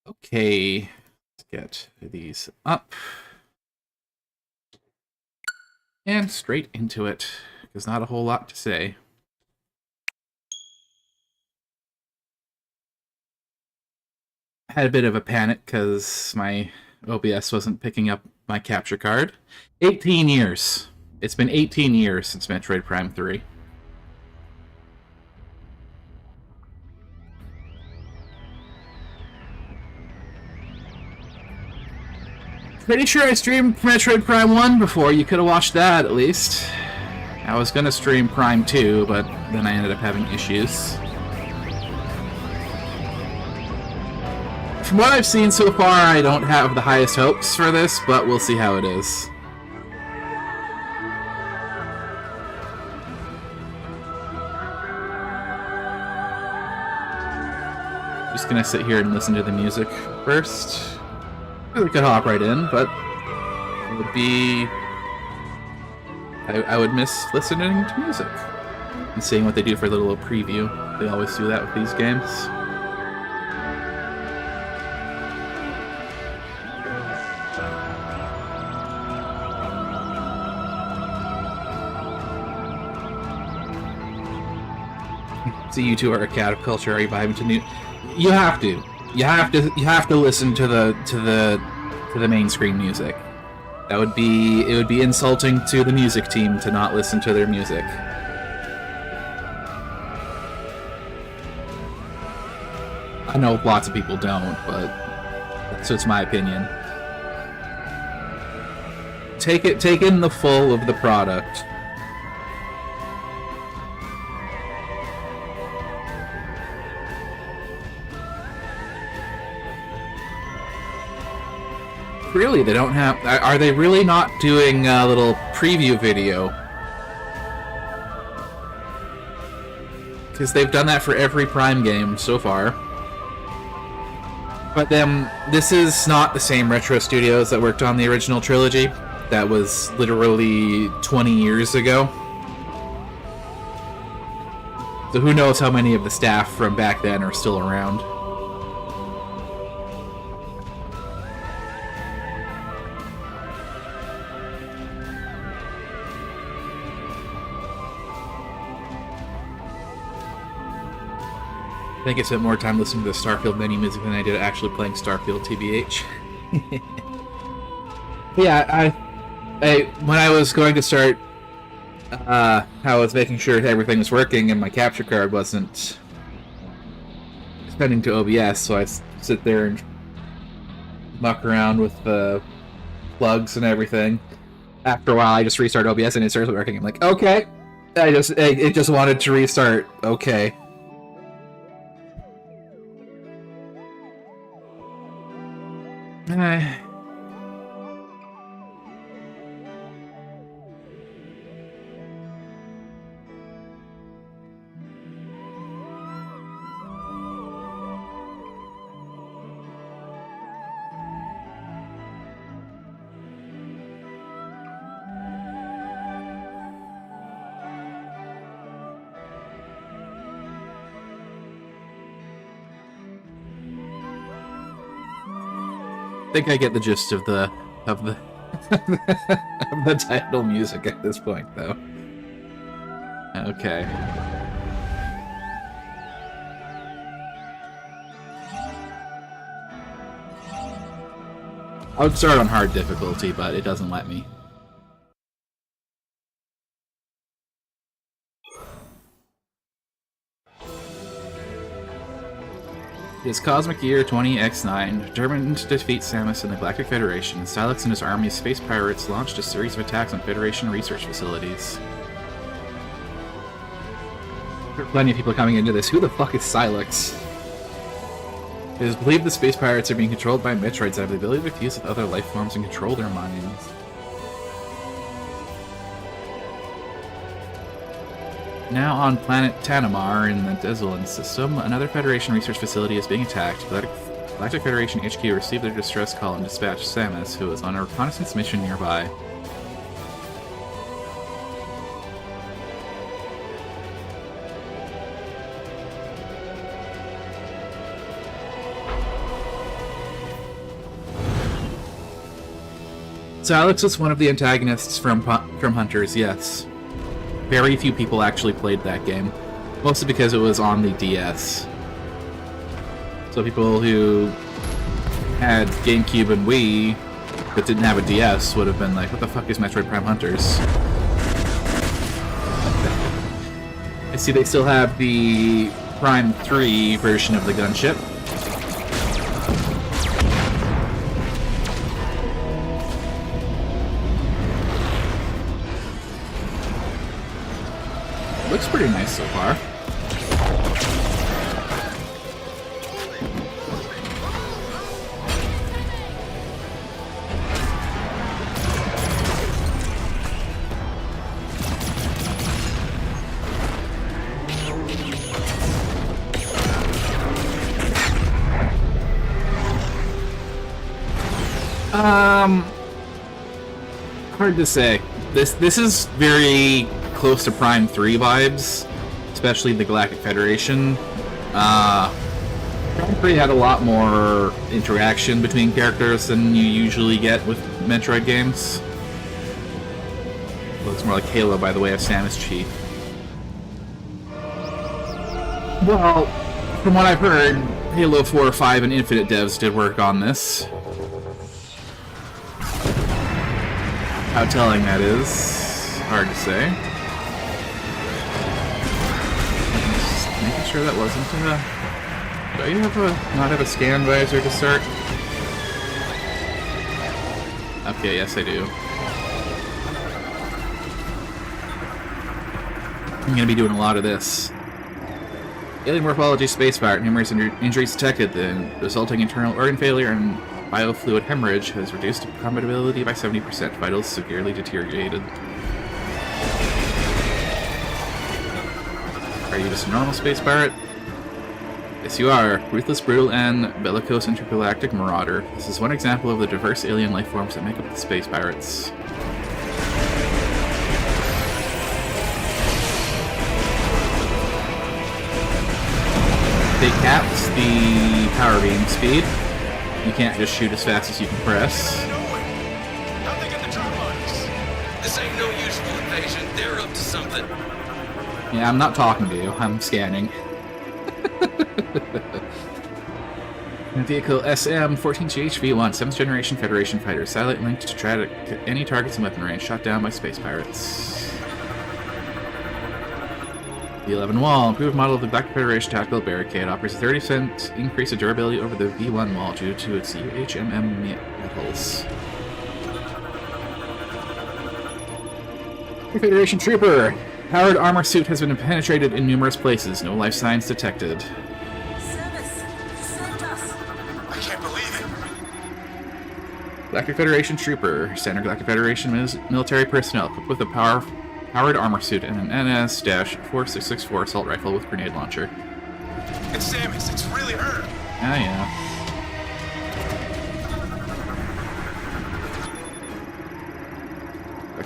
Okay, let's get these up and straight into it. There's not a whole lot to say. I had a bit of a panic because my OBS wasn't picking up my capture card. 18 years. It's been 18 years since Metroid Prime 3. Pretty sure I streamed Metroid Prime 1 before. You could have watched that, at least. I was gonna stream Prime 2, but then I ended up having issues. From what I've seen so far, I don't have the highest hopes for this, but we'll see how it is. Just gonna sit here and listen to the music first. We could hop right in, but it would be... I would miss listening to music and seeing what they do for a little preview. They always do that with these games. So you two are a cat of culture. Are you vibing to new? You have to. You have to listen to the main screen music. It would be insulting to the music team to not listen to their music. I know lots of people don't, but that's just my opinion. Take in the full of the product. Really, they don't have... Are they really not doing a little preview video? Because they've done that for every Prime game so far. But then, this is not the same Retro Studios that worked on the original trilogy. That was literally 20 years ago. So who knows how many of the staff from back then are still around. I think I spent more time listening to the Starfield menu music than I did actually playing Starfield, TBH. Yeah, when I was going to start, I was making sure everything was working and my capture card wasn't sending to OBS, so I sit there and muck around with the plugs and everything. After a while, I just restart OBS and it starts working. I'm like, okay, it just wanted to restart. Okay. I think I get the gist of the of the title music at this point, though. Okay. I would start on hard difficulty, but it doesn't let me. It is Cosmic Year 20X9. Determined to defeat Samus and the Galactic Federation, Silex and his army of space pirates launched a series of attacks on Federation research facilities. There are plenty of people coming into this. Who the fuck is Silex? It is believed the space pirates are being controlled by Metroids that have the ability to fuse with other life forms and control their minds. Now on planet Tanamar in the Desolin system, another Federation research facility is being attacked. Galactic Federation HQ received their distress call and dispatched Samus, who is on a reconnaissance mission nearby. Alex was one of the antagonists from Hunters, yes. Very few people actually played that game. Mostly because it was on the DS. So people who had GameCube and Wii but didn't have a DS would have been like, what the fuck is Metroid Prime Hunters? I see they still have the Prime 3 version of the gunship. Looks pretty nice so far. Hard to say. This is very close to Prime 3 vibes, especially the Galactic Federation. Prime 3 had a lot more interaction between characters than you usually get with Metroid games. Looks more like Halo by the way of Samus Chief. Well, from what I've heard, Halo 4, 5, and Infinite devs did work on this. How telling that is, hard to say. Just making sure that wasn't do you have not have a scan visor to start? Okay, yes I do. I'm gonna be doing a lot of this. Alien morphology space pirate, numerous injuries detected, the resulting internal organ failure and biofluid hemorrhage has reduced compatibility by 70%. Vitals severely deteriorated. Are you just a normal space pirate? Yes, you are. Ruthless, brutal, and bellicose intergalactic marauder. This is one example of the diverse alien life forms that make up the space pirates. They capped the power beam speed. You can't just shoot as fast as you can press. How'd they get the drop on us? This ain't no usual invasion. They're up to something. Yeah, I'm not talking to you. I'm scanning. Vehicle SM-14GHV-1, 7th generation Federation fighter. Satellite linked to track any targets in weapon range. Shot down by space pirates. The 11 wall, improved model of the Galactic Federation tactical barricade, offers a 30% increase in durability over the V1 wall due to its UHMM metals. Federation trooper! Powered armor suit has been penetrated in numerous places. No life signs detected. Samus, you saved us. I can't believe it. Galactic Federation trooper. Standard Galactic Federation military personnel equipped with a powered armor suit and an NS-4664 assault rifle with grenade launcher. It's Samus. It's really her. Ah, yeah.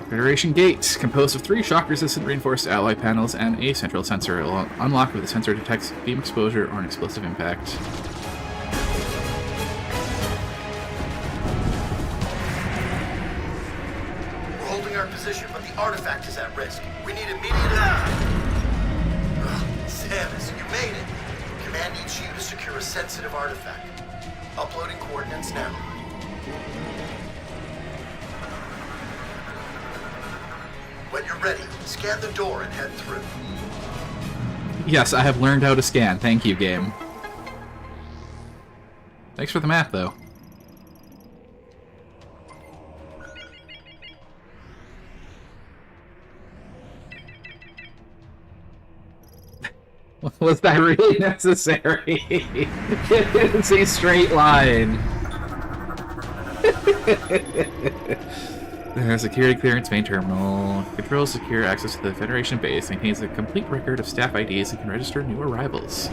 Federation Gate, composed of 3 shock-resistant reinforced alloy panels and a central sensor. It will unlock if the sensor detects beam exposure or an explosive impact. We're holding our position, but the artifact is at risk. We need immediate... Samus, you made it. Command needs you to secure a sensitive artifact. Uploading coordinates now. When you're ready, scan the door and head through. Yes, I have learned how to scan. Thank you, game. Thanks for the map, though. Was that really necessary? It's a straight line. There's a security clearance main terminal. Controls secure access to the Federation base. Maintains a complete record of staff IDs and can register new arrivals.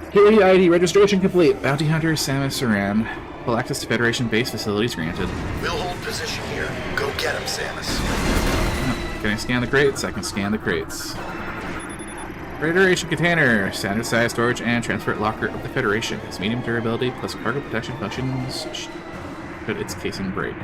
Security ID registration complete. Bounty Hunter Samus Aran. Full access to Federation base facilities granted. We'll hold position here. Go get him, Samus. Can I scan the crates? I can scan the crates. Federation container. Standard size storage and transport locker of the Federation. Has medium durability plus cargo protection functions should its casing break.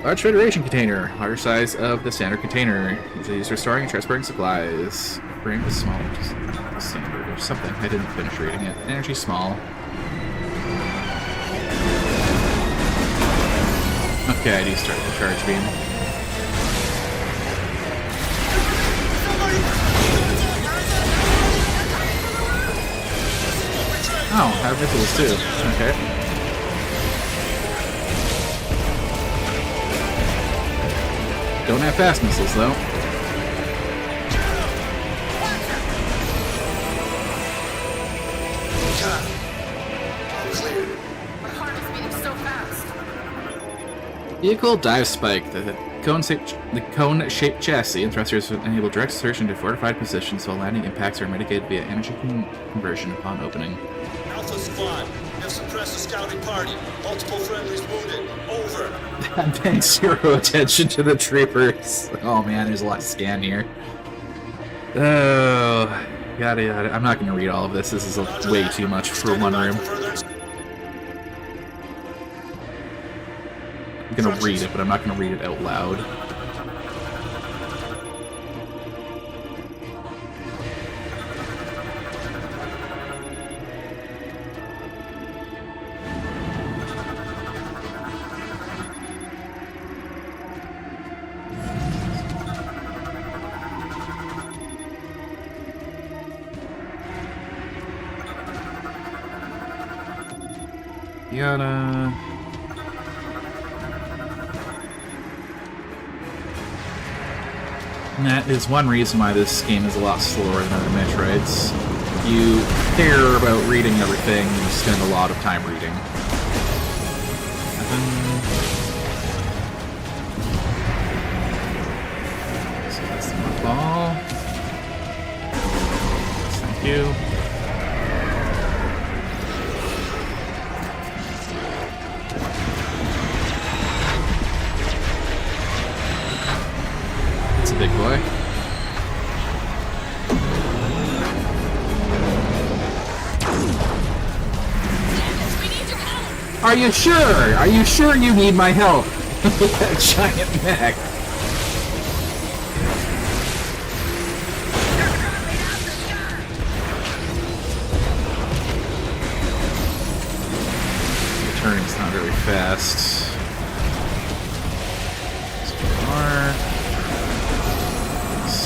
Large Federation container. Larger size of the standard container. Usually used for storing and transporting supplies. Frame is small, just standard or something. I didn't finish reading it. Energy small. Okay, I do start the charge beam. Oh, I have missiles too. Okay. Don't have fast missiles though. Clear. My heart is beating so fast. Vehicle dive spike. The cone-shaped chassis and thrusters enable direct insertion to fortified positions while landing impacts are mitigated via energy conversion upon opening. Alpha Squad, have suppressed a scouting party. Multiple friendlies wounded. Over. I'm paying zero attention to the troopers. Oh man, there's a lot to scan here. Oh, yada yada. I'm not going to read all of this. This is way too much for one room. I'm going to read it, but I'm not going to read it out loud. Yada. And that is one reason why this game is a lot slower than other Metroids. If you care about reading everything, you spend a lot of time reading. So that's the mark ball. Thank you. Big boy. Are you sure? Are you sure you need my help? With that giant mech. The turning's not very fast.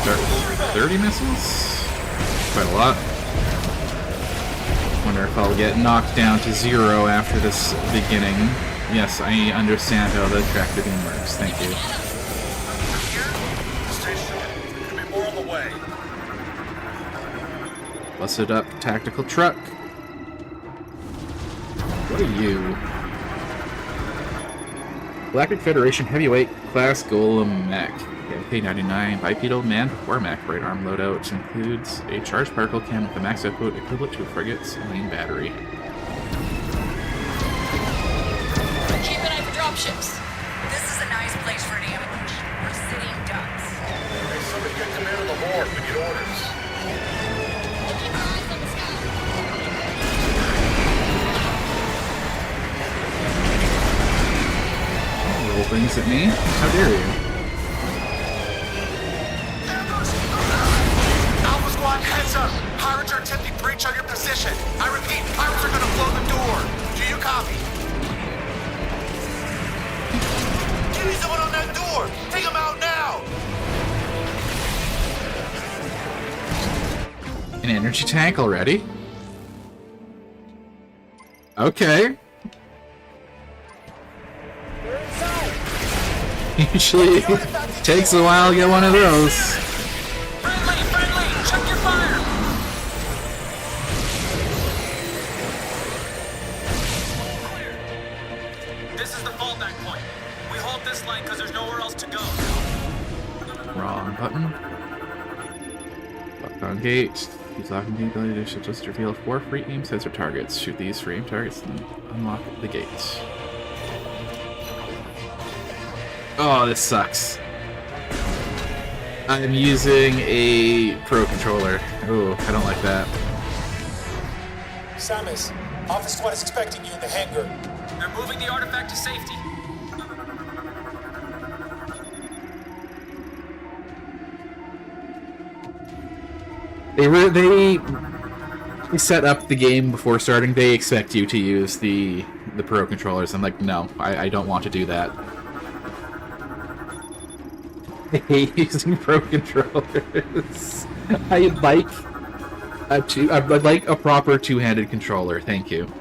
Start with 30 missiles? Quite a lot. Wonder if I'll get knocked down to 0 after this beginning. Yes, I understand how the tractor beam works. Thank you. Station, could be more on the way. Busted up tactical truck. What are you? Galactic Federation Heavyweight Class Golem Mech. K99 bipedal manned war mech. Right arm loadout includes a charged particle cannon with a max output equivalent to a frigate's main battery. Keep an eye for dropships. This is a nice place for an ambush. We're sitting ducks. Hey, somebody get command of the morgue. We need orders. Keep your eyes on the sky. Roll things at me? How dare you? Alpha Squad, heads up! Pirates are attempting breach on your position. I repeat, pirates are gonna blow the door. Do you copy? Give me someone on that door! Take them out now! An energy tank already? Okay. Usually takes a while to get one of those. Friendly! Check your fire! This is the fallback point. We hold this line because there's nowhere else to go. Wrong button. Locked on gate. Use locking the ability to just reveal 4 free aim sensor targets. Shoot these free aim targets and unlock the gate. Oh, this sucks. I'm using a Pro controller. Ooh, I don't like that. Samus, Alpha Squad is expecting you in the hangar. They're moving the artifact to safety. They set up the game before starting. They expect you to use the Pro controllers. I'm like, no, I don't want to do that. I hate using Pro controllers. I'd like a proper two-handed controller. Thank you.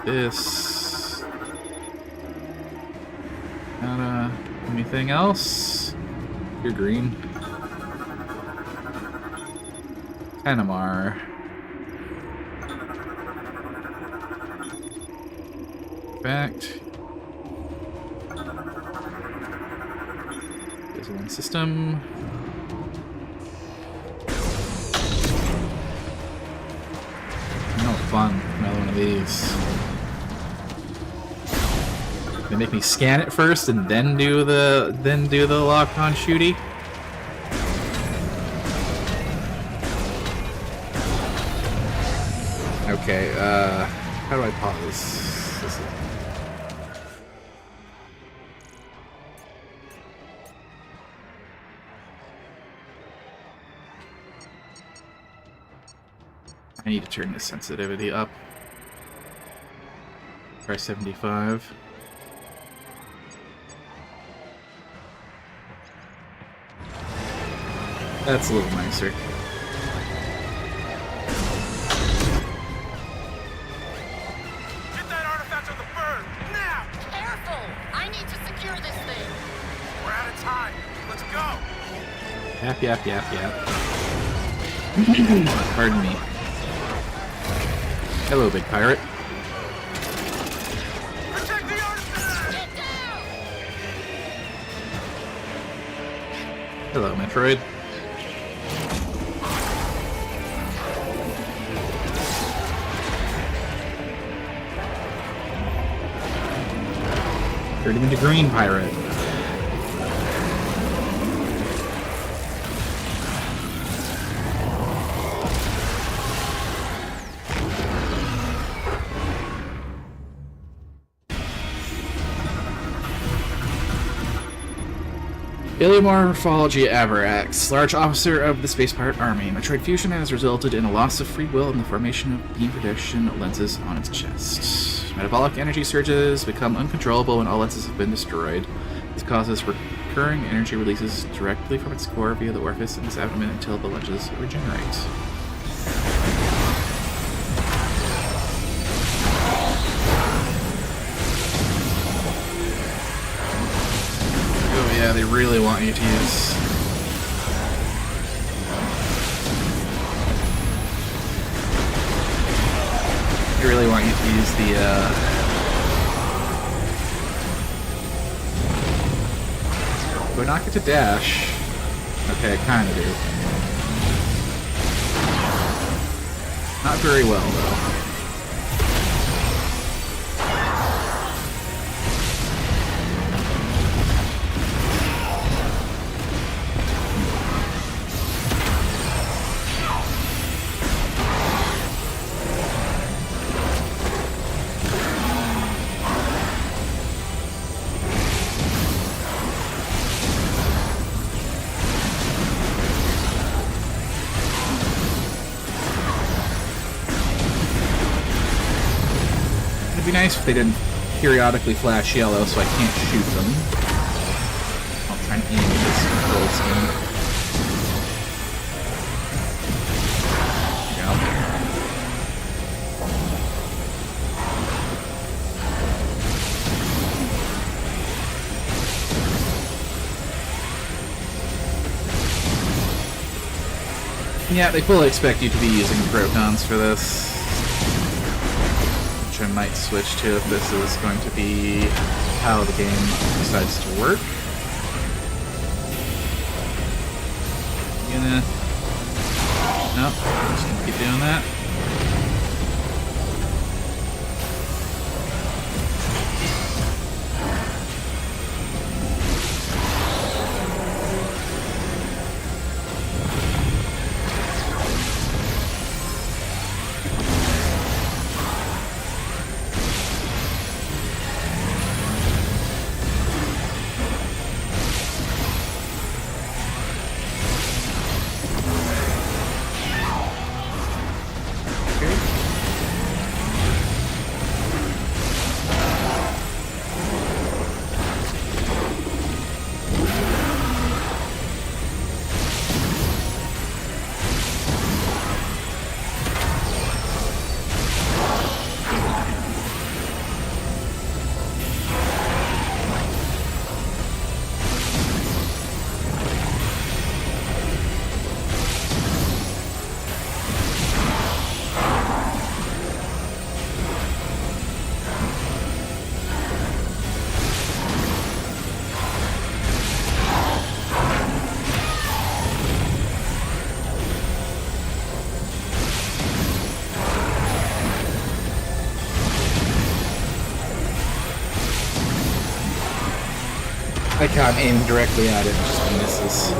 This. Anything else? You're green. Panamar. Fact. There's one system. No fun. Another one of these. They make me scan it first and then do the lock-on shooty. Okay, how do I pause? This is... I need to turn the sensitivity up. Try 75. That's a little nicer. Get that artifact on the bird, now! Careful! I need to secure this thing. We're out of time. Let's go! Yap, yap, yap, yap. Pardon me. Hello, big pirate. Protect the artifact! Get down! Hello, Metroid. Turn him into green pirate. Iliomar Morphology Avarax, large officer of the Space Pirate Army. Metroid fusion has resulted in a loss of free will and the formation of beam protection lenses on its chest. Metabolic energy surges become uncontrollable when all lenses have been destroyed. This causes recurring energy releases directly from its core via the orifice in its abdomen until the lenses regenerate. Oh yeah, they really want you to use... They really want you to use the, do I not get to dash? Okay, I kinda do. Not very well, though. It'd be nice if they didn't periodically flash yellow so I can't shoot them. I'll try and aim this control scheme. There we go. Yeah, they fully expect you to be using protons for this. I might switch to if this is going to be how the game decides to work. No, just gonna keep doing that. I can't aim directly at it, it just misses.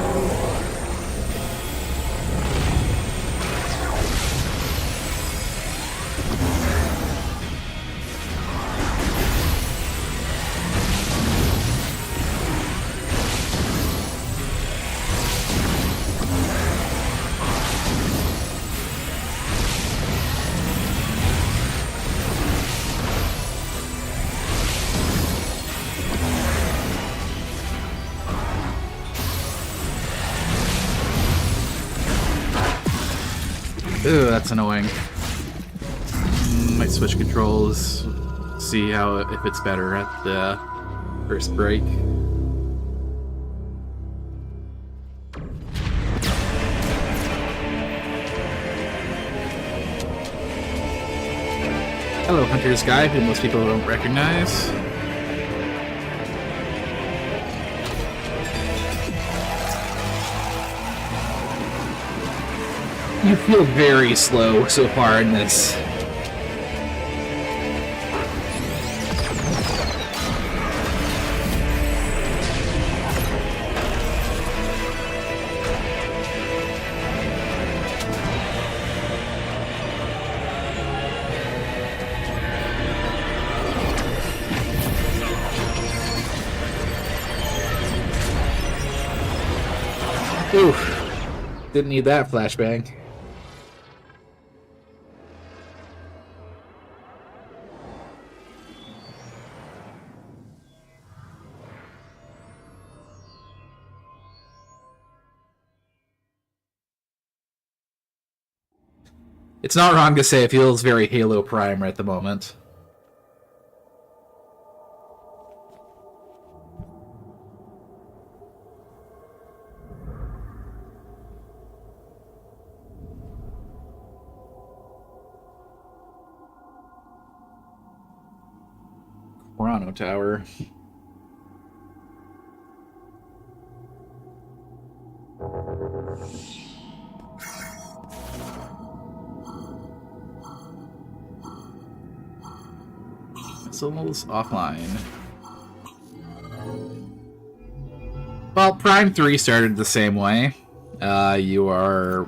Ooh, that's annoying. Might switch controls, see how if it's better at the first break. Hello, Hunter's Guy, who most people don't recognize. You feel very slow so far in this. Oof. Didn't need that flashbang. It's not wrong to say it feels very Halo Prime at the moment. Toronto Tower. Missiles offline. Well, Prime 3 started the same way. You are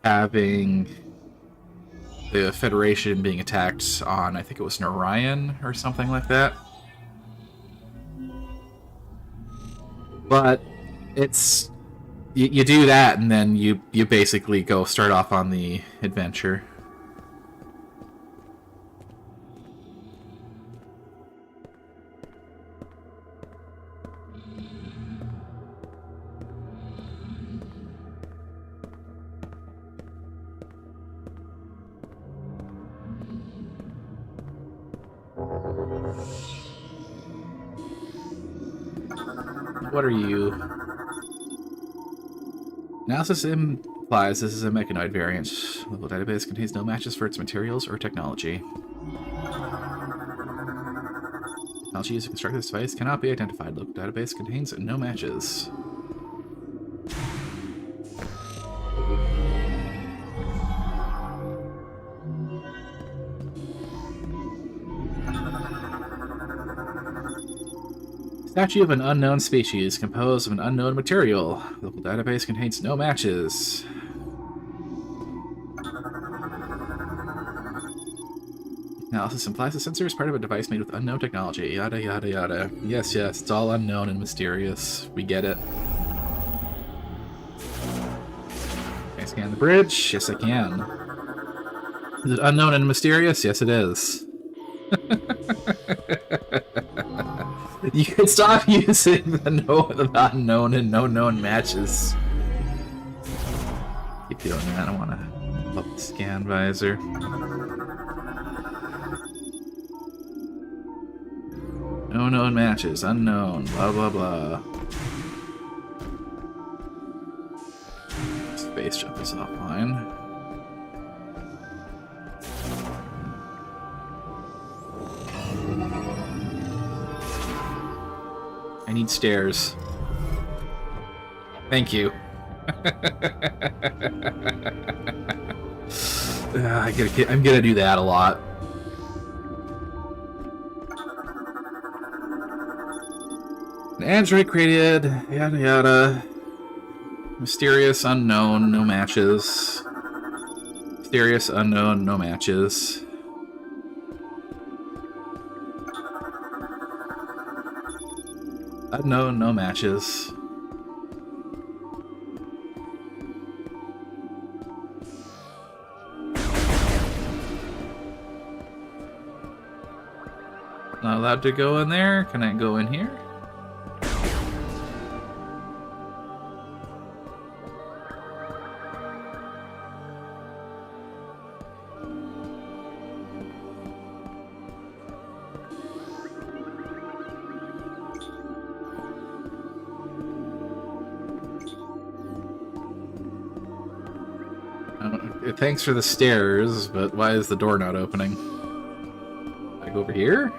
having the Federation being attacked on, I think it was Narayan or something like that. But it's... You do that, and then you basically go start off on the adventure. What are you? Analysis implies this is a mechanoid variant. Local database contains no matches for its materials or technology. Technology used to construct this device cannot be identified. Local database contains no matches. Statue of an unknown species, composed of an unknown material. The local database contains no matches. Analysis implies the sensor is part of a device made with unknown technology. Yada yada yada. Yes, yes, it's all unknown and mysterious. We get it. Can I scan the bridge? Yes, I can. Is it unknown and mysterious? Yes, it is. You can stop using the unknown and no known matches. Keep doing that. I want to love the scan visor. No known matches, unknown, blah blah blah. Space jump is offline. I need stairs. Thank you. I'm gonna do that a lot. An android created, yada yada. Mysterious, unknown, no matches. Mysterious, unknown, no matches. Unknown, no matches. Not allowed to go in there? Can I go in here? Thanks for the stairs, but why is the door not opening? I go over here?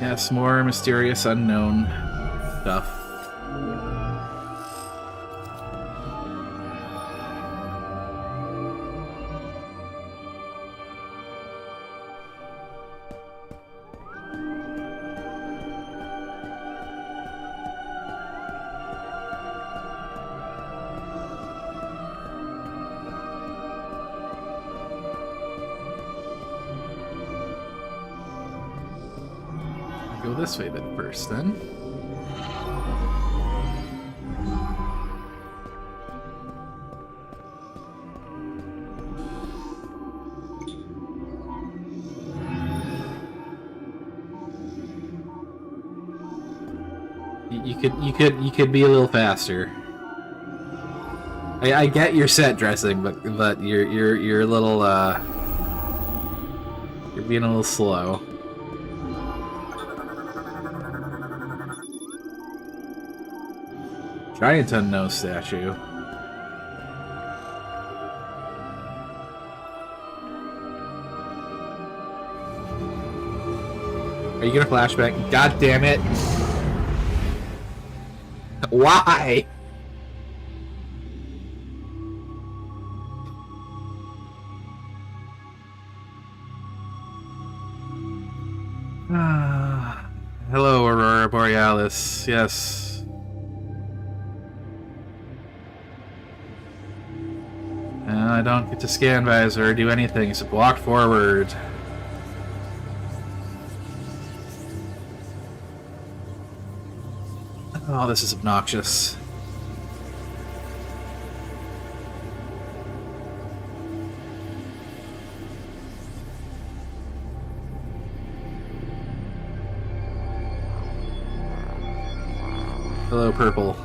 Yes, more mysterious, unknown stuff. Go this way then first, then. You could be a little faster. I get your set dressing, but you're a little you're being a little slow. Giant unknown statue. Are you gonna flashback? God damn it! Why? Hello, Aurora Borealis. Yes. I don't get to scan visor or do anything except walk forward. Oh, this is obnoxious. Hello, purple.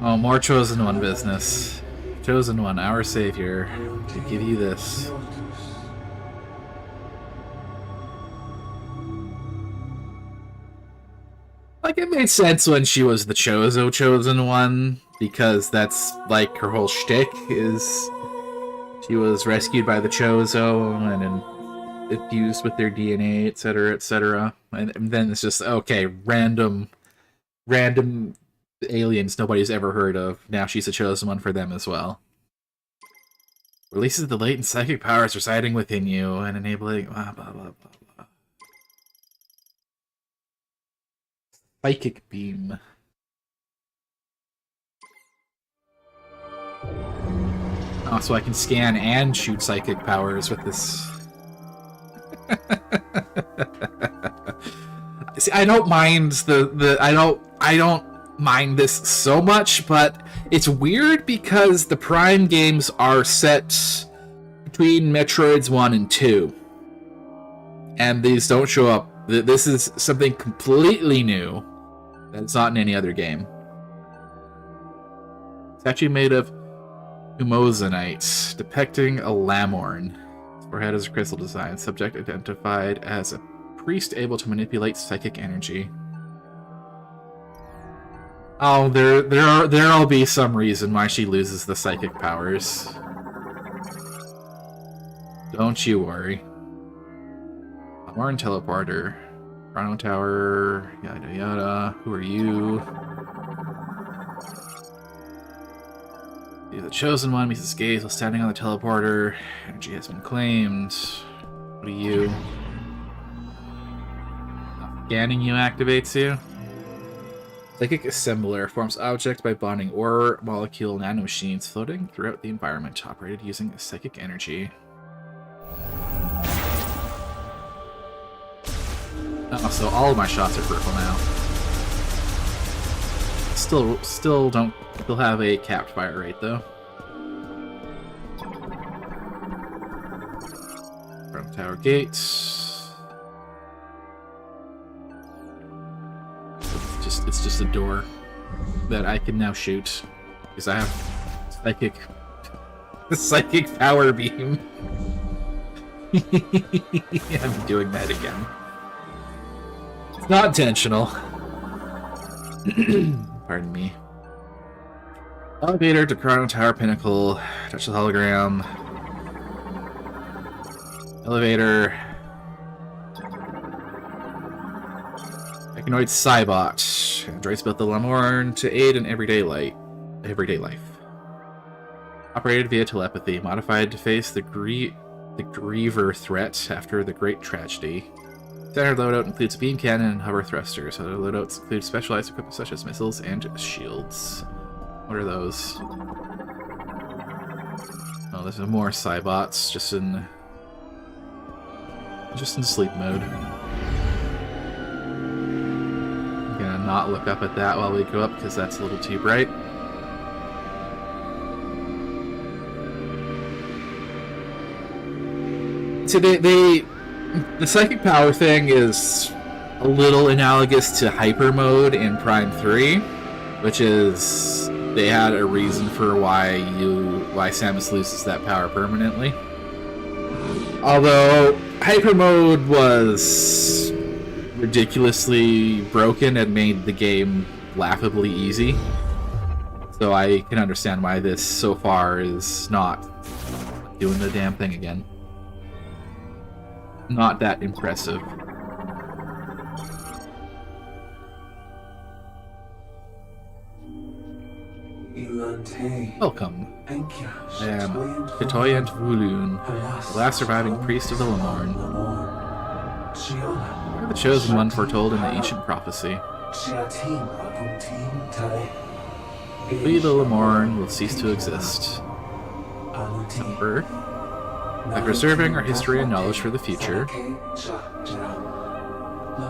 Oh, more Chosen One business. Chosen One, our savior. We give you this. Like, it made sense when she was the Chosen One, because that's, like, her whole shtick is she was rescued by the Chozo and infused with their DNA, etc., etc. And then it's just, okay, random aliens nobody's ever heard of. Now she's a Chosen One for them as well. Releases the latent psychic powers residing within you and enabling blah blah blah blah blah. Psychic beam. Oh, so I can scan and shoot psychic powers with this. See, I don't mind I don't mind this so much, but it's weird because the Prime games are set between Metroids 1 and 2. And these don't show up. This is something completely new that's not in any other game. It's actually made of Umozanite, depicting a Lamorn. Its forehead is a crystal design. Subject identified as a priest able to manipulate psychic energy. Oh, there'll be some reason why she loses the psychic powers. Don't you worry. Lamorn teleporter. Chrono Tower, yada yada. Who are you? You're the Chosen One, meets his gaze while standing on the teleporter. Energy has been claimed. What are you? Scanning you activates you. Psychic Assembler forms objects by bonding ore molecule nanomachines floating throughout the environment, operated using psychic energy. Oh, so all of my shots are purple now. Still have a capped fire rate though. From Tower Gates. It's just a door that I can now shoot because I have psychic power beam. I'm doing that again. It's not intentional. Pardon me. Elevator to Chrono Tower Pinnacle. Touch the hologram. Elevator. Mechanoid Cybot. Androids built the Lamorn to aid in everyday life. Operated via telepathy. Modified to face the Griever threat after the Great Tragedy. Standard loadout includes beam cannon and hover thrusters. Other loadouts include specialized equipment such as missiles and shields. What are those? Oh, there's more Cybots just in sleep mode. I'm gonna not look up at that while we go up because that's a little too bright. So the psychic power thing is a little analogous to hyper mode in Prime 3, which is they had a reason for why Samus loses that power permanently. Although hyper mode was ridiculously broken and made the game laughably easy. So I can understand why this so far is not doing the damn thing again. Not that impressive. Welcome. I am Kitoyant Vulun, the last surviving priest of the Lamorn. You're the Chosen One foretold in the ancient prophecy. We, the Lamorn, will cease to exist. Number. By preserving our history and knowledge for the future, the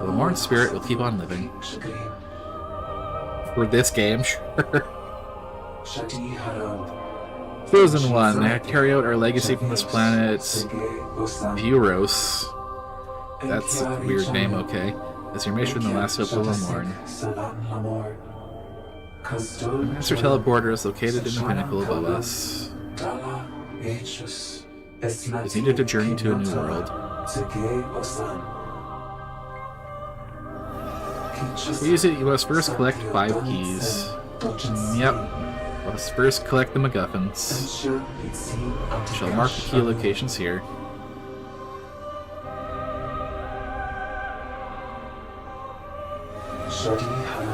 Lamorn spirit will keep on living. For this game, sure. Chosen One, carry out our legacy from this planet, Buros. That's a weird name, okay. As your mission, the last hope of the Lamorn. The Master Teleporter is located in the pinnacle above us. Is needed to journey to a new world. To use it, you must first collect 5 keys. Yep. Must first collect the MacGuffins. Shall mark the key locations here.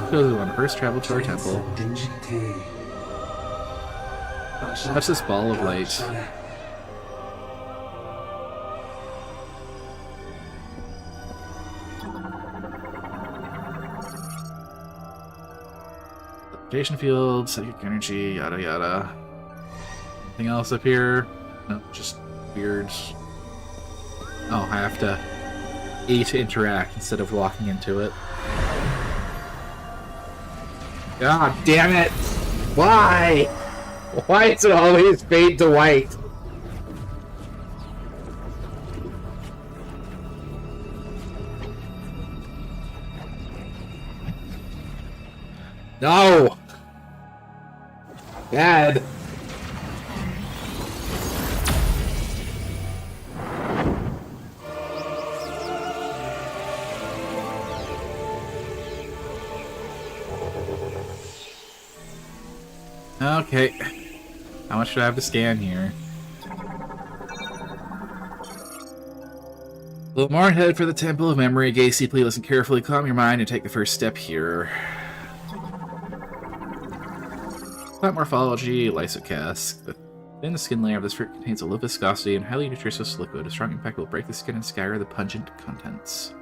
Those who want to first travel to our temple. Touch this ball of light. Rotation field, psychic energy, yada yada. Anything else up here? Nope, just weird. Oh, I have to A to interact instead of walking into it. God damn it! Why? Why is it always fade to white? No! Dad! Okay. How much should I have to scan here? A little more, head for the Temple of Memory. Gaze deeply, listen carefully, calm your mind, and take the first step here. Plant morphology, Lysocask. The thin skin layer of this fruit contains a low viscosity and highly nutritious liquid. A strong impact will break the skin and scatter the pungent contents.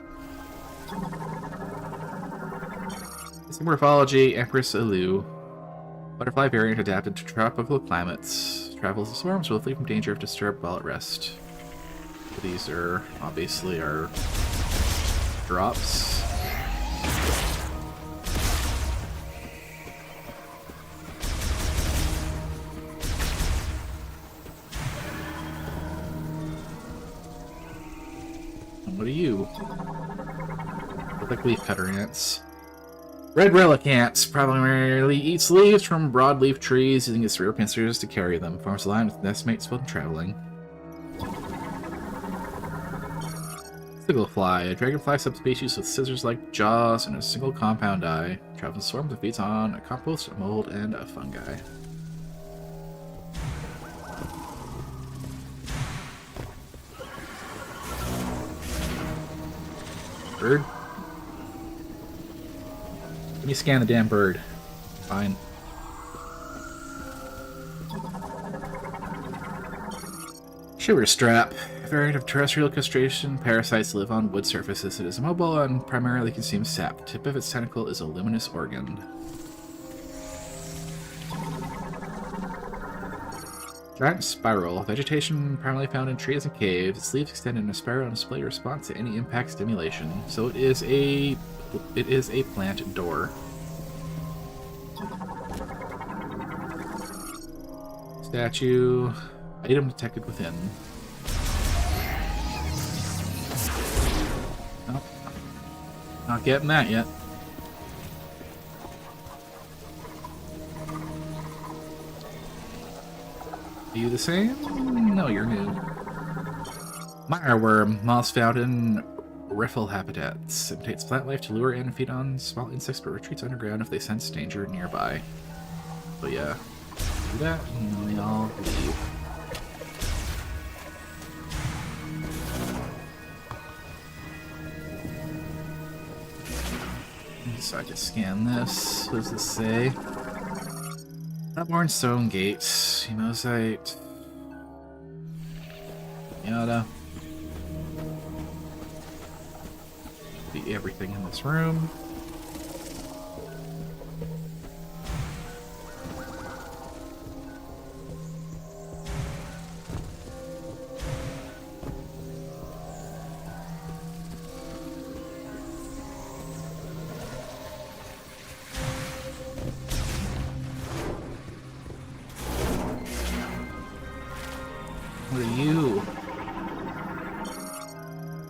This morphology, Empress Alu. Butterfly variant adapted to tropical climates. Travels in swarms will flee from danger if disturbed while at rest. These are obviously our drops. What are you? Look like leaf cutter ants. Red relic ants primarily eats leaves from broadleaf trees, using its rear pincers to carry them. Forms a line with nestmates when traveling. Siglefly, a dragonfly subspecies with scissors-like jaws and a single compound eye. Travels in swarms and feeds on a compost, a mold, and a fungi. Bird? Let me scan the damn bird. Fine. Shiver strap. A variant of terrestrial castration, parasites live on wood surfaces. It is immobile and primarily consumes sap. Tip of its tentacle is a luminous organ. Giant spiral. Vegetation primarily found in trees and caves. Its leaves extend in a spiral and display a response to any impact stimulation. So it is a plant door. Statue. Item detected within. Nope. Not getting that yet. Are you the same? No, you're new. Mireworm. Moths found in riffle habitats. Imitates plant life to lure in and feed on small insects, but retreats underground if they sense danger nearby. So yeah, do that and we all leave. So I can scan this. What does this say? Upborn Stone Gate. Hemosite. Yada. Be everything in this room. What are you?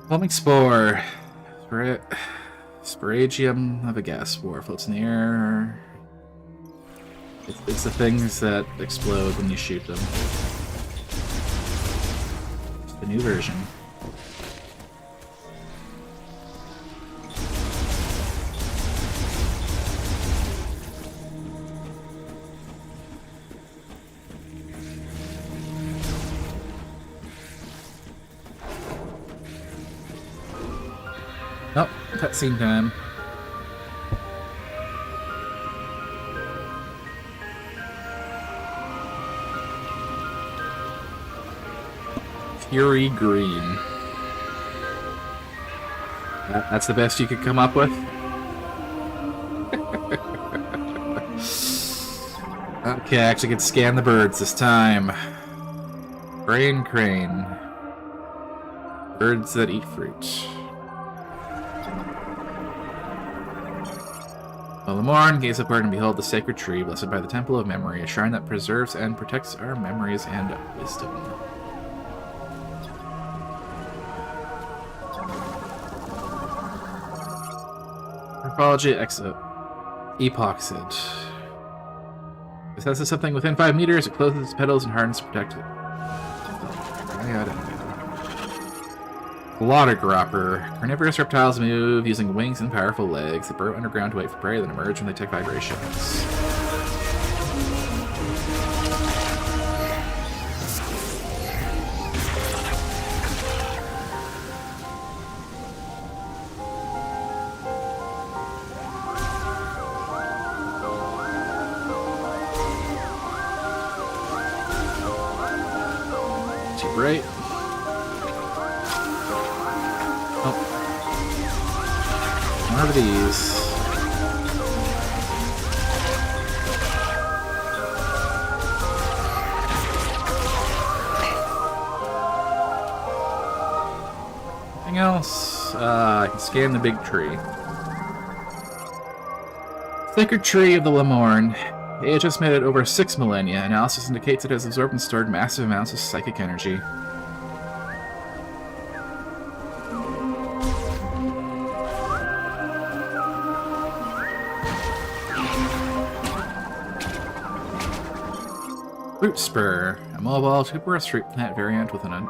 Plumbing spore. Sporidium of a gas spore floats in the air. It's the things that explode when you shoot them. It's the new version. Oh, cutscene time. Fury Green. That's the best you could come up with? Okay, I actually can scan the birds this time. Crane. Birds that eat fruit. Lemorn, gaze upward and behold the sacred tree, blessed by the Temple of Memory, a shrine that preserves and protects our memories and wisdom. Morphology epoxid. Possesses something within 5 meters, it closes its petals and hardens to protect it. Glottigropper. Carnivorous reptiles move using wings and powerful legs. They burrow underground to wait for prey, then emerge when they detect vibrations. Too bright. One of these. Anything else? I can scan the big tree. Sacred Tree of the Lemorn. The age estimated over 6 millennia. Analysis indicates it has absorbed and stored massive amounts of psychic energy. Root Spur, a mobile, tuberous fruit plant variant with an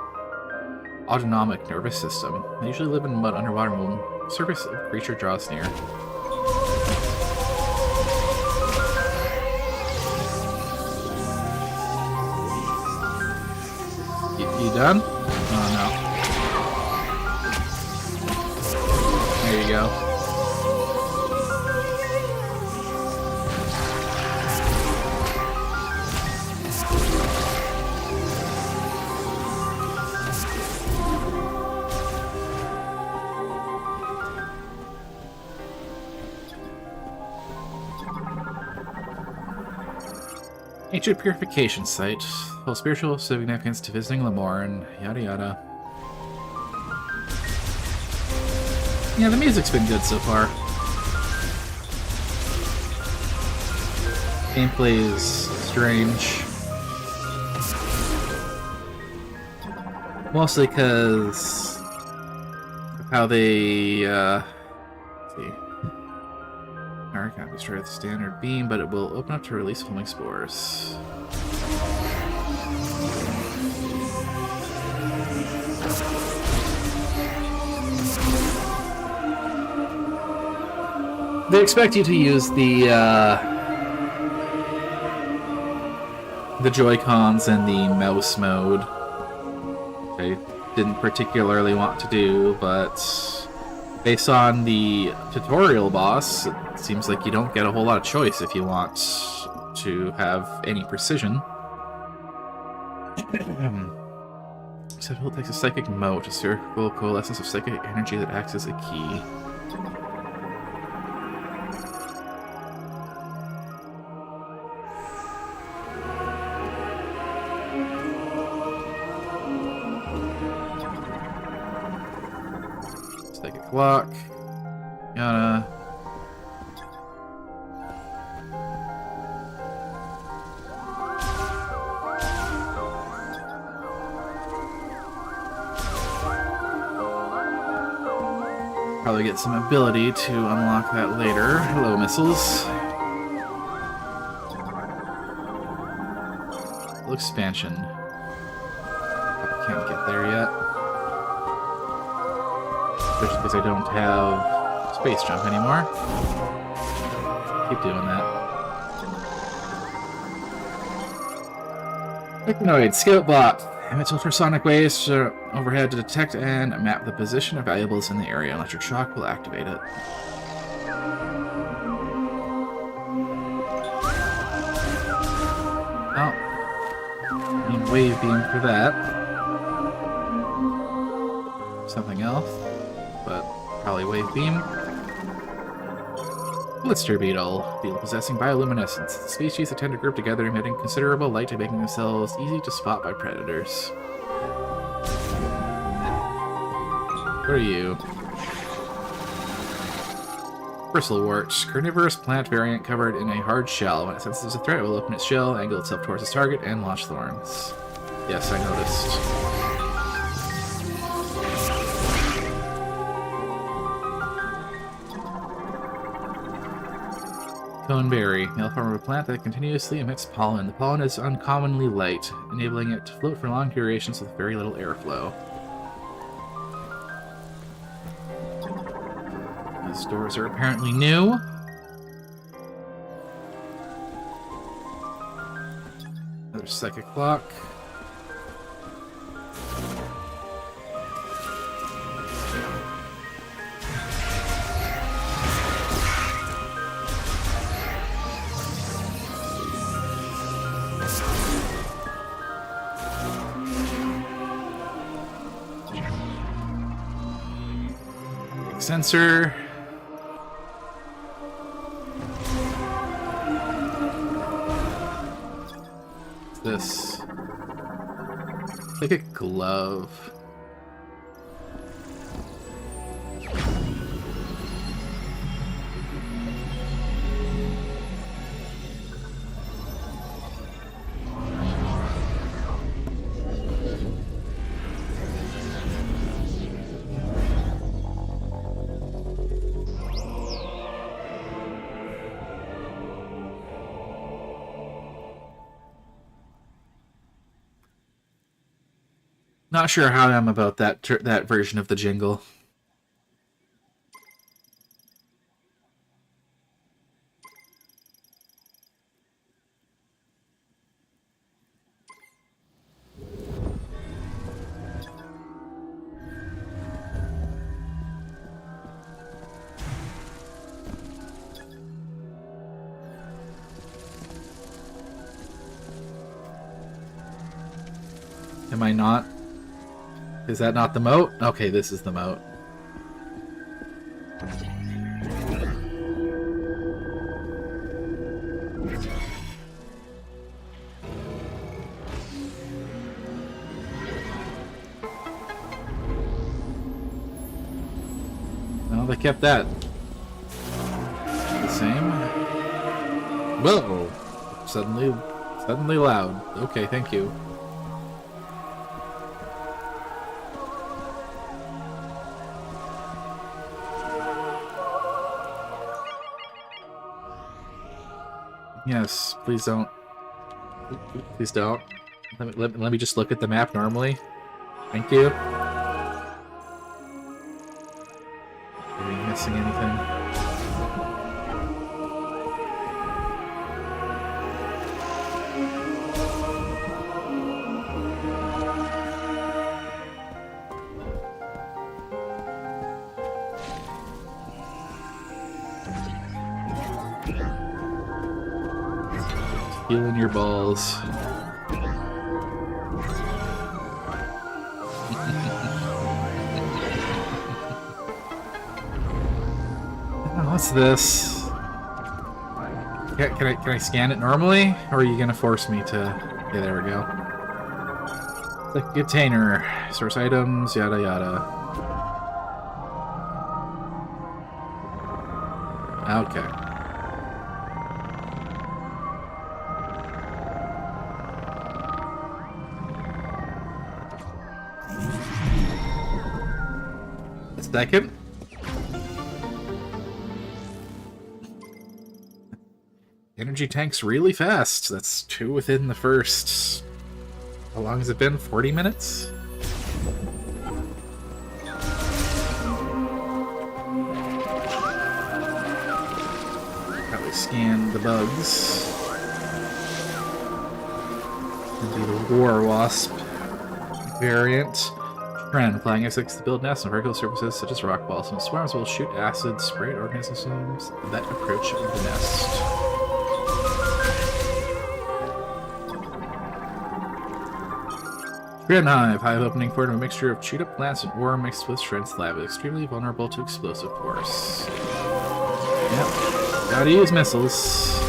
autonomic nervous system. They usually live in mud underwater when the surface of the creature draws near. You done? Oh no. There you go. Ancient purification site. Full spiritual significance to visiting Lemorn. Yada yada. Yeah, the music's been good so far. Gameplay is strange. Mostly because of how they, let's see. Power can't destroy the standard beam, but it will open up to release homing spores. They expect you to use the Joy-Cons and the mouse mode. I didn't particularly want to do, but based on the tutorial boss, it seems like you don't get a whole lot of choice if you want to have any precision. Except it takes a psychic mote, a circle coalescence of psychic energy that acts as a key. Psychic lock. Yada. Probably get some ability to unlock that later. Hello, missiles. expansion. I can't get there yet. Especially because I don't have space jump anymore. Keep doing that. Mechanoid, scout block. Emits ultrasonic waves overhead to detect and map the position of valuables in the area. Electric shock will activate it. Oh. I need wave beam for that. Something else, but probably wave beam. Blitzer beetle. Beetle possessing bioluminescence. The species that tend to group together, emitting considerable light and making themselves easy to spot by predators. What are you? Bristlewort. Carnivorous plant variant covered in a hard shell. When it senses a threat, it will open its shell, angle itself towards its target, and launch thorns. Yes, I noticed. Coneberry, male form of a plant that continuously emits pollen. The pollen is uncommonly light, enabling it to float for long durations with very little airflow. These doors are apparently new. Another psychic clock. Sensor. What's this? It's like a glove. Not sure how I am about that that version of the jingle. Am I not? Is that not the moat? Okay, this is the moat. Well, they kept that the same. Whoa! Suddenly loud. Okay, thank you. Yes, please don't. Please don't. Let me just look at the map normally. Thank you. Are we missing anything? Feeling your balls. What's this? Can I scan it normally, or are you gonna force me to? Okay, there we go. The container, source items, yada yada. Okay. Second. Energy tanks really fast. That's 2 within the first How long has it been? 40 minutes? Probably scan the bugs. Maybe the War Wasp variant. Trend, applying X6 to build nests on vertical surfaces such as rock balls, and swarms will shoot acid, spray at organisms that approach the nest. Grand Hive. Hive opening port of a mixture of chewed up plants and ore mixed with shred slab. Extremely vulnerable to explosive force. Yep. Gotta use missiles.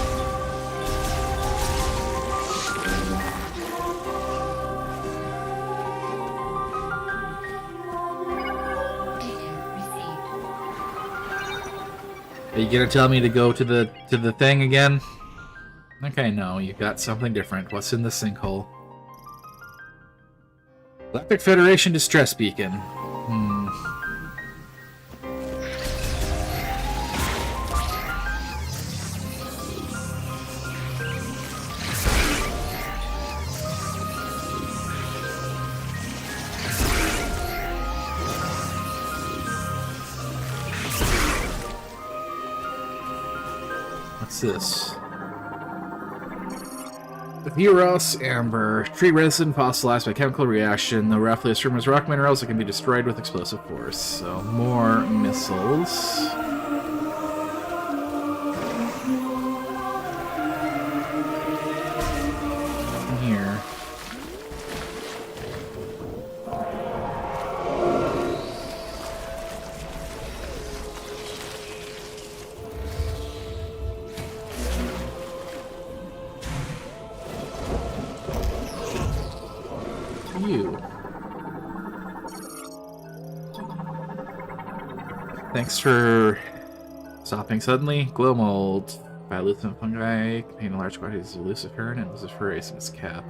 Are you gonna tell me to go to the thing again? Okay, no, you got something different. What's in the sinkhole? Galactic Federation distress beacon. What's this? Eros Amber. Tree resin fossilized by chemical reaction. Though roughly assumed as rock minerals, it can be destroyed with explosive force. So, more missiles. Here. You. Thanks for stopping suddenly. Glow mold. Bioluminescent fungi contain large quantities of luciferin and luciferase in its cap.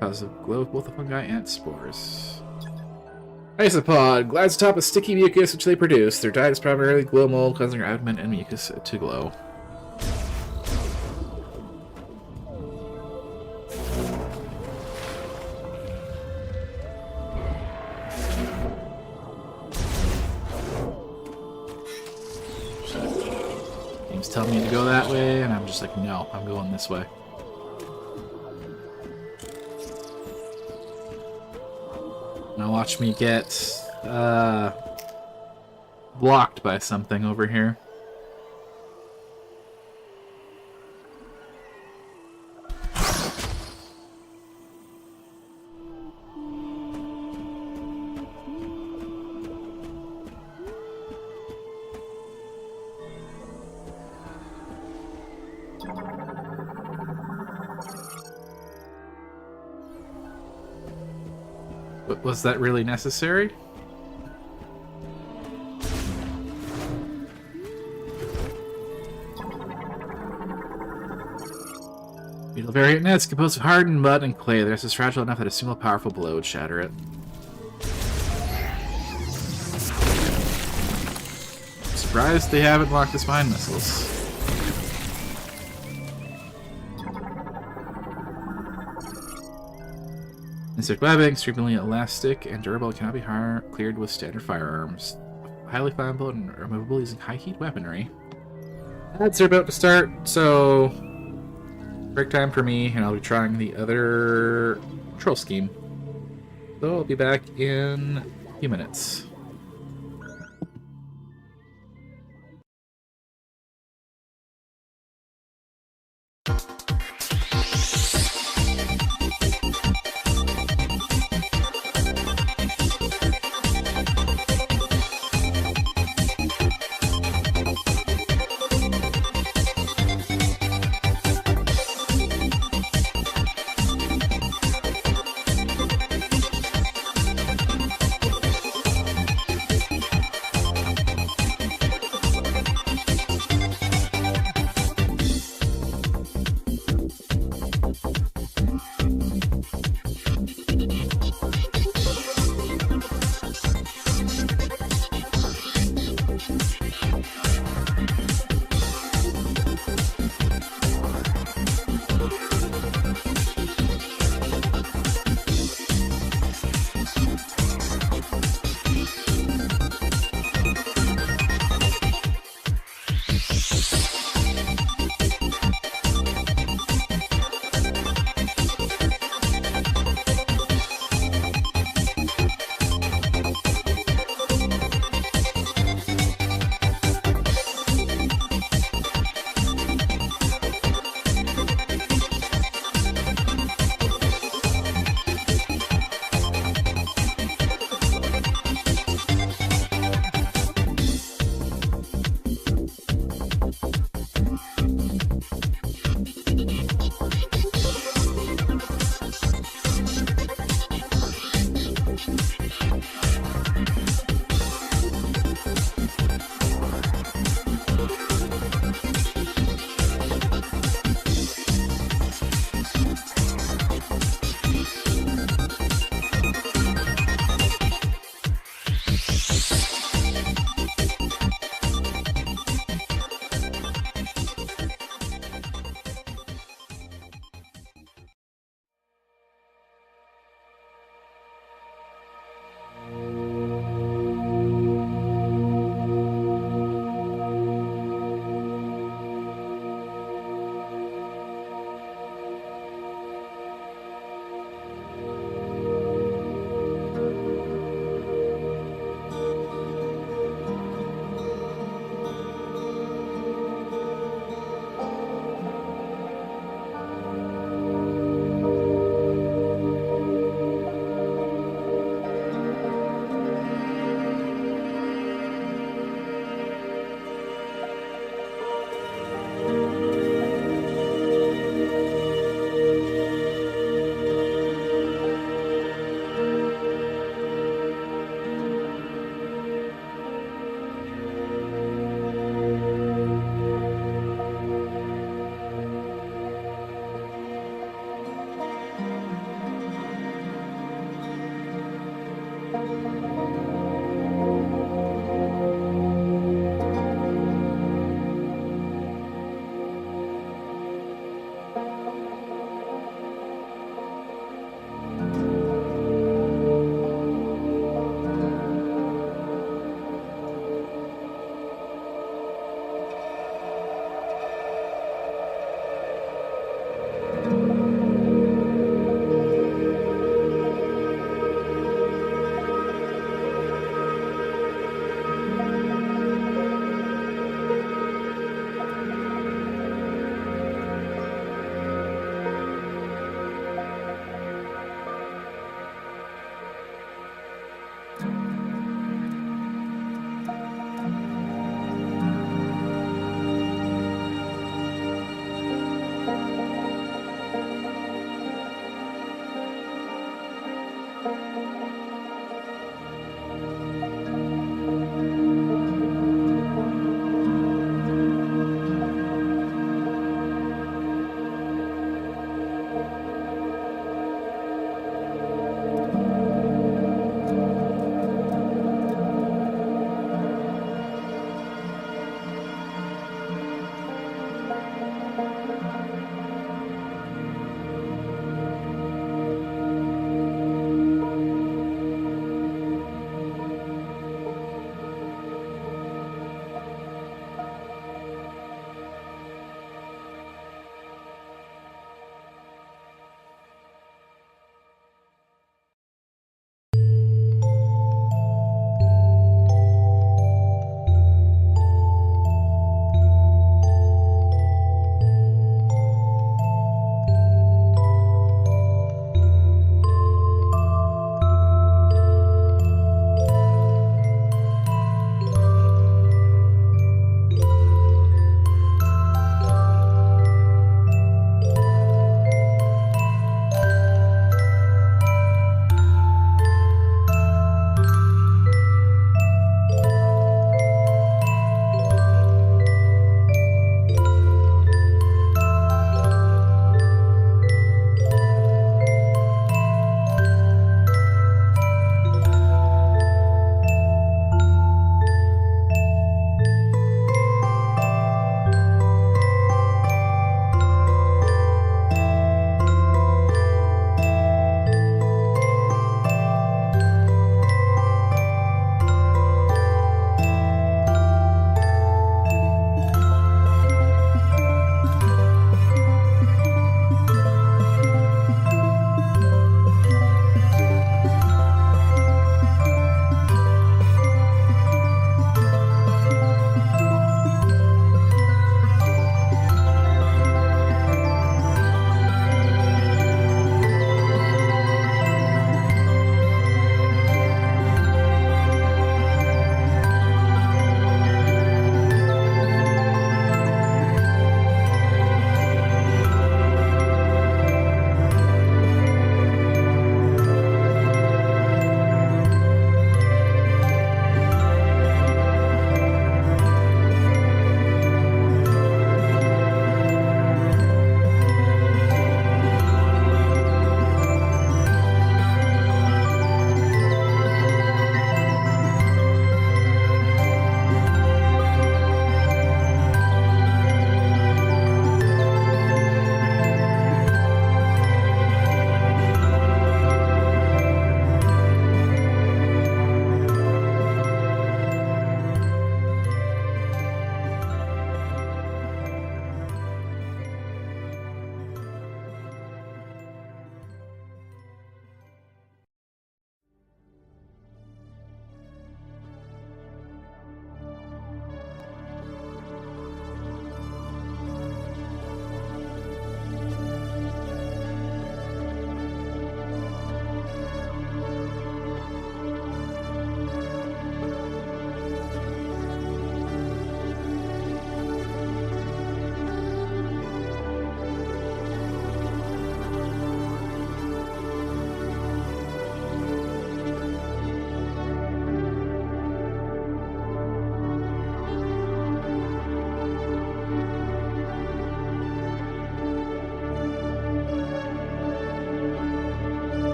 Causes of glow of both the fungi and spores. Isopod. Glides atop a sticky mucus which they produce. Their diet is primarily glow mold, causing their abdomen and mucus to glow. Telling me to go that way, and I'm just like, no, I'm going this way. Now watch me get blocked by something over here. But was that really necessary? Beetle variant nets composed of hardened mud and clay. The rest is fragile enough that a single powerful blow would shatter it. Surprised they haven't locked the spine missiles. Insect webbing, extremely elastic and durable, cannot be cleared with standard firearms. Highly flammable and removable using high heat weaponry. Ads are about to start, so break time for me, and I'll be trying the other control scheme. So I'll be back in a few minutes.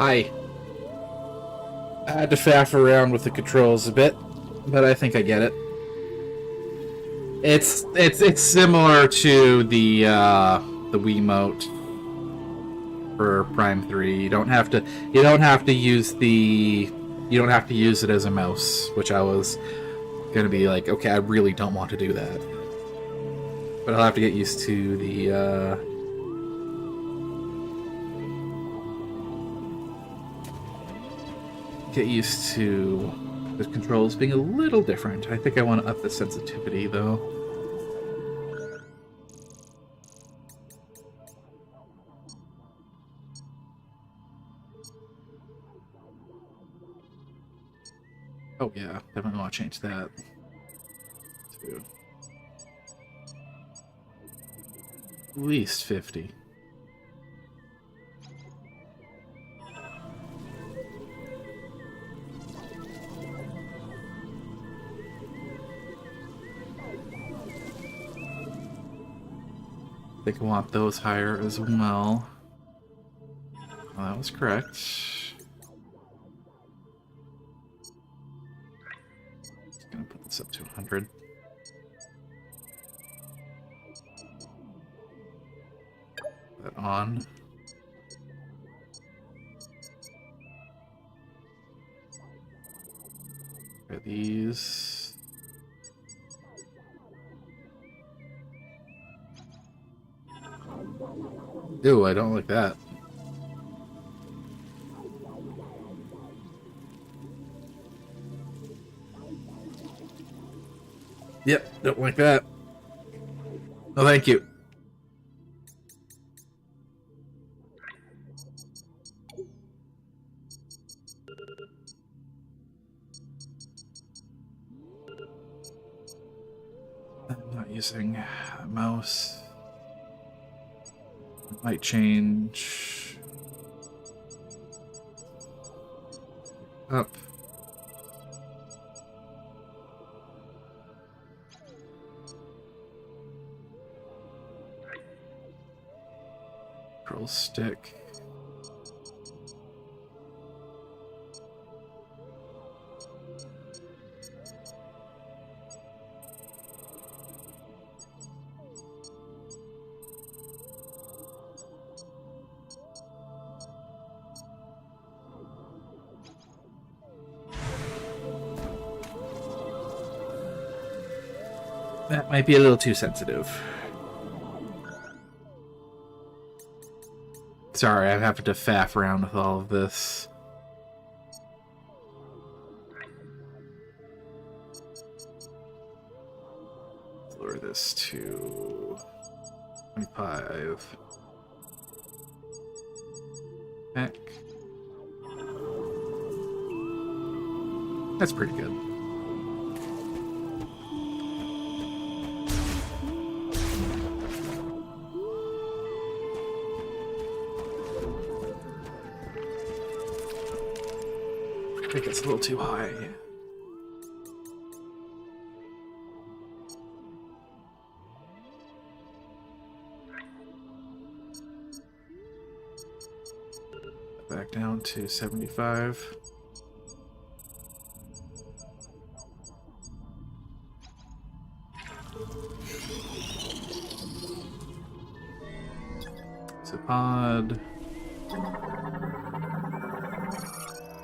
I had to faff around with the controls a bit, but I think I get it. It's similar to the Wiimote for Prime 3. You don't have to use it as a mouse, which I was gonna be like, okay, I really don't want to do that. But I'll have to get used to the controls being a little different. I think I want to up the sensitivity though. Oh yeah, definitely want to change that to at least 50. I think I want those higher as well. Well, that was correct. Just gonna put this up to 100. Put that on. Try these. Ew, I don't like that. Yep, don't like that. Oh, thank you. I'm not using a mouse. Might change up. Control stick. That might be a little too sensitive. Sorry, I have to faff around with all of this. Lower this to 25. Heck. That's pretty good. I think it's a little too high. Back down to 75. So pod.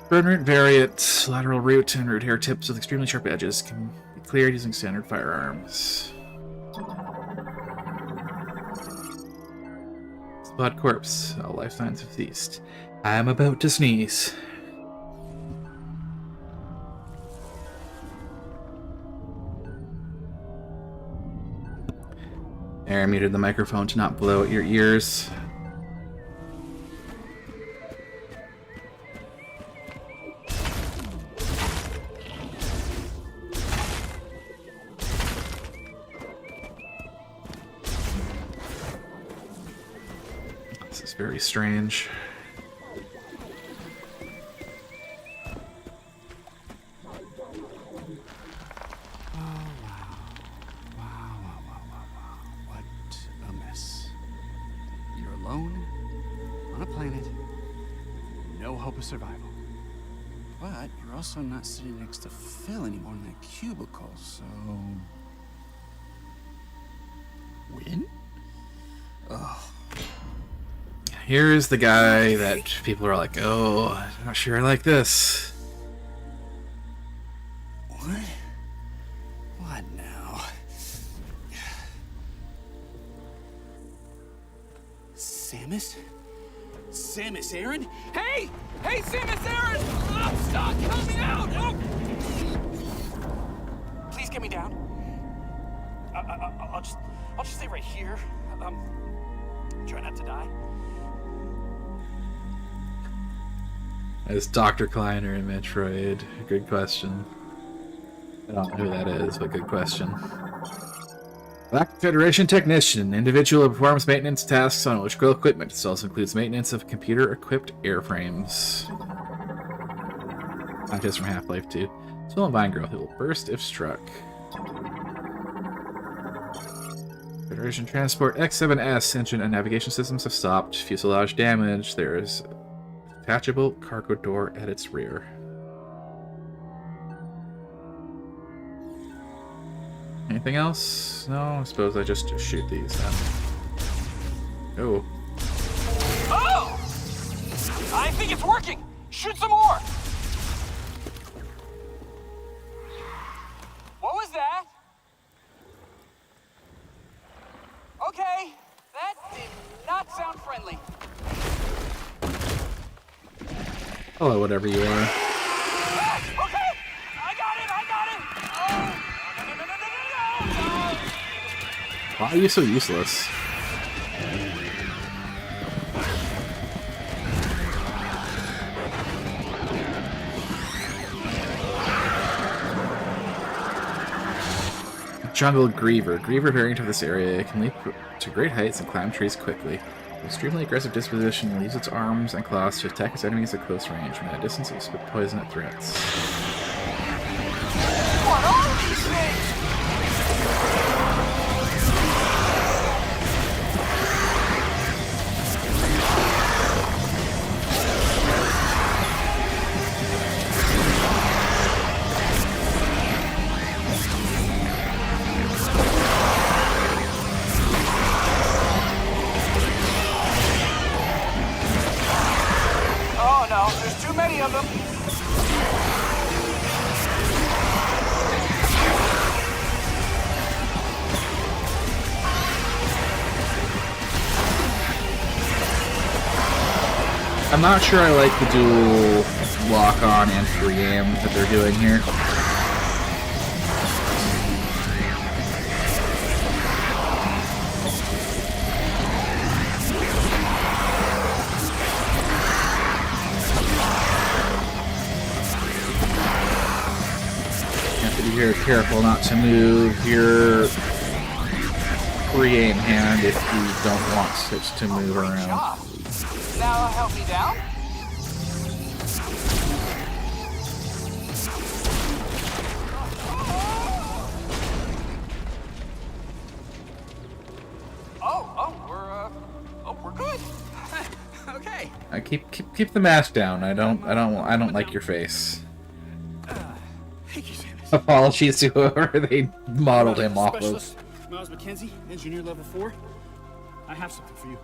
Burn root variant, lateral root, and root hair tips with extremely sharp edges can be cleared using standard firearms. Spot corpse, all life signs have ceased. I am about to sneeze. There, I muted the microphone to not blow out your ears. This is very strange. hope of survival. But you're also not sitting next to Phil anymore in that cubicle, so... Win? Oh. Here's the guy that people are like, oh, I'm not sure I like this. What? What now? Samus? Samus Aran? Hey! Hey, Samus Aran! I'm stuck! Help me out! Oh! Please get me down. I'll just stay right here. Try not to die. As Dr. Kleiner in Metroid. Good question. I don't know who that is, but good question. Black Federation Technician. Individual who performs maintenance tasks on electrical equipment. This also includes maintenance of computer-equipped airframes. Scientist from Half-Life 2. Small vine growth. It will burst if struck. Federation Transport X7S. Engine and navigation systems have stopped. Fuselage damage. There is a detachable cargo door at its rear. Anything else? No, I suppose I just shoot these then. Oh. Oh! I think it's working! Shoot some more! What was that? Okay, that did not sound friendly. Hello, whatever you are. Ah, okay! I got it! Oh! No. Why are you so useless? Jungle Griever. Griever variant of this area can leap to great heights and climb trees quickly. With extremely aggressive disposition, it leaves its arms and claws to attack its enemies at close range. From that distance, it will spit poison at threats. What are these things? Oh no, there's too many of them. I'm not sure I like the dual lock-on and free aim that they're doing here. You have to be very careful not to move your free aim hand if you don't want it to move around. Job. Now help me down. We're good. Okay. Keep the mask down. I don't like your face. Thank you, Samus. Apologies to whoever they modeled him off of. Specialist Miles McKenzie, engineer level 4. I have something for you.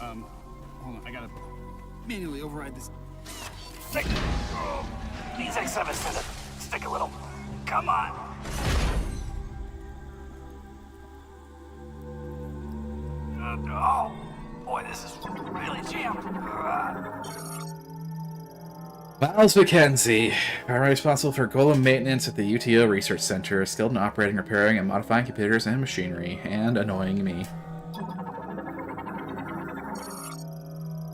Hold on, I gotta manually override this. These X7s tend to stick a little. Come on. Oh, boy, this is really jammed. Miles McKenzie, primary responsible for golem maintenance at the UTO Research Center, skilled in operating, repairing, and modifying computers and machinery, and annoying me.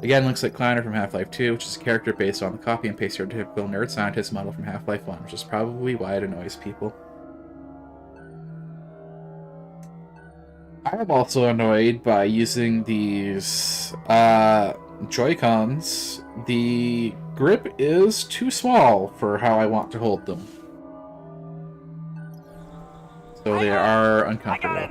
Again, looks like Kleiner from Half-Life 2, which is a character based on the copy and paste stereotypical nerd scientist model from Half-Life 1, which is probably why it annoys people. I am also annoyed by using these Joy-Cons. The grip is too small for how I want to hold them. So they are uncomfortable.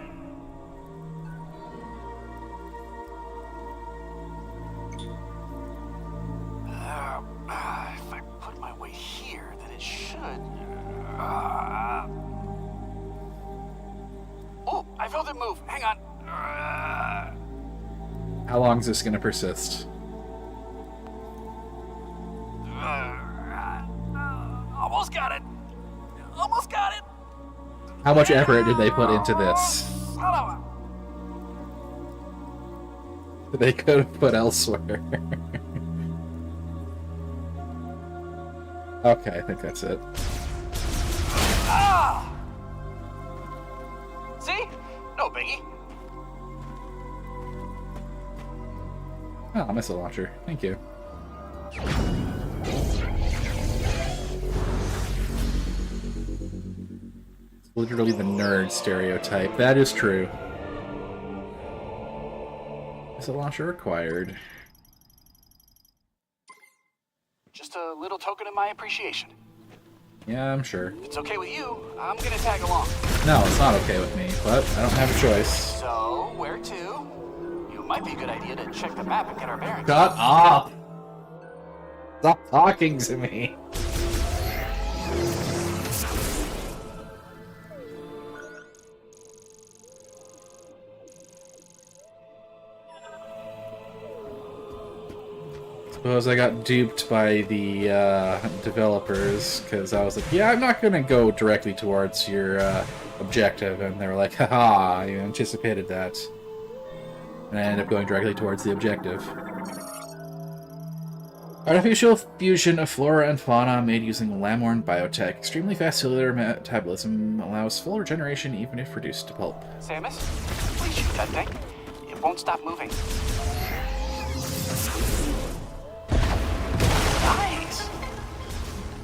know the move. Hang on. How long is this going to persist? Almost got it. Almost got it. How much effort did they put into this? They could have put elsewhere. Okay, I think that's it. See? No biggie. Oh, missile launcher. Thank you. It's literally the nerd stereotype. That is true. Missile launcher required. Just a little token of my appreciation. Yeah, I'm sure. If it's okay with you, I'm gonna tag along. No, it's not okay with me, but I don't have a choice. So, where to? It might be a good idea to check the map and get our bearings. Shut up! Stop talking to me. Suppose I got duped by the developers, because I was like, yeah, I'm not going to go directly towards your objective, and they were like, haha, you anticipated that. And I ended up going directly towards the objective. Artificial fusion of flora and fauna made using Lamorn biotech. Extremely fast cellular metabolism allows full regeneration even if reduced to pulp. Samus, please shoot that thing. It won't stop moving. Nice!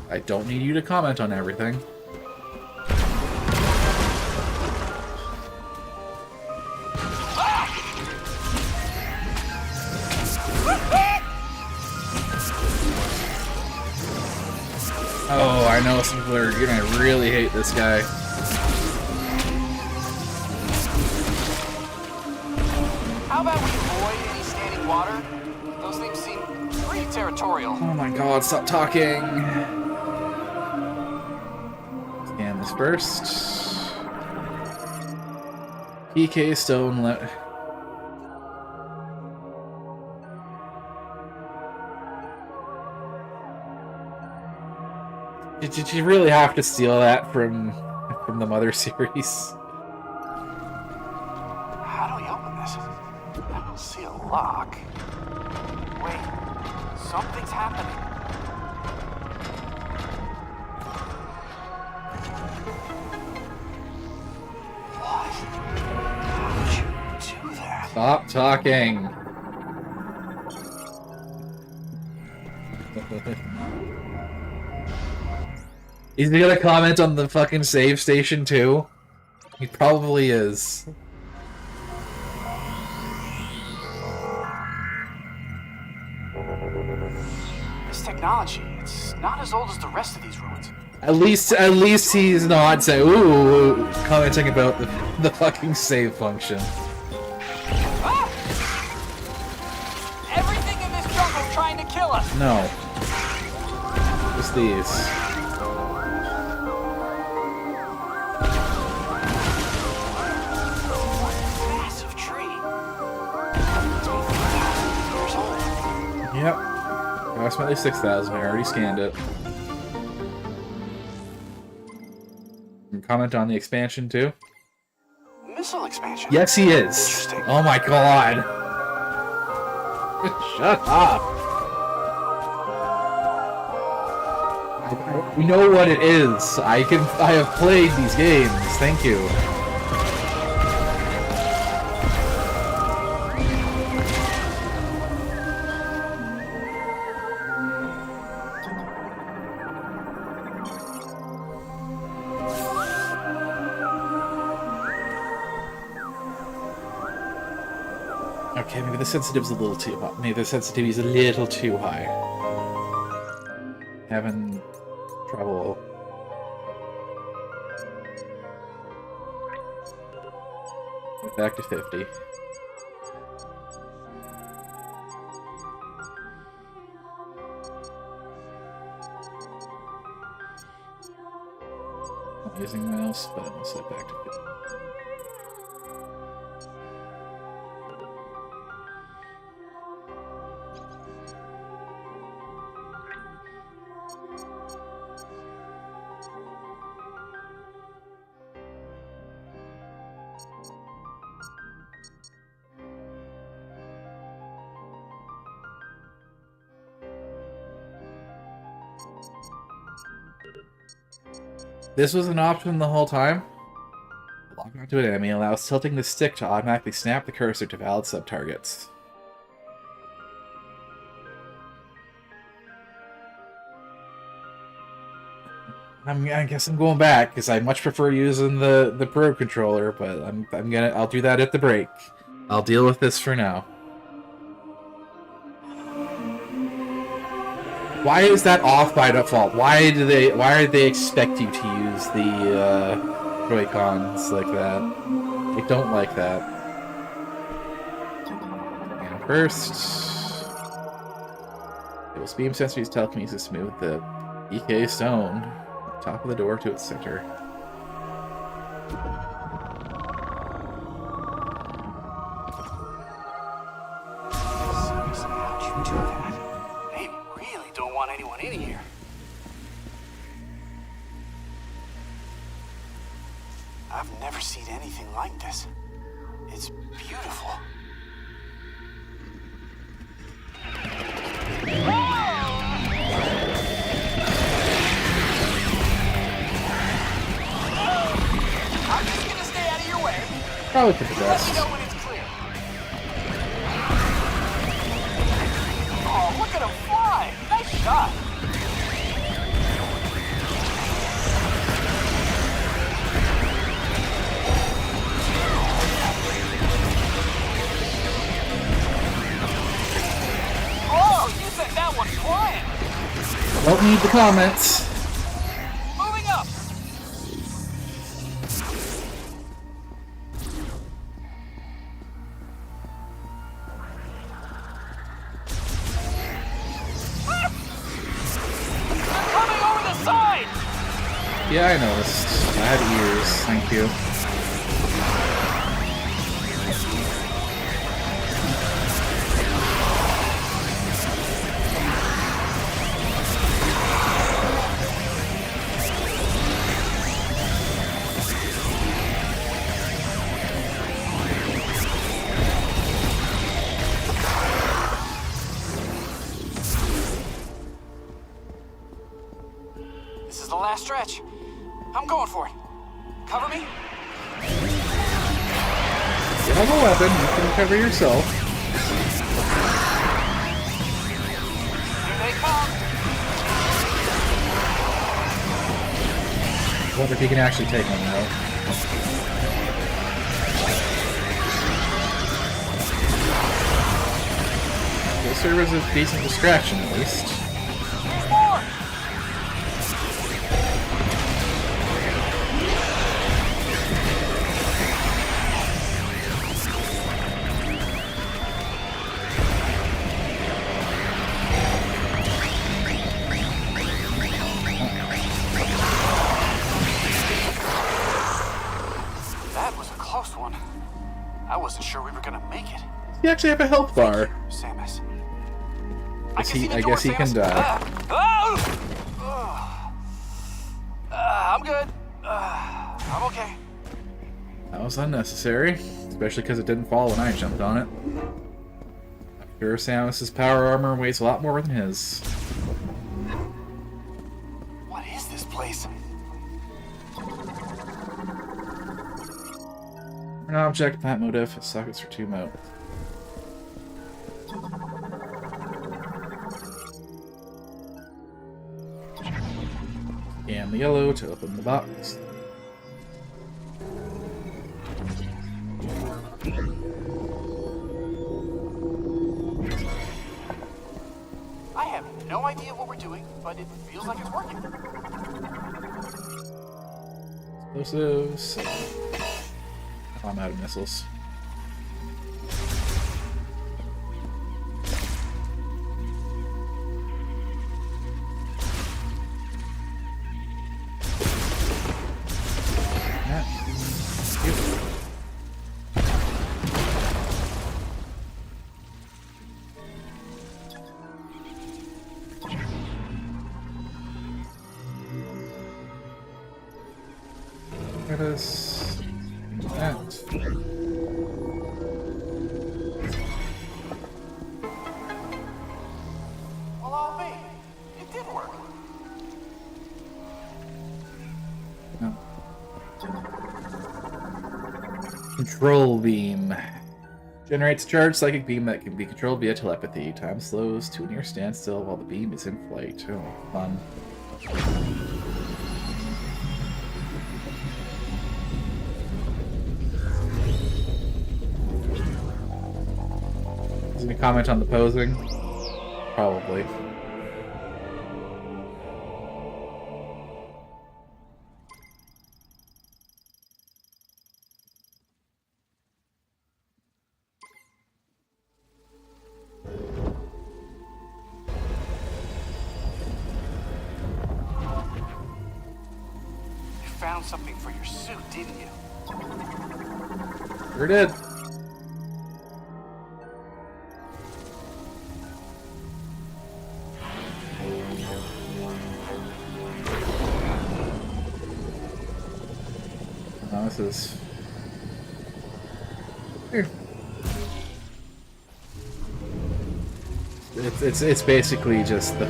I don't need you to comment on everything. Oh, I know some people are gonna really hate this guy. How about we avoid any standing water? Those things seem pretty territorial. Oh my god, stop talking! Scan this first. PK Stone Did you really have to steal that from the Mother series? How do we open this? I don't see a lock. Wait, something's happening. What? How'd you do that? Stop talking. Is he gonna comment on the fucking save station too? He probably is. This technology, it's not as old as the rest of these ruins. At least he's not saying ooh commenting about the fucking save function. Ah! Everything in this jungle's trying to kill us. No. Just these. Massive tree. It's been 4,000 years old. Yep. Approximately 6,000. I already scanned it. Comment on the expansion too? Missile expansion. Yes, he is. Interesting. Oh my god. Shut up. We know what it is. I have played these games. Thank you. Okay, maybe the sensitivity's a little too high. Maybe the sensitivity's a little too high. Having trouble. Back to 50. Not using mouse, but I'm gonna set back to 50. This was an option the whole time. Lock onto an enemy allows tilting the stick to automatically snap the cursor to valid sub-targets. I guess I'm going back because I much prefer using the Pro controller, but I'll do that at the break. I'll deal with this for now. Why is that off by default? Why do they expect you to use the Joy-Cons like that? I don't like that. And first, it will beam sensor use telekinesis to move the EK stone top of the door to its center. How'd you do that? They really don't want anyone in here. I've never seen anything like this. It's beautiful. I'm just gonna stay out of your way. Probably for the Let me best. know when it's clear. Oh, look at him fly! Nice shot. Oh, you sent that one flying. Don't need the comments. Moving up. They're coming over the side. Yeah, I noticed. I had ears. Thank you. This is the last stretch. I'm going for it. Cover me. You have a weapon. You can cover yourself. Here they come. I wonder if you can actually take one though. It'll serve as a decent distraction at least. There's more. That was a close one. I wasn't sure we were gonna make it. You actually have a health bar. Samus. I guess he can die. I'm good. I'm okay. That was unnecessary, especially because it didn't fall when I jumped on it. I'm sure Samus's power armor weighs a lot more than his. What is this place? An object, plant motive, sockets for 2 modes. And the yellow to open the box. I have no idea what we're doing, but it feels like it's working. Explosives. Oh, I'm out of missiles. Let us do that. Well, I'll be. It did work. Control beam. Generates a charged psychic beam that can be controlled via telepathy. Time slows to a near standstill while the beam is in flight. Oh, fun. Is any comment on the posing? Probably. Found something for your suit, didn't you? Sure did. Oh, this is here. It's basically just the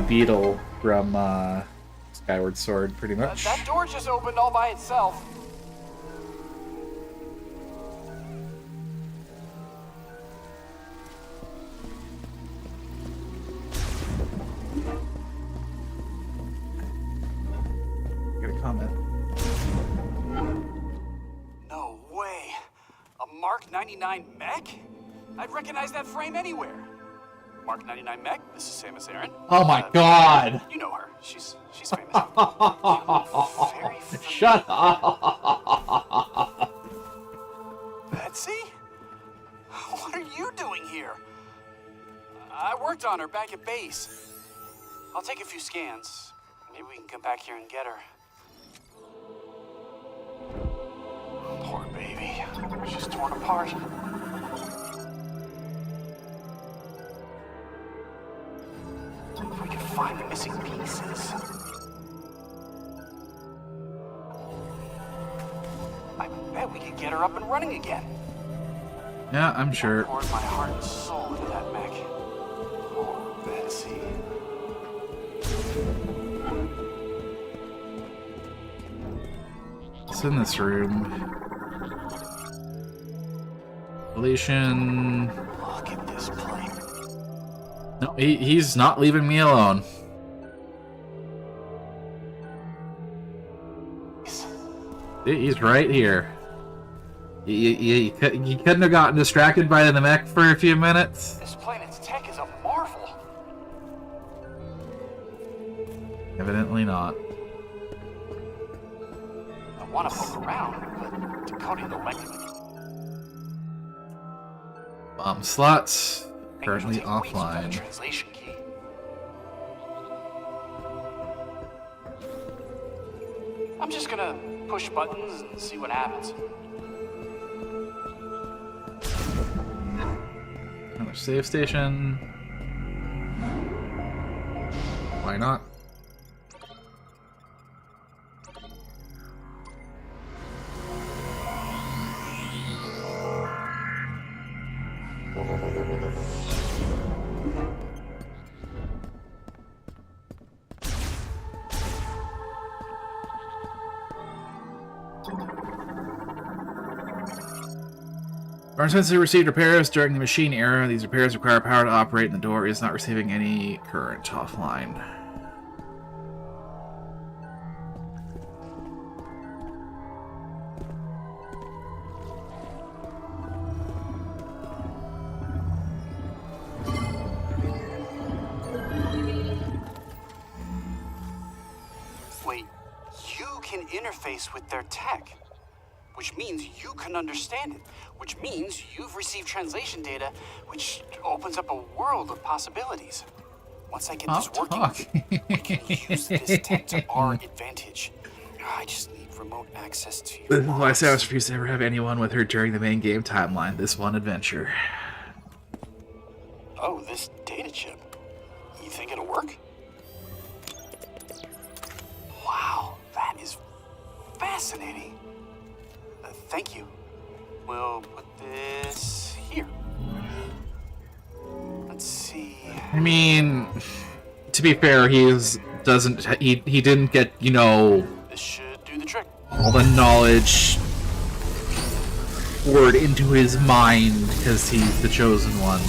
beetle from Skyward Sword, pretty much. That door just opened all by itself. Get a comment. No way. A Mark 99 mech? I'd recognize that frame anywhere. Mark 99 mech, this is Samus Aran. Oh my god! You know her. She's famous. Very familiar. Shut up! Betsy? What are you doing here? I worked on her back at base. I'll take a few scans. Maybe we can come back here and get her. Poor baby. She's torn apart. If we could find the missing pieces. I bet we could get her up and running again. Yeah, I'm sure. I poured my heart and soul into that mech. Poor Betsy. What's in this room? Deletion. Look at this place. No, he's not leaving me alone. He's right here. You couldn't have gotten distracted by the mech for a few minutes? This planet's tech is a marvel. Evidently not. I want to poke around, but decoding the language. Bomb slots currently It'll take weeks without a offline. Translation key. I'm just gonna push buttons and see what happens. Another save station. Why not? Our sensor received repairs during the machine era. These repairs require power to operate, and the door is not receiving any current offline. Wait, you can interface with their tech, which means you can understand it, which means you've received translation data, which opens up a world of possibilities. Once I get this working, we can use this tech to our advantage. I just need remote access to your This is why box. Samus refused to ever have anyone with her during the main game timeline. This one adventure. Oh, this data chip. You think it'll work? Wow, that is fascinating. Thank you. We'll put this here. Let's see. I mean, to be fair, he didn't get, you know, This should do the trick. all the knowledge poured into his mind because he's the chosen one.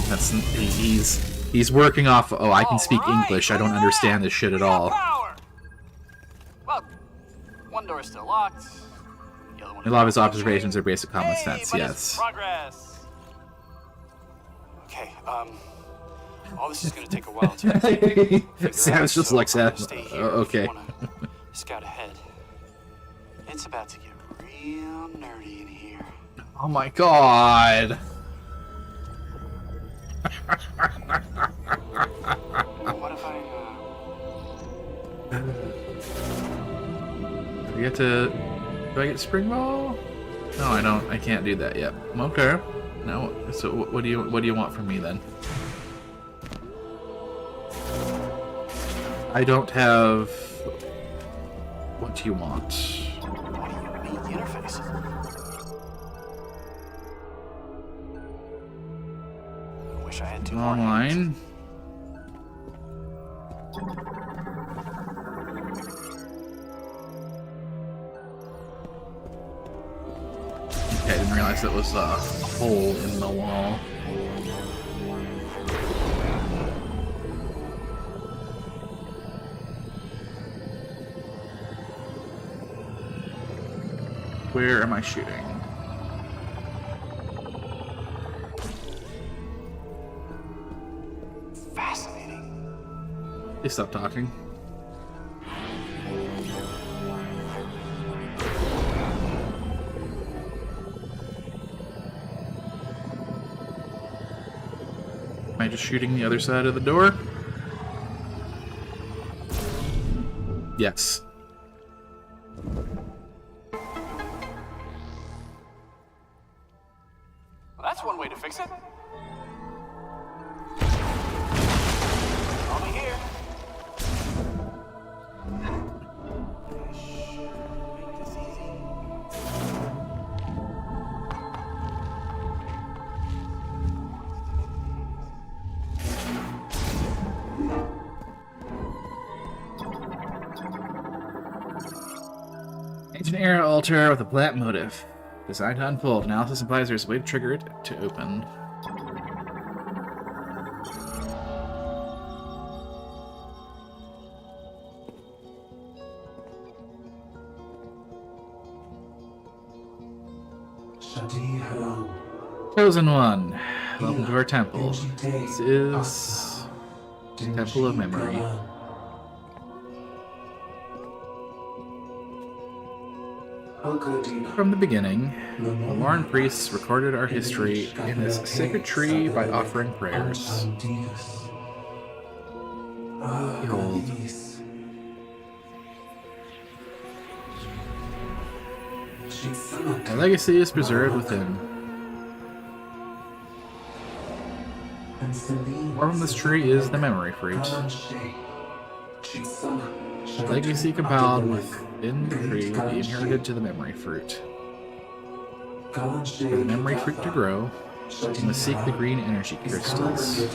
He's working off. Oh, I can speak English. I don't understand this shit at all. Power! Well, one door is still locked. The other one A lot of his observations are basic common sense. but it's Yes. progress. Okay, all this is gonna take a while to figure Sam's out, just so like I'm gonna that. stay here Okay. if you wanna scout ahead. It's about to get real nerdy in here. Oh my god. What if I, Do I get to? Do I get spring ball? No, I don't. I can't do that yet. Okay. No. So what do you want from me then? I don't have. What do you want? what do you need the interface? I wish I had two more hands. Online. Okay, I didn't realize that was a hole in the wall. Where am I shooting? Fascinating. Please stop talking. Am I just shooting the other side of the door? Yes. Well, that's one way to fix it. I'll be here. Make this easy. Ancient era altar with a plant motive. Designed to unfold. Analysis implies there's a way to trigger it to open. Shadi, hello. Chosen one. Welcome to our temple. This is Temple of Memory. From the beginning, the Lauren priests recorded our history in this sacred tree by offering prayers. Behold. Our legacy is preserved within. From this tree is the memory fruit. Legacy compiled within the tree will be inherited to the memory fruit. For the memory fruit to grow, you must seek the green energy crystals, which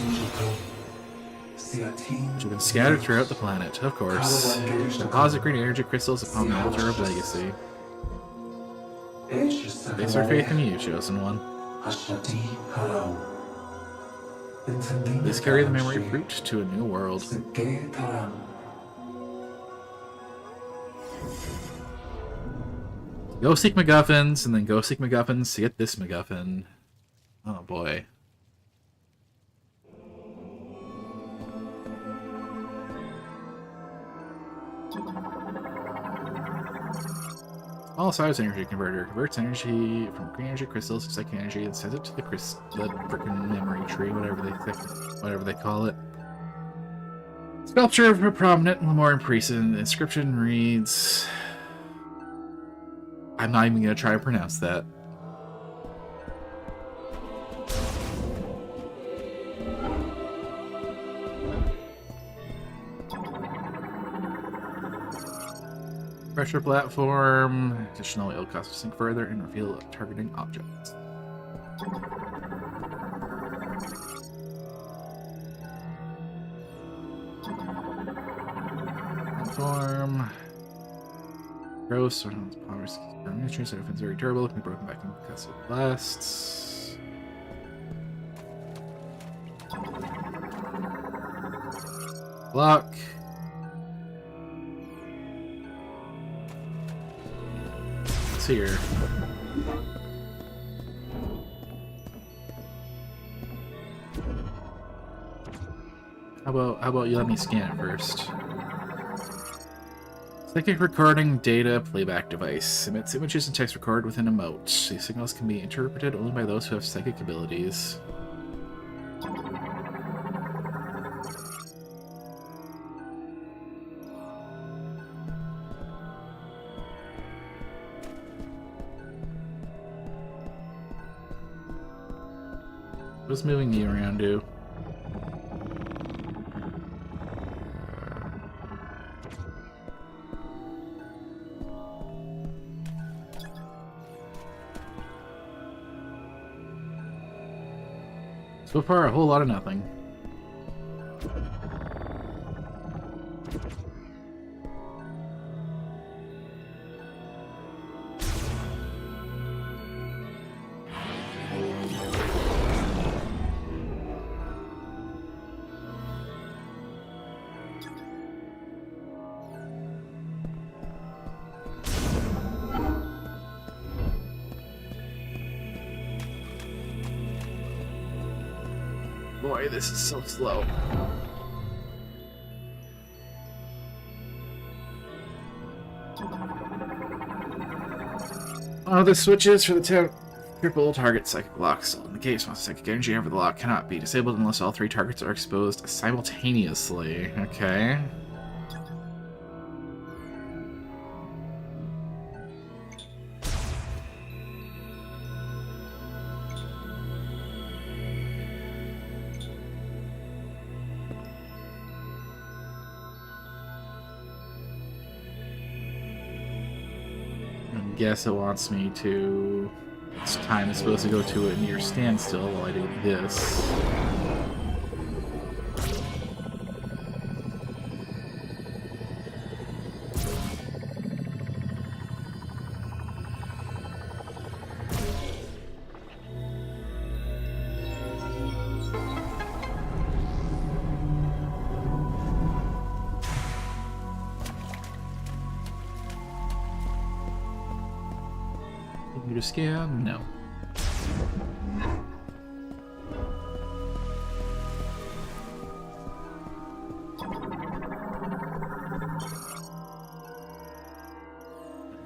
have been scattered throughout the planet, of course. Deposit green energy crystals upon the altar of legacy. Place our faith in you, chosen one. Please carry the memory fruit to a new world. Go seek MacGuffins, and then go seek MacGuffins to get this MacGuffin. Oh boy. Small size energy converter converts energy from green energy crystals to psychic energy and sends it to the frickin' memory tree, whatever they call it. Sculpture of a prominent Lemurian priest. The inscription reads. I'm not even gonna try to pronounce that. Pressure platform. Additional it'll cost to sink further and reveal targeting objects. Platform. Gross, or powers. Miniatures are very durable, can be broken back in concussive blasts. Block. What's here? How about you let me scan it first? Psychic recording data playback device. Emits images and text recorded within a moat. These signals can be interpreted only by those who have psychic abilities. What's moving you around do? So far, a whole lot of nothing. Boy, this is so slow. The switches for the triple target psychic locks. In the case, once psychic energy over the lock cannot be disabled unless all 3 targets are exposed simultaneously. Okay. Guess it wants me to. Its time is supposed to go to a near standstill while I do this. To scan? No.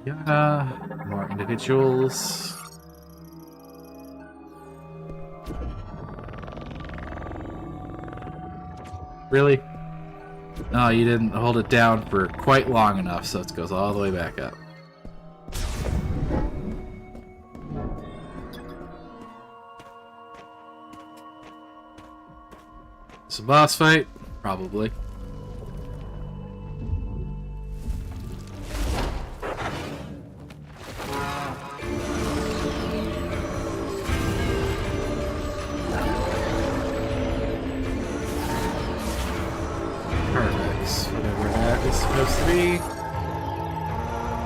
Yeah, more individuals. Really? No, you didn't hold it down for quite long enough, so it goes all the way back up. It's a boss fight? Probably. Carvex, whatever that is supposed to be.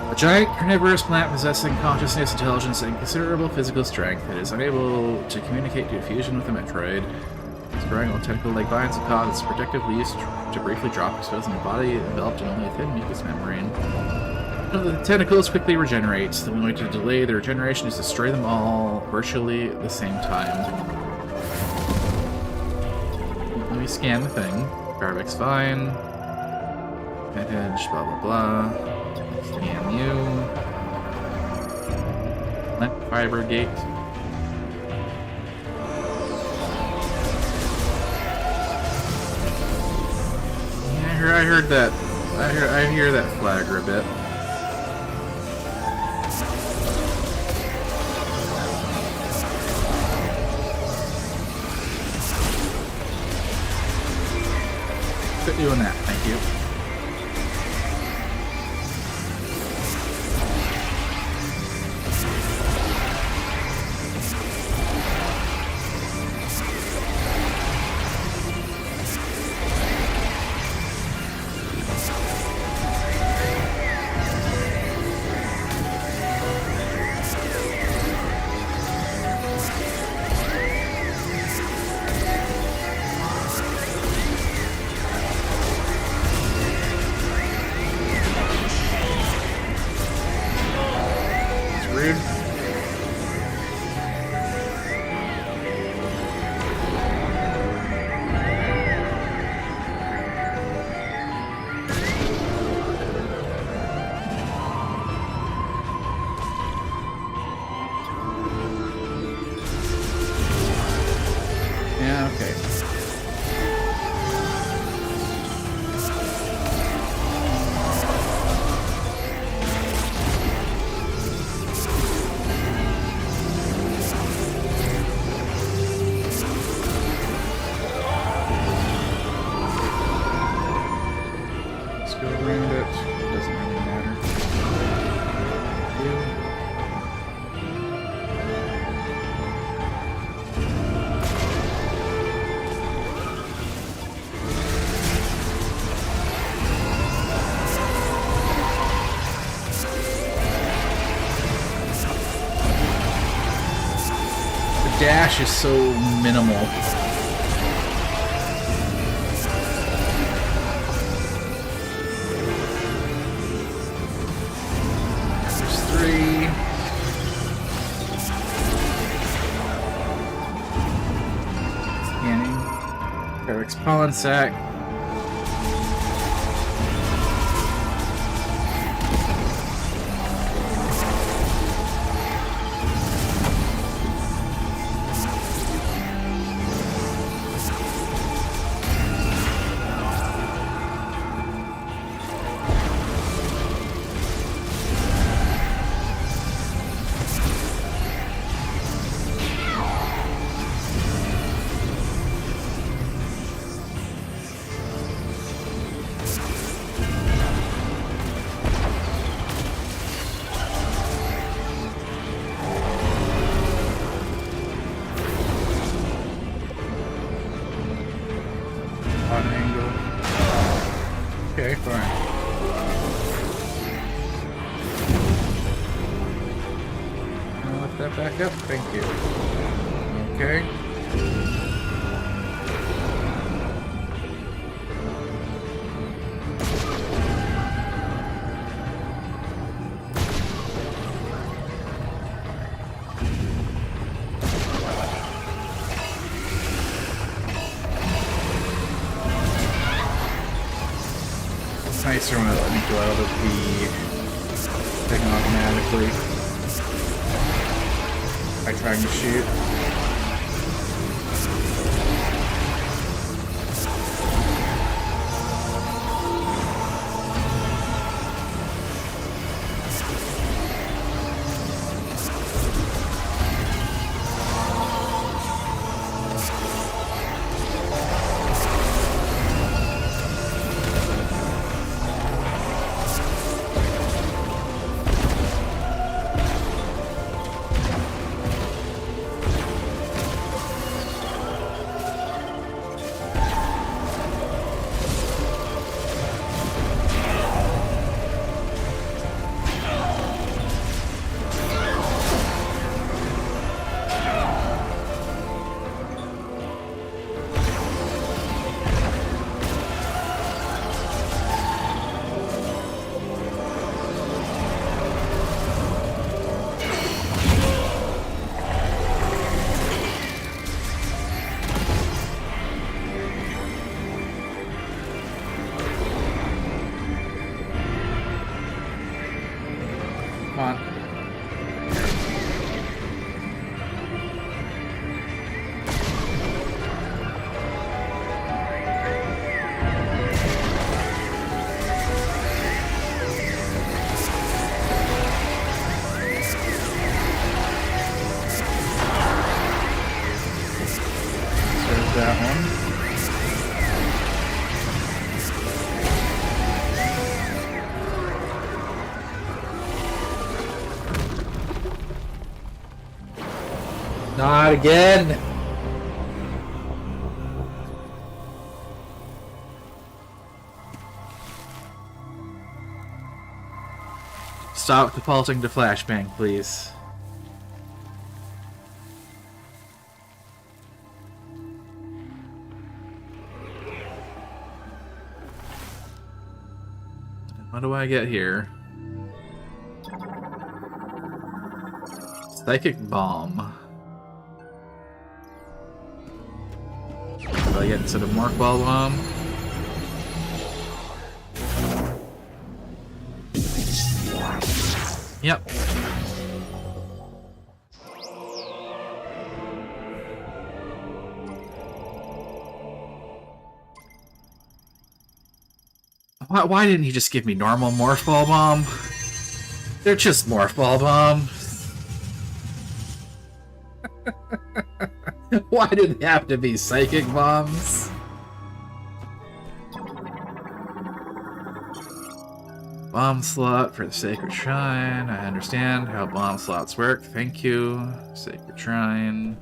A giant carnivorous plant possessing consciousness, intelligence, and considerable physical strength. It is unable to communicate due to fusion with a Metroid. Growing on tentacle-like vines and cause its protective leaves to briefly drop, exposing the body enveloped in only a thin mucous membrane. The tentacles quickly regenerate. The only way to delay the regeneration is to destroy them all virtually at the same time. Let me scan the thing. Garbeck's fine. Edge, blah blah blah. Scan you. Plant fiber gate. I heard that. I hear that flagger a bit. Quit doing that, thank you. rude. Yeah, okay. Let's go around it. Doesn't really matter. The dash is so minimal. There's 3. Scanning. Eric's pollen sac. On angle. Okay, fine. I'll lift that back up. Thank you. Okay. It's nicer when I let me go out of the thing automatically by trying to shoot. Come on. There's that one. Not again! Stop defaulting to flashbang, please. What do I get here? Psychic bomb. What do I get instead of morph ball bomb? Yep. Why didn't he just give me normal morph ball bomb? They're just morph ball bombs. Why did they have to be psychic bombs? Bomb slot for the Sacred Shrine. I understand how bomb slots work. Thank you. Sacred Shrine.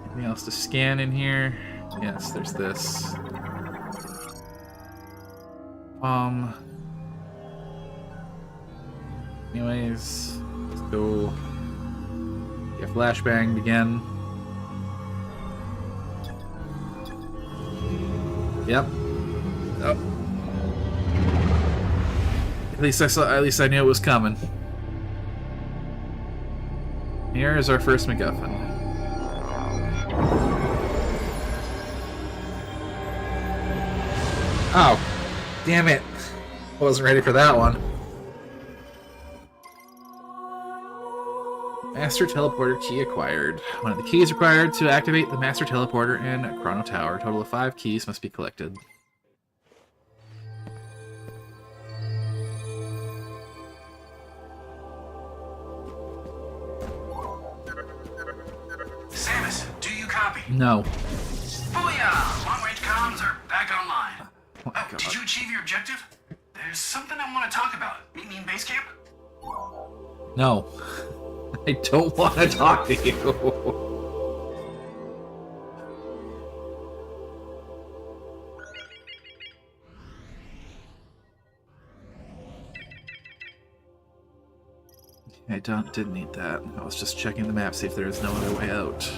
Anything else to scan in here? Yes, there's this. Anyways, let's go. Yeah, flashbang again. Yep. Oh. At least I saw. At least I knew it was coming. Here is our first MacGuffin. Oh, damn it! I wasn't ready for that one. Master Teleporter key acquired. One of the keys required to activate the Master Teleporter in Chrono Tower. A total of 5 keys must be collected. Samus, do you copy? No. Booyah! Long-range comms are back online. Oh my God. Did you achieve your objective? There's something I want to talk about. Meet me in base camp? No. I don't want to talk to you. I didn't need that. I was just checking the map, see if there is no other way out.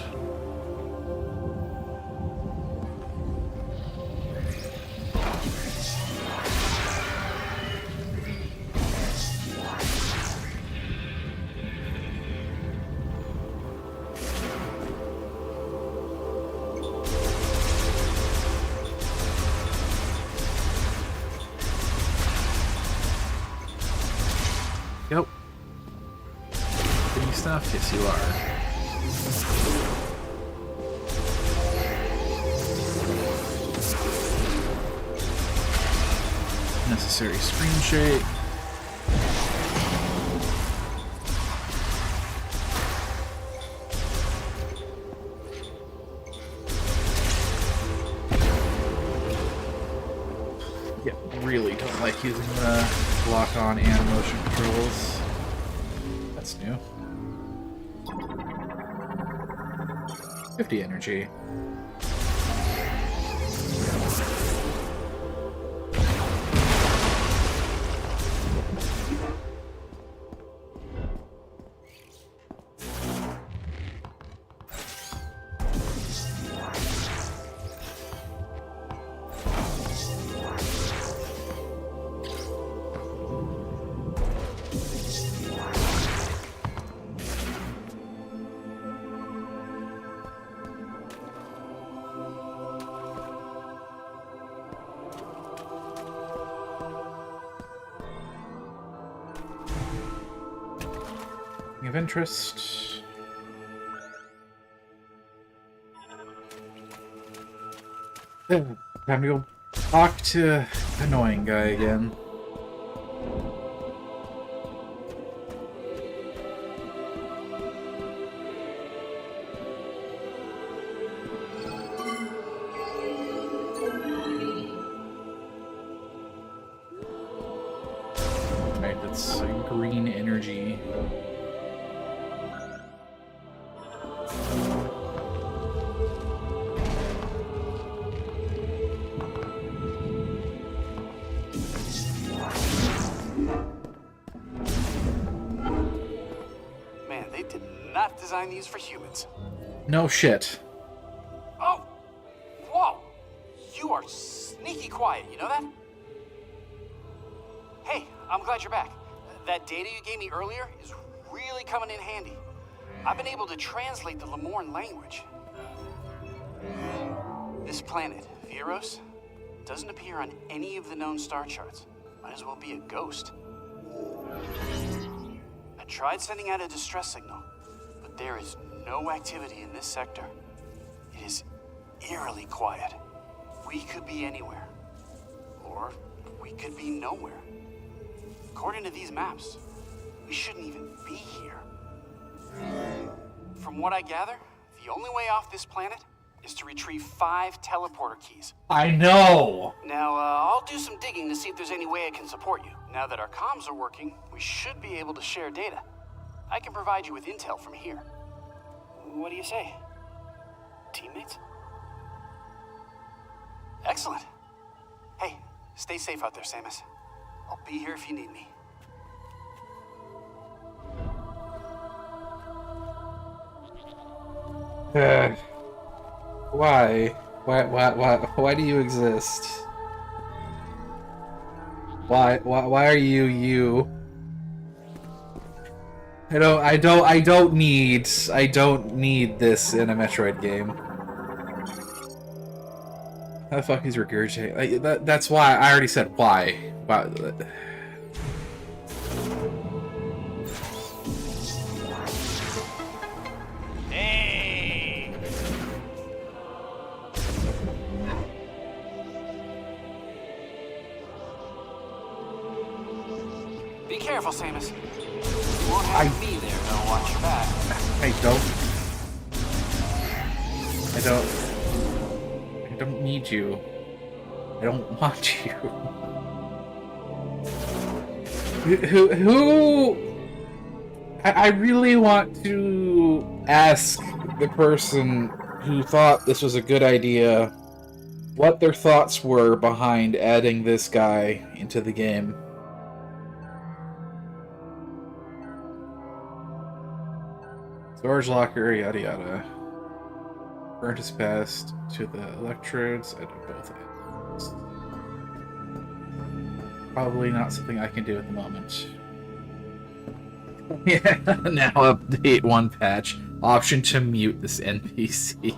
Yep. Any stuff? Yes, you are. Necessary screen shake. Yeah, really don't like using the lock on and motion controls. That's new. 50 energy. Of interest. Time to go talk to annoying guy again. Right, that's green energy. not design these for humans. No shit. Oh! Whoa! You are sneaky quiet, you know that? Hey, I'm glad you're back. That data you gave me earlier is really coming in handy. I've been able to translate the Lemorn language. This planet, Viros, doesn't appear on any of the known star charts. Might as well be a ghost. I tried sending out a distress signal, but there is no activity in this sector. It is eerily quiet. We could be anywhere. Or we could be nowhere. According to these maps, we shouldn't even be here. From what I gather, the only way off this planet is to retrieve 5 teleporter keys. I know! Now, I'll do some digging to see if there's any way I can support you. Now that our comms are working, we should be able to share data. I can provide you with intel from here. What do you say? Teammates? Excellent. Hey, stay safe out there, Samus. I'll be here if you need me. Why? Why do you exist? Why are you you? I don't need this in a Metroid game. How the fuck is regurgitate? That's why I already said why. Hey! Be careful, Samus. You won't have me there to watch your back. I don't need you. I don't want you. Who? I really want to ask the person who thought this was a good idea what their thoughts were behind adding this guy into the game. Storage locker, yada yada. Burnt is passed to the electrodes at both ends. Probably not something I can do at the moment. Yeah, now update 1 patch. Option to mute this NPC.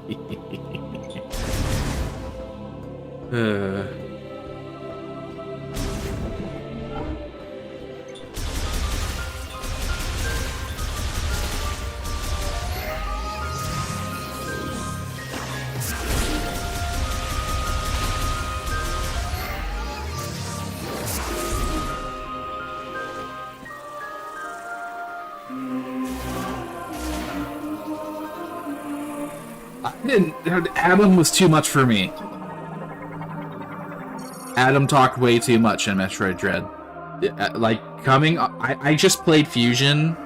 Adam was too much for me. Adam talked way too much in Metroid Dread. I just played Fusion,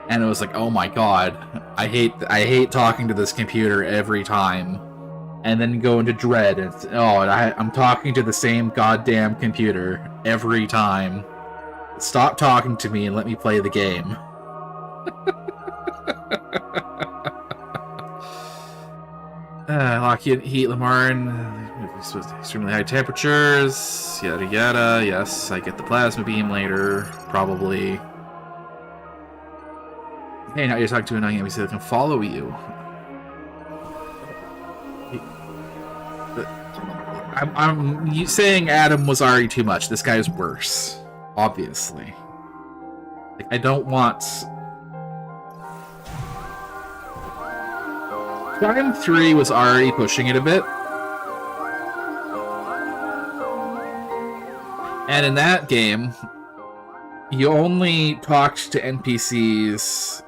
and it was like, oh my god, I hate talking to this computer every time. And then go into Dread, and I'm talking to the same goddamn computer every time. Stop talking to me and let me play the game. Lockheed heat Lemorn, extremely high temperatures, yada yada. Yes, I get the plasma beam later, probably. Hey, now you're talking to an annoying NPC that can follow you. I'm saying Adam was already too much. This guy's worse, obviously. Like, I don't want. Prime 3 was already pushing it a bit. And in that game, you only talked to NPCs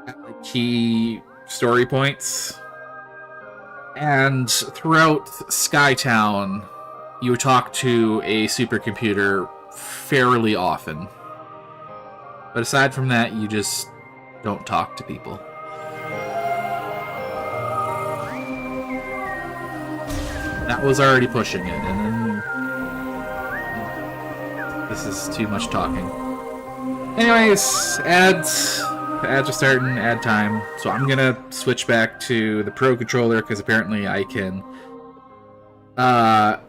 at the key story points. And throughout Skytown, you would talk to a supercomputer fairly often. But aside from that, you just don't talk to people. That was already pushing it, and then this is too much talking. Anyways, ads. ads are starting, ad time. So I'm gonna switch back to the Pro controller because apparently I can.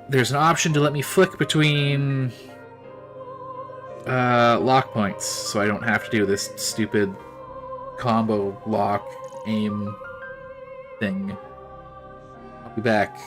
There's an option to let me flick between lock points, so I don't have to do this stupid combo lock aim thing. I'll be back.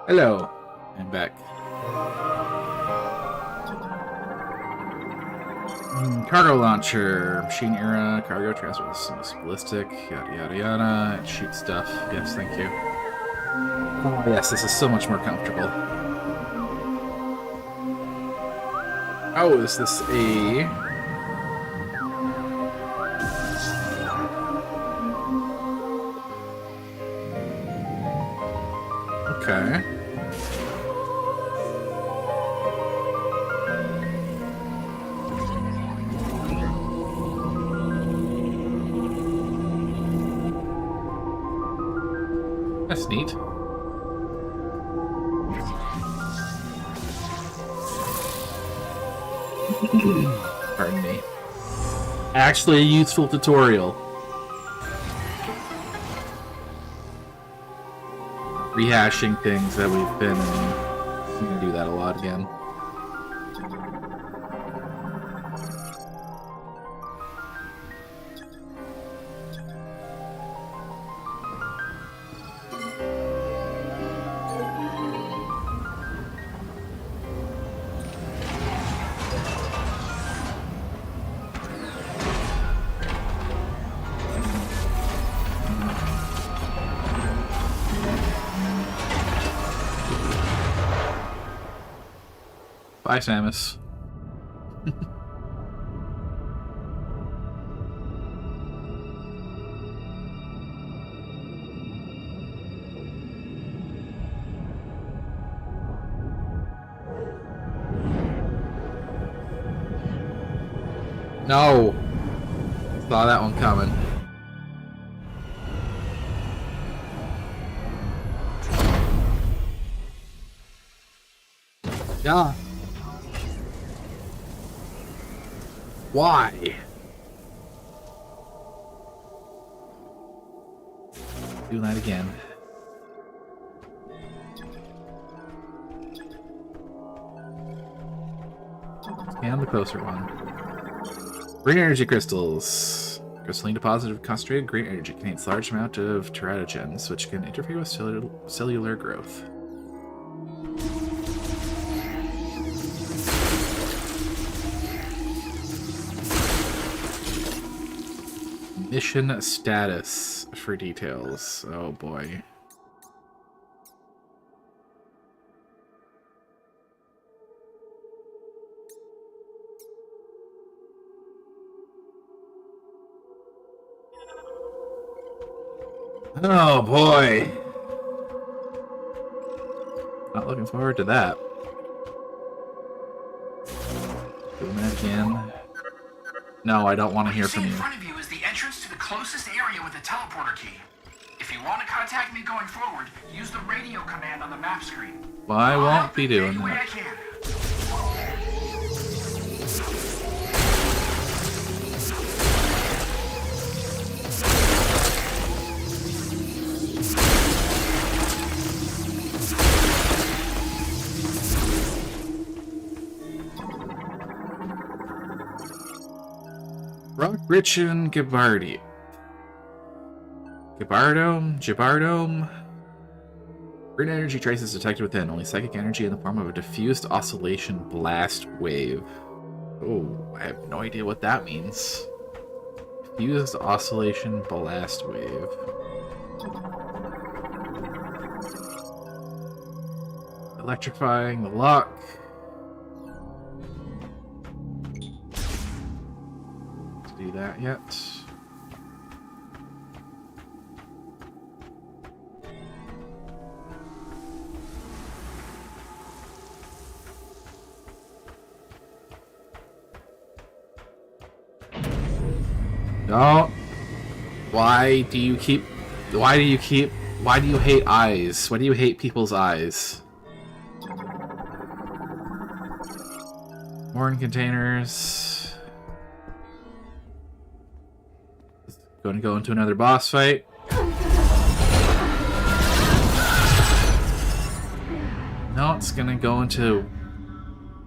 Hello. I'm back. Cargo launcher, machine era, cargo transfer systems, ballistic, yada yada yada, and shoot stuff. Yes, thank you. Oh yes, this is so much more comfortable. Oh, is this a... Okay. That's neat. Pardon me. Actually a useful tutorial. Rehashing things that we've been... I'm gonna do that a lot again. Bye, Samus. No! Saw that one coming. Yeah. Why? Do that again. Scan the closer one. Green energy crystals. Crystalline deposit of concentrated green energy contains large amount of teratogens, which can interfere with cellular growth. Mission status for details. Oh boy. Oh boy. Not looking forward to that. Doing that again. No, I don't want to hear from you. In front of you is the entrance to the closest area with a teleporter key. If you want to contact me going forward, use the radio command on the map screen. Well, I won't be doing Any way I that. can. Rock Rich and Gabardome. Green energy traces detected within. Only psychic energy in the form of a diffused oscillation blast wave. Oh, I have no idea what that means. Diffused oscillation blast wave. Electrifying the lock. Do that yet. Don't. Why do you hate eyes? Why do you hate people's eyes? More in containers. Going to go into another boss fight. No, No, it's gonna go into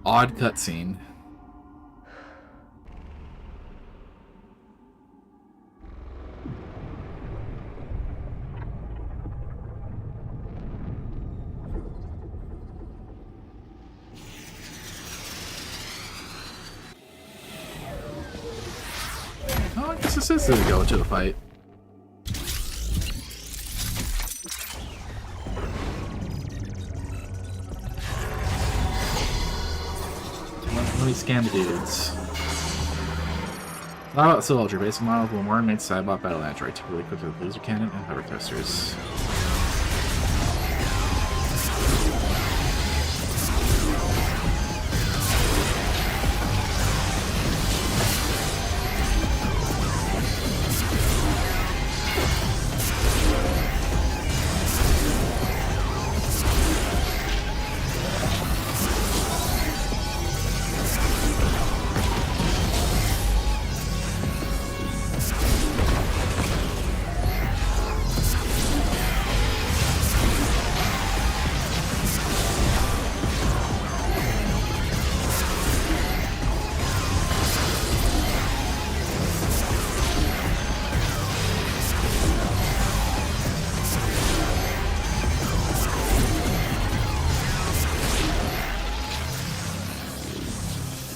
odd cutscene. Oh, I guess this is gonna go into a fight. Let me scan the dudes. Not soldier, basic model of a more-made Cybot battle android, typically equipped with laser cannon and power thrusters.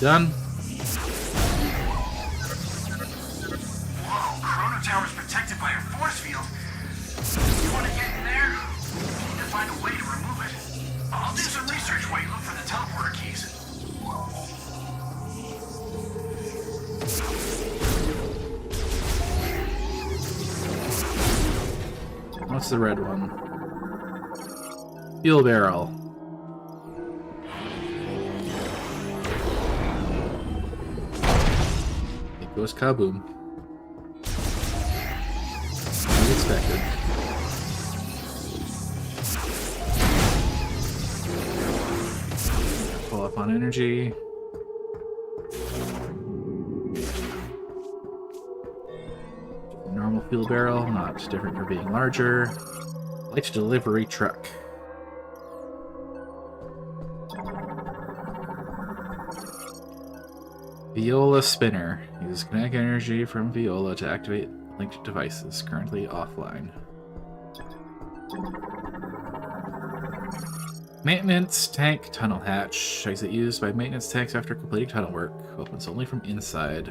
Done. Whoa, Chrono Tower's protected by a force field. You want to get in there? You need to find a way to remove it. I'll do some research while you look for the teleporter keys. What's the red one? Fuel barrel. It goes kaboom. As expected. Pull up on energy. Normal fuel barrel, not different for being larger. Light delivery truck. Viola spinner. Uses kinetic energy from Viola to activate linked devices. Currently offline. Maintenance tank tunnel hatch. Exit used by maintenance tanks after completing tunnel work. Opens only from inside.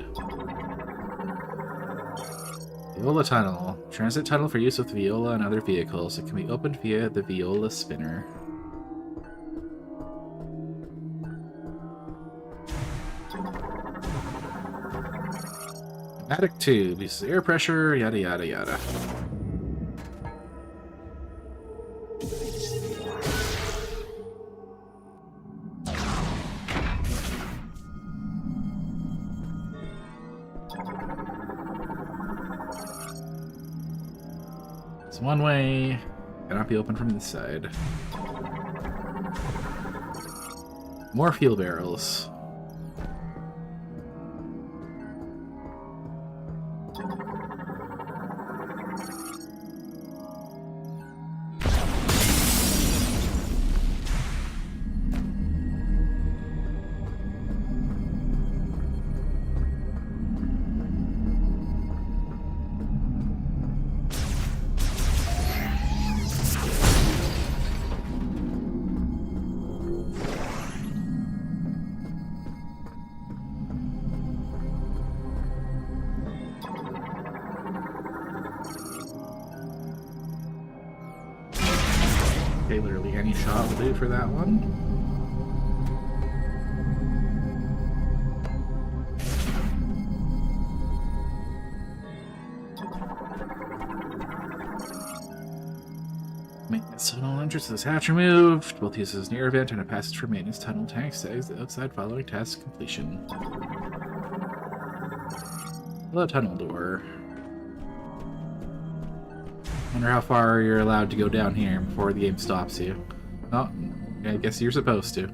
Viola tunnel. Transit tunnel for use with Viola and other vehicles. It can be opened via the Viola spinner. Pneumatic tube. Uses air pressure. Yada yada yada. It's one way. Cannot be opened from this side. More fuel barrels. Okay, literally any shot will do for that one. Maintenance tunnel entrance to this hatch removed. Both uses near event and a passage for maintenance tunnel tanks to exit outside following task completion. The tunnel door. Wonder how far you're allowed to go down here before the game stops you. Oh, I guess you're supposed to.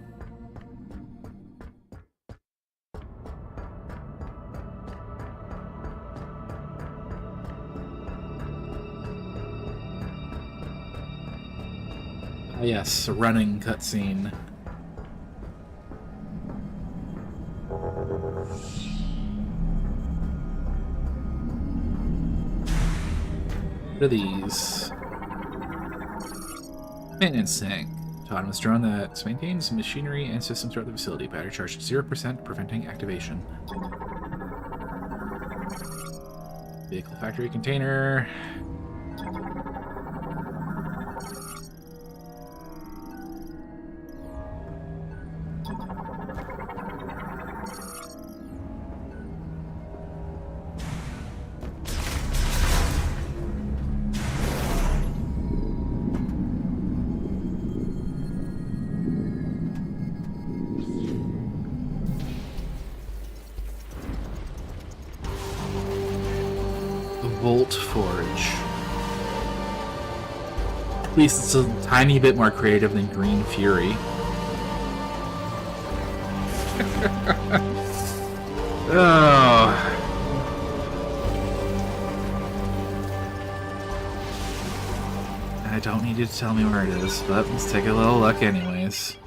Yes, a running cutscene. What are these? Maintenance tank. Autonomous drone that maintains machinery and systems throughout the facility. Battery charge at 0%, preventing activation. Vehicle factory container. Volt Forge. At least it's a tiny bit more creative than Green Fury. Oh. I don't need you to tell me where it is, but let's take a little look anyways.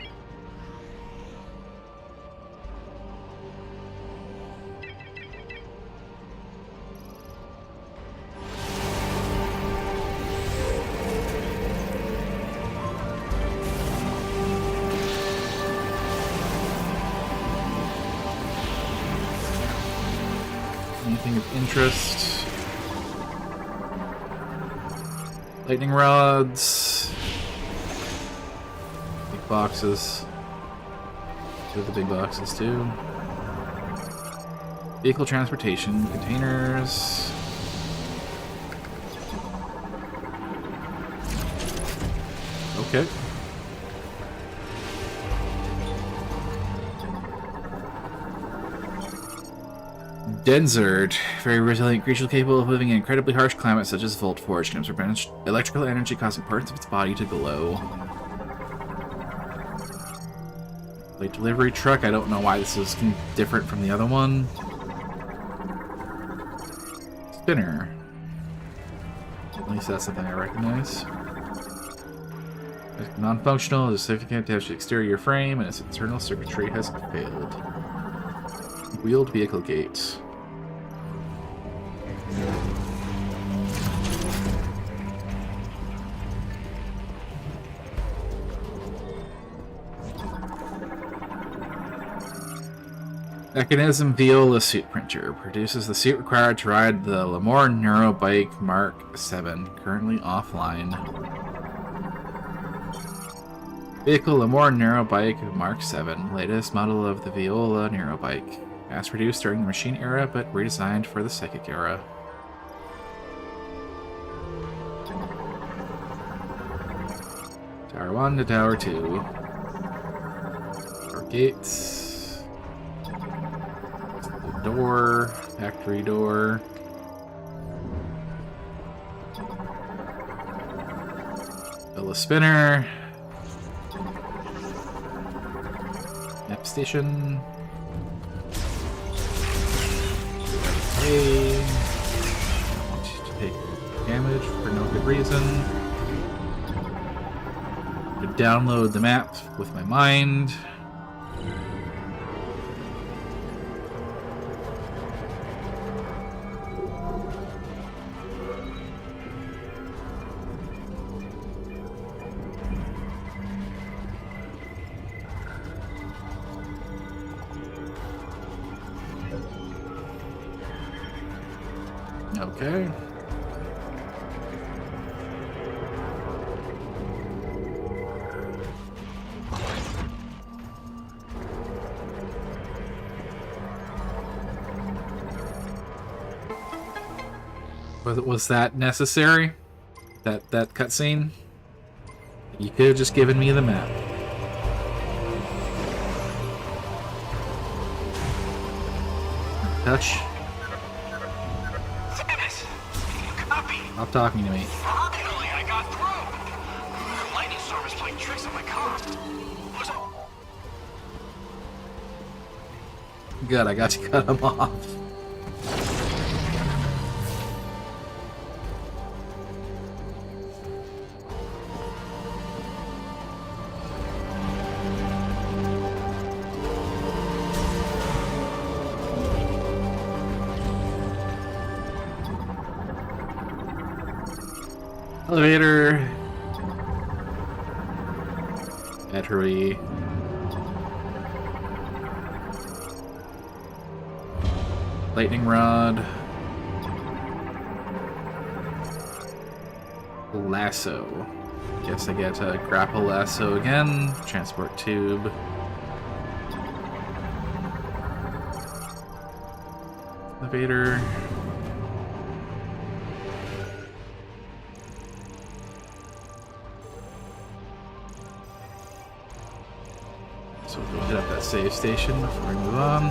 Anything of interest? Lightning rods. Big boxes. Two of the big boxes too. Vehicle transportation containers. Okay. Denzard, very resilient creature capable of living in incredibly harsh climates such as Volt Forge, can absorb electrical energy causing parts of its body to glow. Late delivery truck, I don't know why this is different from the other one. Spinner. At least that's something I recognize. Non-functional, is significant to the exterior frame, and its internal circuitry has failed. Wheeled vehicle gate. Mechanism Viola suit printer produces the suit required to ride the Lamore Neurobike Mark 7, currently offline. Vehicle Lamore Neurobike Mark 7, latest model of the Viola Neurobike. Mass-produced during the machine era, but redesigned for the psychic era. Tower 1 to Tower 2. Tower gates. The door. Factory door. Build a spinner. Map station. Okay. I want you to take damage for no good reason. To download the map with my mind. Okay. Was that necessary? That cutscene? You could have just given me the map. Touch. Stop talking to me. Finally, I got through. Lightning storm is playing tricks on my car. Good, I got to cut him off. Elevator. Battery. Lightning rod. Lasso. Guess I get a grapple lasso again. Transport tube. Elevator. So we'll hit up that save station before we move on.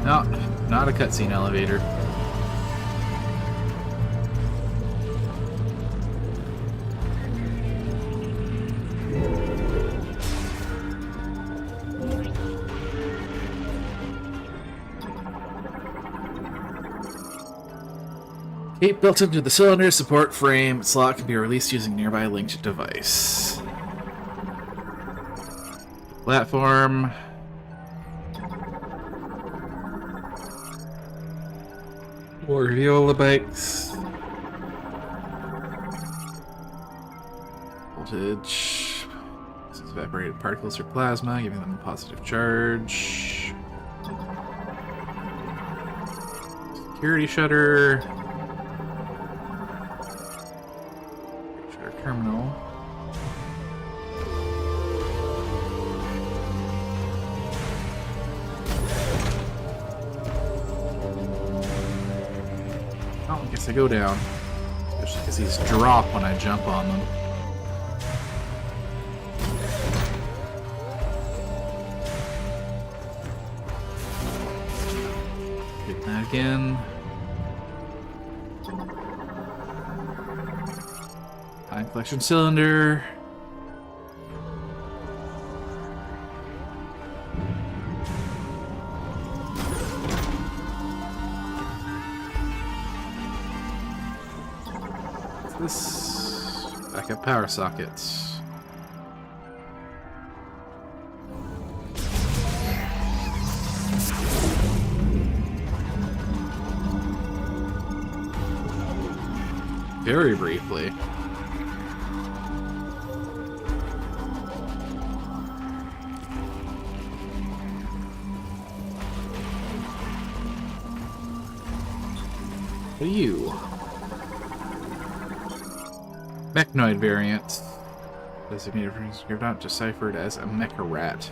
No, not a cutscene elevator. Gate built into the cylinder support frame. Slot can be released using nearby linked device. Platform. More Viola bikes. Voltage. This is evaporated particles or plasma, giving them a positive charge. Security shutter. Shutter terminal. Oh, I guess I go down. Especially because these drop when I jump on them. Hit that again. Ion collection cylinder. This backup power sockets. Very briefly. What are you? Mechnoid variant. Designated for script out deciphered as a mecha rat.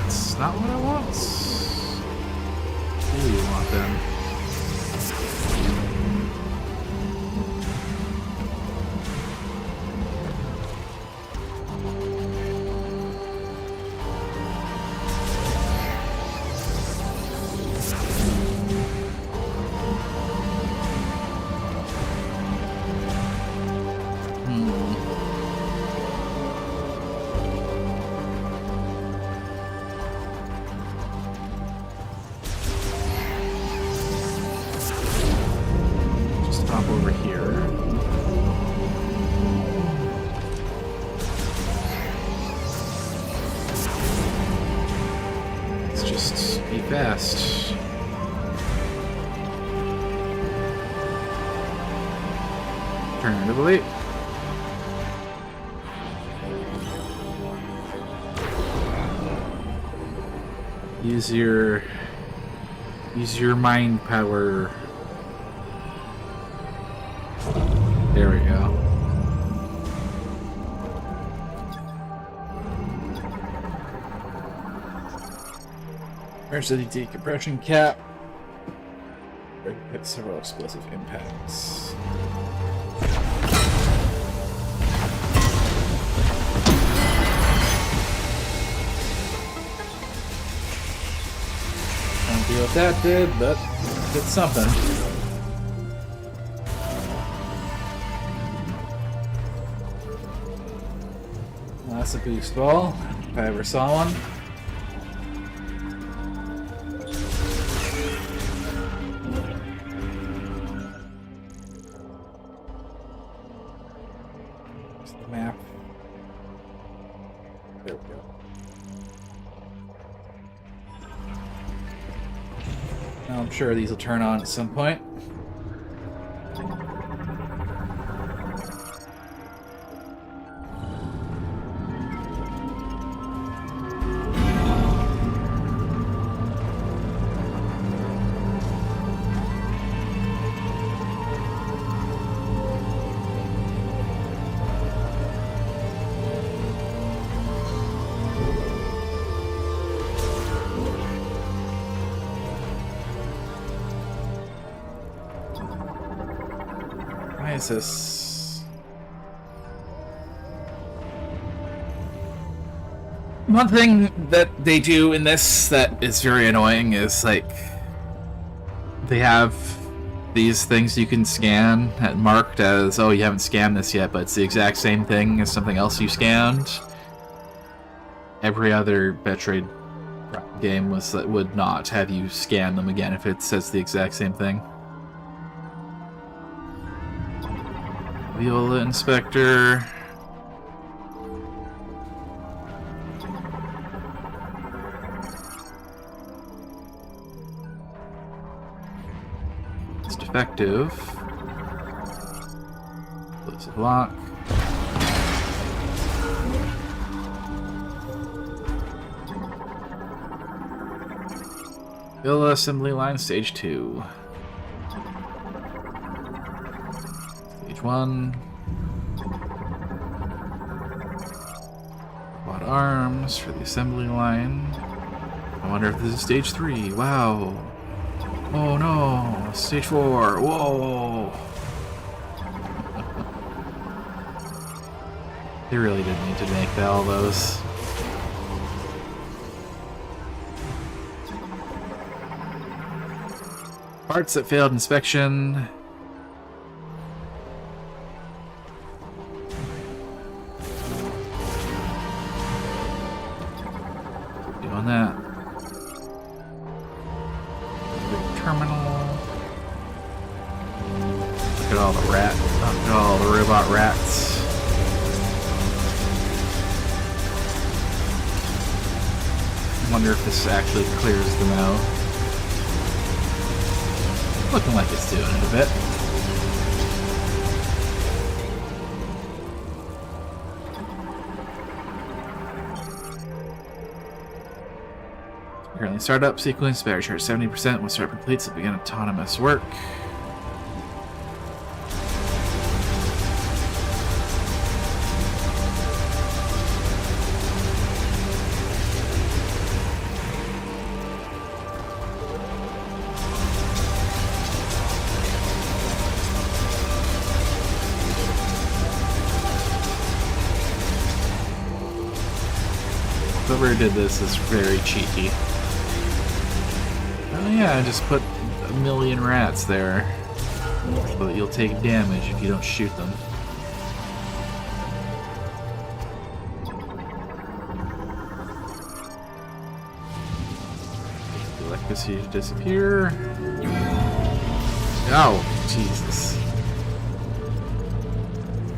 That's not what I want. What do you want then? Over here. Let's just be fast. Alternatively, use your mind power. There we go. Emergency decompression cap. Hit several explosive impacts. I don't know what that did, but it did something. Well, that's a boost ball, if I ever saw one. Map. There we go. Now I'm sure these will turn on at some point. Why is this? One thing that they do in this that is very annoying is like they have these things you can scan marked as, oh, you haven't scanned this yet, but it's the exact same thing as something else you scanned. Every other Metroid game would not have you scan them again if it says the exact same thing. Viola Inspector. It's defective. Close the block. Viola Assembly Line Stage 2. Stage 1. Quad arms for the assembly line. I wonder if this is Stage 3. Wow. Oh no. Stage 4. Whoa. They really didn't need to make all those. Parts that failed inspection. Doing that. The terminal. Look at all the rats. Look at all the robot rats. I wonder if this actually clears them out. Looking like it's doing it a bit. Currently startup sequence, battery charge 70%. When startup completes, it begin autonomous work. Whoever did this is very cheeky. Oh yeah, just put a million rats there so that you'll take damage if you don't shoot them. The electricity to disappear. Oh, Jesus.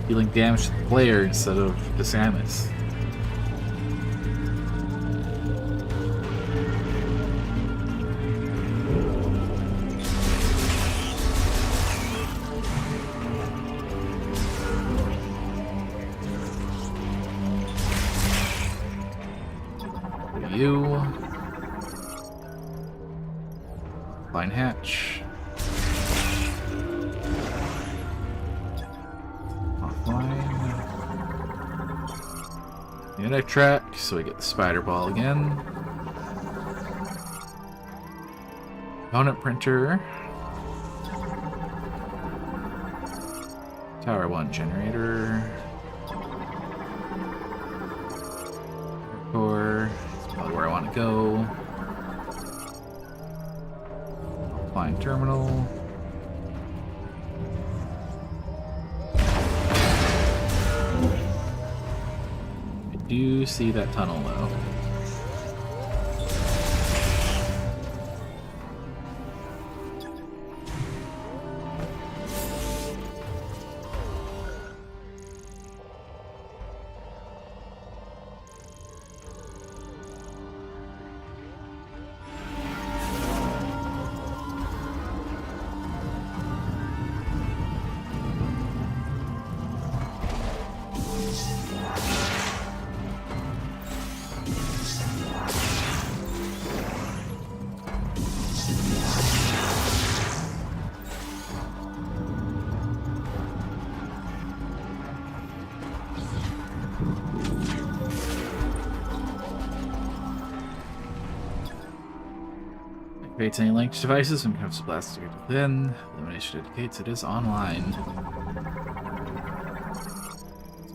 Dealing damage to the player instead of the Samus. You. Line hatch. Offline. Unit track, so we get the spider ball again. Component printer. Tower 1 generator. Core. That's probably where I want to go. Flying terminal. I do see that tunnel though. Activates any linked devices and becomes blasted within. Illumination indicates it is online.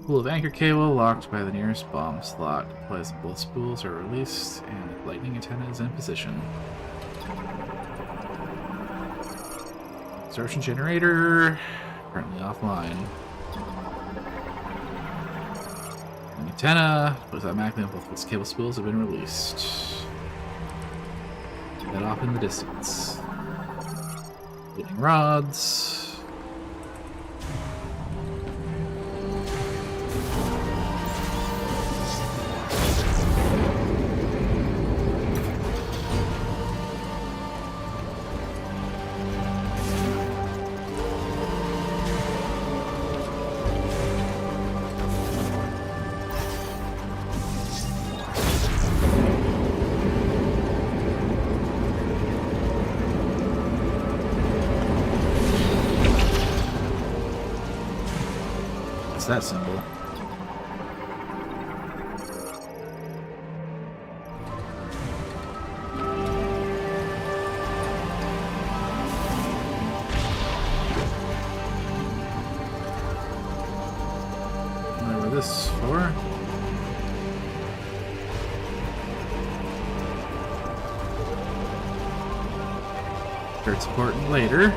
Spool of anchor cable locked by the nearest bomb slot. Implies that both spools are released and the lightning antenna is in position. Absorption generator currently offline. An antenna was automatically on both of its cable spools have been released. That off in the distance. Getting rods. That symbol. Whatever this is for. Start supporting later.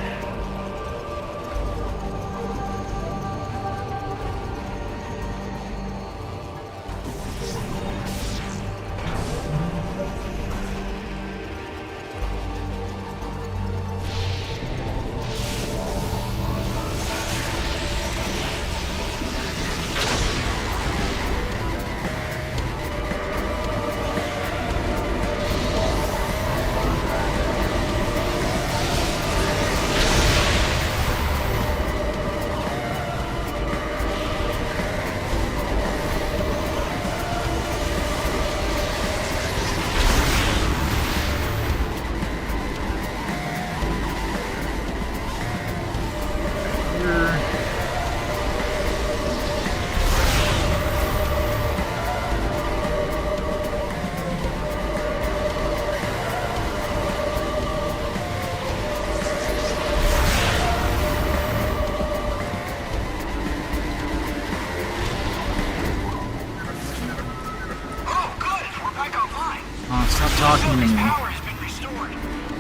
Talking to me. Power has been restored.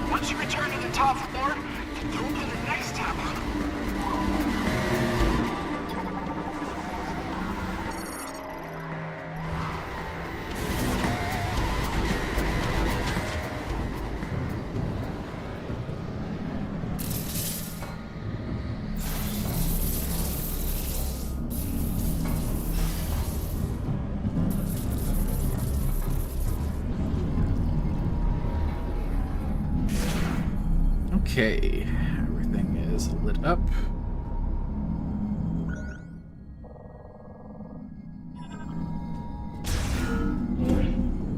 Once you return to the top floor, open the next tab. Okay, everything is lit up.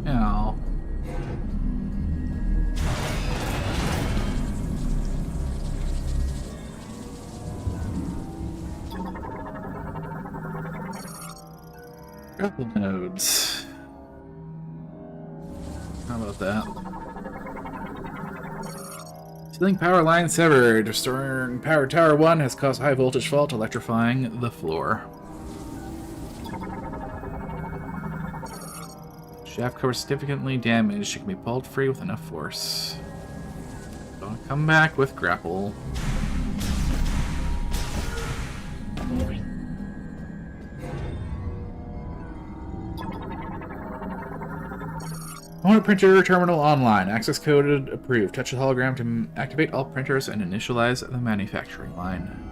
Now, grapple nodes. How about that? Ceiling power line severed. Restoring power tower 1 has caused high voltage fault, electrifying the floor. Shaft cover significantly damaged. It can be pulled free with enough force. So come back with grapple. Component printer terminal online. Access coded approved. Touch the hologram to activate all printers and initialize the manufacturing line.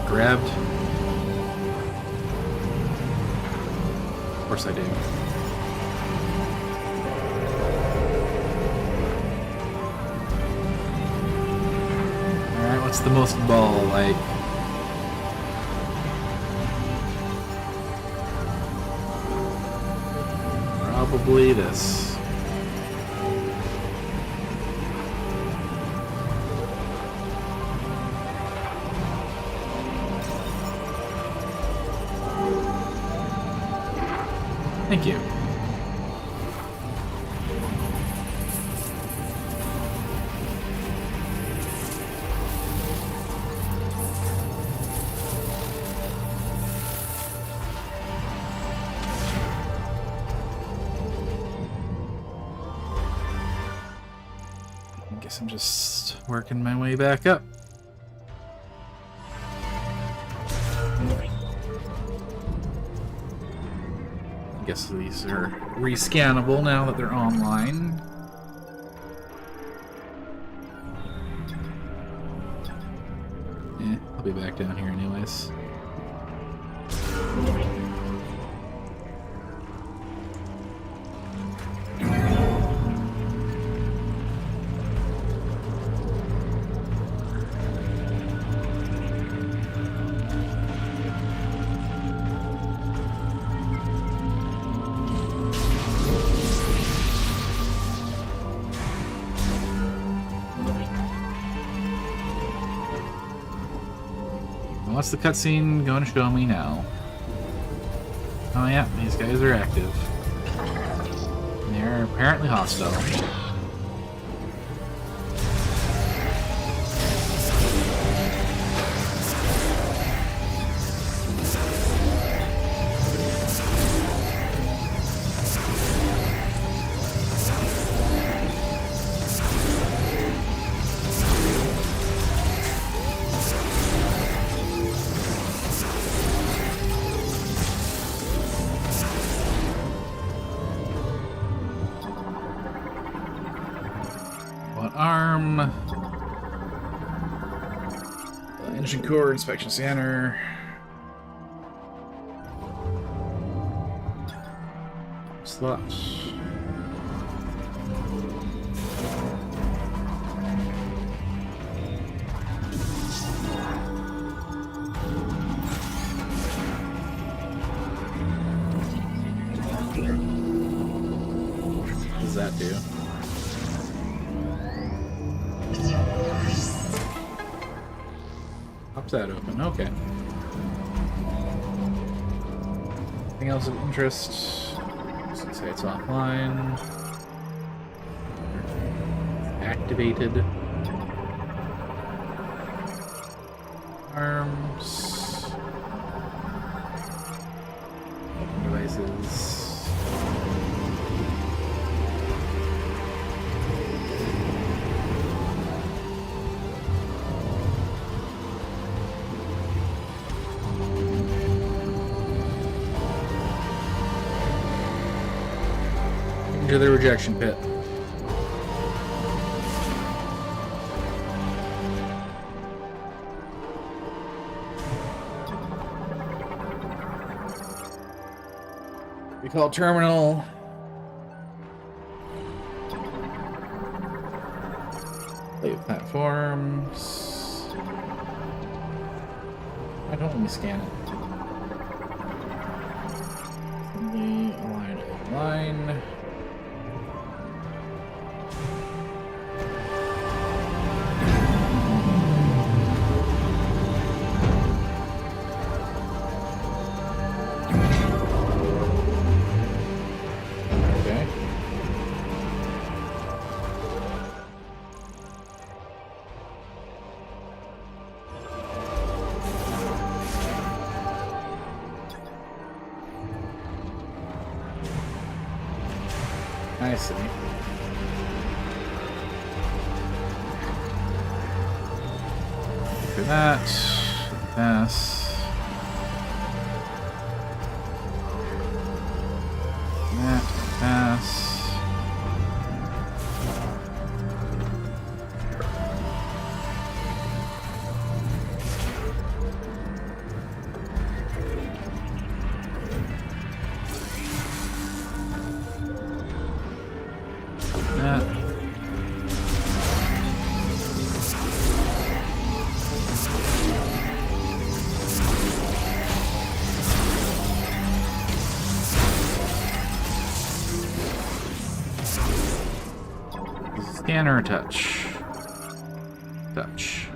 Grabbed. Of course I do. Alright, what's the most ball like? Probably this. Thank you. I guess I'm just working my way back up. I guess these are rescannable now that they're online. I'll be back down here anyways. What's the cutscene going to show me now? Oh yeah, these guys are active. They're apparently hostile. Arm. Engine core, inspection scanner. Slots. What does that do? Pops that open, okay. Anything else of interest? Let's say it's offline. Activated. Arms. Devices. To the rejection pit. We call terminal. Play with platforms. Why don't let me scan it? Align. Okay. I see. Look at that. Pass. That. Pass. That. Scanner touch. Touch.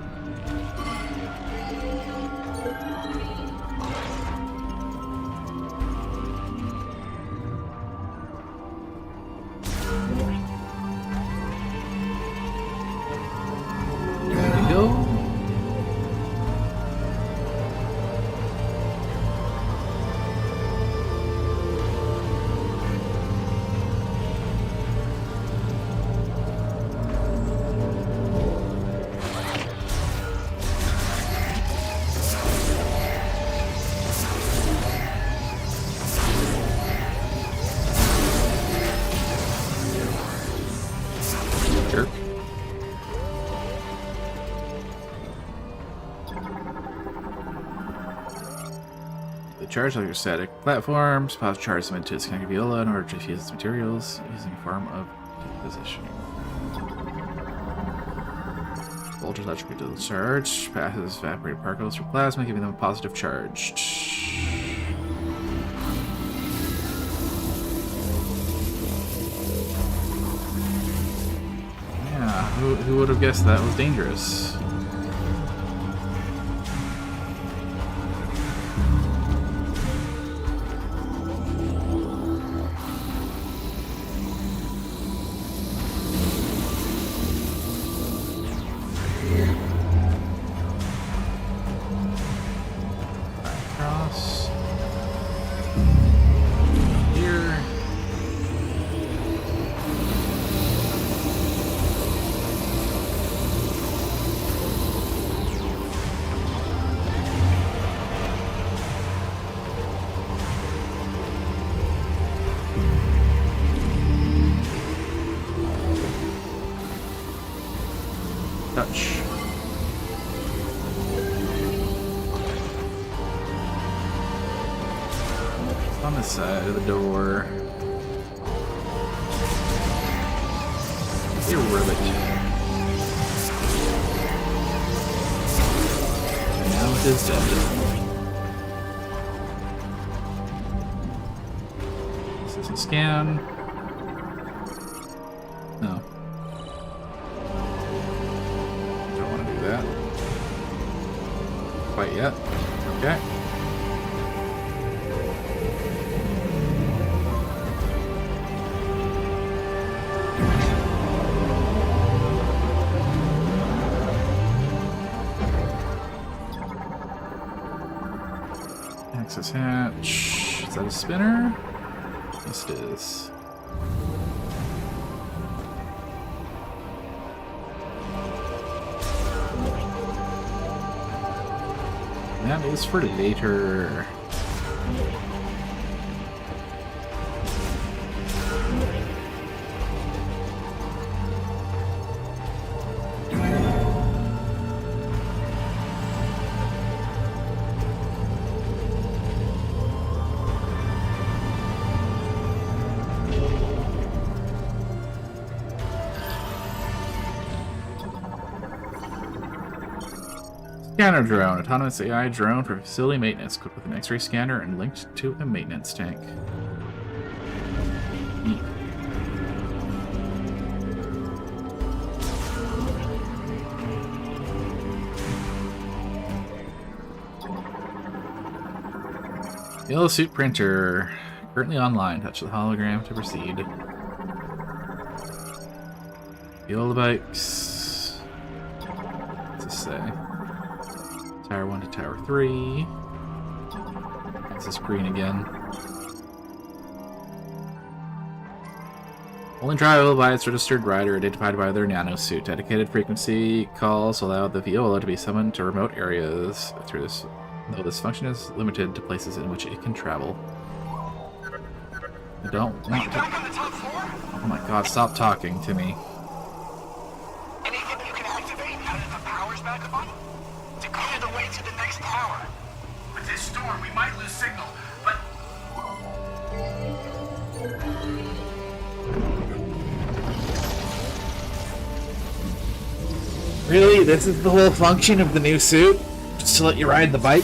There we go. Jerk. The charge electrostatic platforms. Pause charge them into its connected viola in order to fuse its materials using a form of positioning. Voltage electrically to the charge. Passes evaporated particles through plasma, giving them a positive charge. Yeah, who would have guessed that was dangerous? Cross. Here. Touch. On the side of the door. You ribbit. Now it is dead. This is a scan. No. Don't want to do that. Quite yet. Okay. Access hatch. Is that a spinner? Yes, it is. That is for later. Scanner drone. Autonomous AI drone for facility maintenance. Equipped with an X-ray scanner and linked to a maintenance tank. Neat. Yellow suit printer. Currently online. Touch the hologram to proceed. Fuel the bikes. What's this say? Tower 1 to Tower 3. This is green again. Only drivable by its registered rider identified by their nanosuit. Dedicated frequency calls allow the Viola to be summoned to remote areas through this. Though this function is limited to places in which it can travel. I don't want to... Back on the top floor? Oh my god, stop talking to me. Anything you can activate now that the power's back on? To clear the way to the next tower. With this storm, we might lose signal, but... Really? This is the whole function of the new suit? Just to let you ride the bike?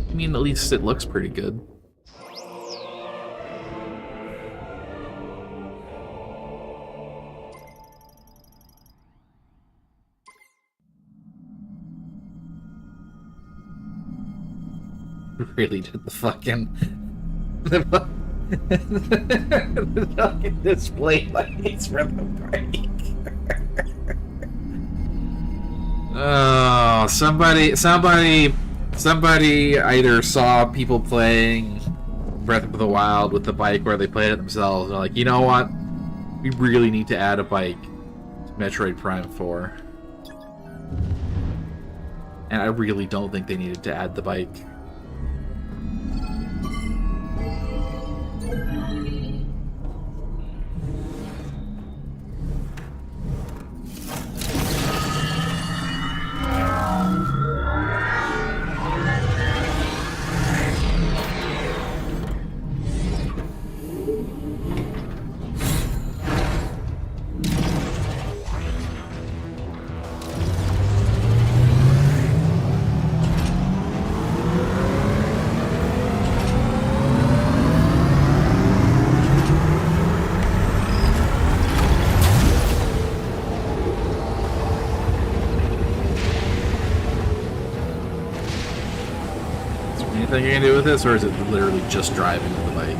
I mean, at least it looks pretty good. Really did the fucking the fucking display lights for the bike. Oh, somebody either saw people playing Breath of the Wild with the bike where they played it themselves. They're like, you know what? We really need to add a bike to Metroid Prime 4. And I really don't think they needed to add the bike. Anything you can do with this, or is it literally just driving with the bike?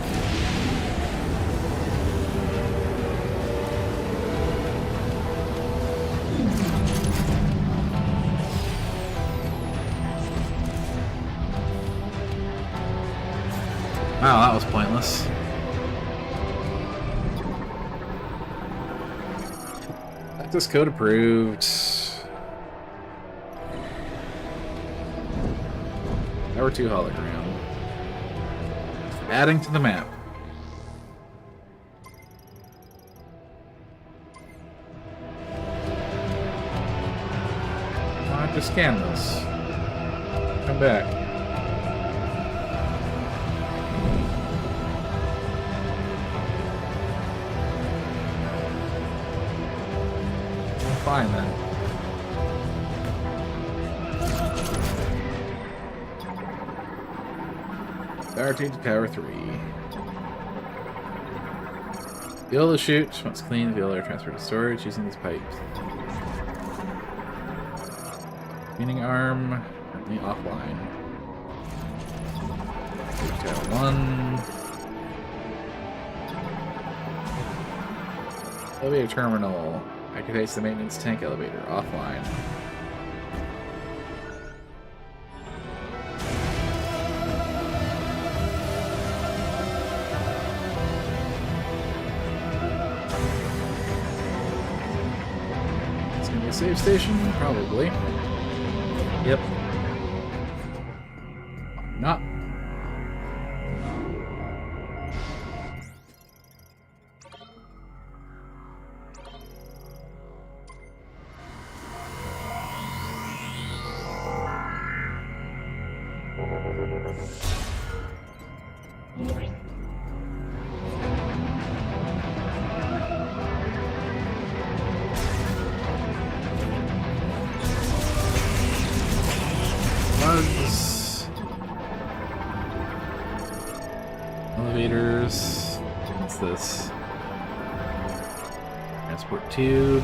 Wow, that was pointless. Access code approved. Tower 2 hologram. Adding to the map. I have to scan this. Come back. Fine then. Tower 2 to Tower 3. Viola shoot. Once clean, Viola transfer to storage using these pipes. Cleaning arm. Currently offline. Tower 1. Elevator terminal. Activates the maintenance tank elevator. Offline. Save station? Probably. Yep. Not. this? Transport tube.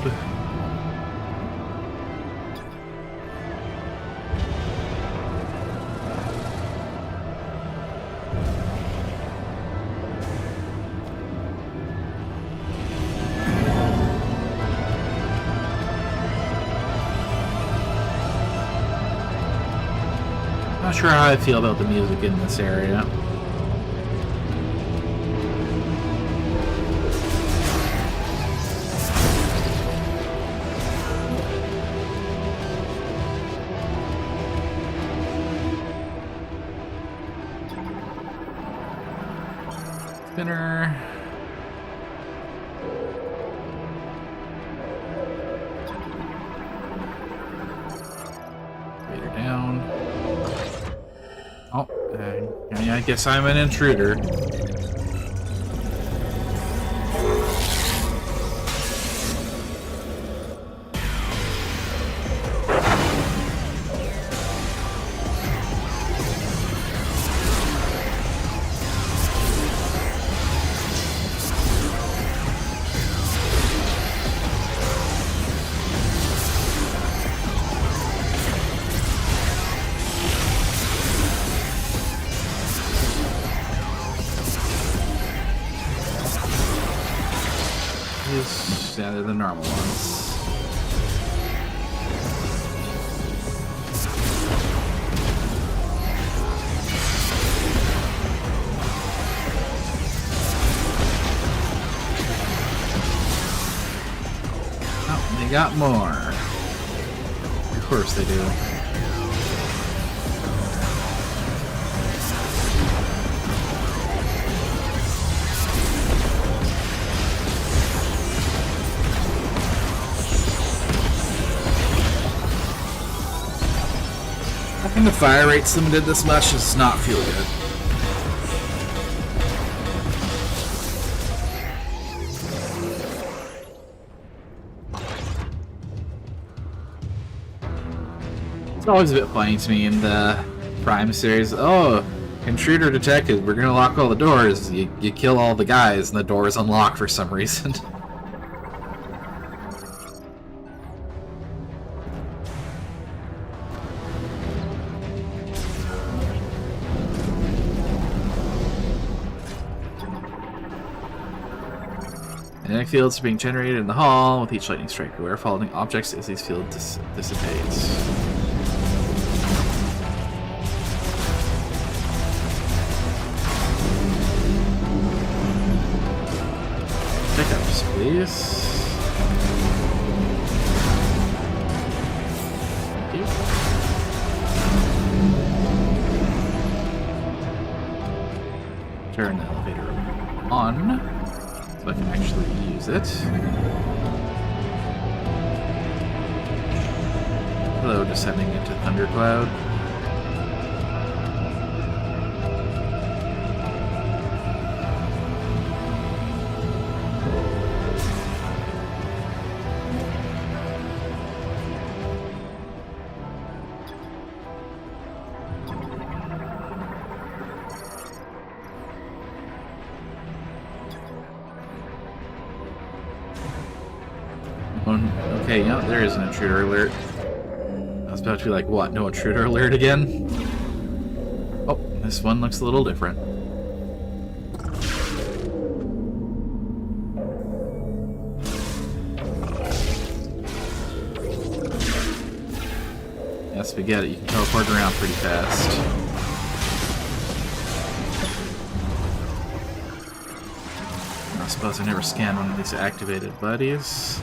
Not sure how I feel about the music in this area. Spinner. Later down. Oh, I guess I'm an intruder. Yeah, they're the normal ones. Oh, they got more. Of course they do. I think the fire rate's limited this much does not feel good. It's always a bit funny to me in the Prime series. Oh, intruder detected. We're gonna lock all the doors. You kill all the guys and the door is unlocked for some reason. Magnetic fields are being generated in the hall with each lightning strike. Beware falling objects as these fields dissipates. Pickups, please. Thank you. Turn the elevator on. So I can actually use it. Hello, descending into Thundercloud. Okay, yeah, there is an intruder alert. I was about to be like, what, no intruder alert again? Oh, this one looks a little different. Yes, we get it. You can teleport around pretty fast. I suppose I never scanned one of these activated buddies.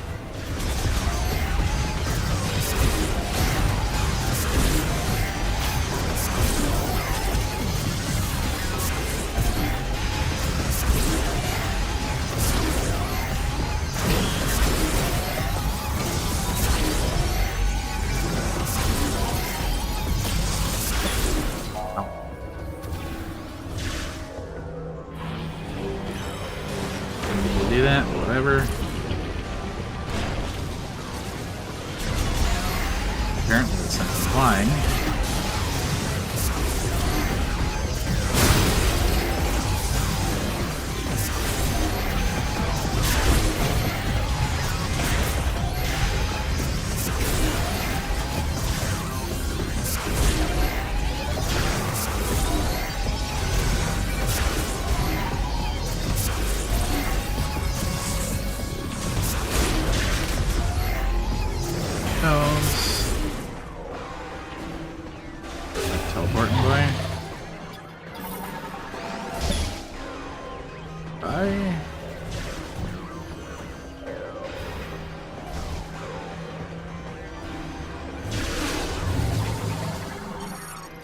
Do that, whatever. Apparently it's something flying.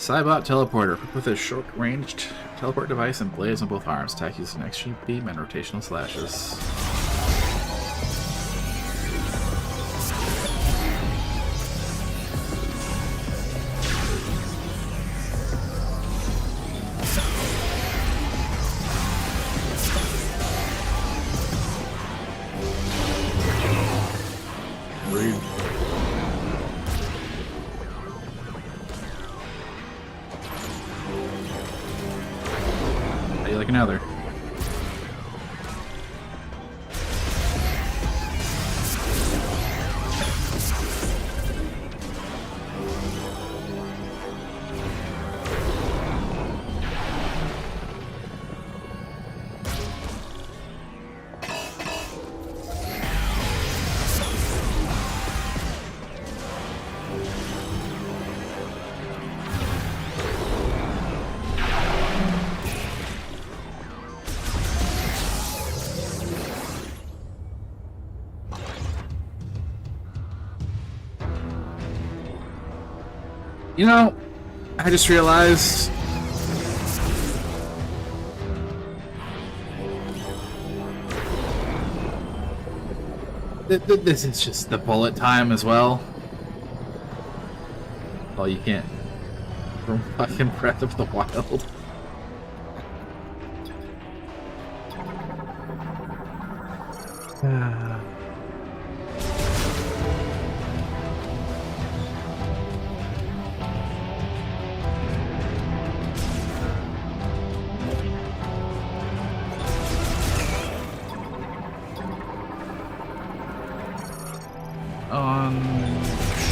Cybot teleporter, equipped with a short-ranged teleport device and blades on both arms. Attack using an extreme beam and rotational slashes. Rude. How do you like another? You know, I just realized this is just the bullet time as well. Oh, you can't. From fucking Breath of the Wild.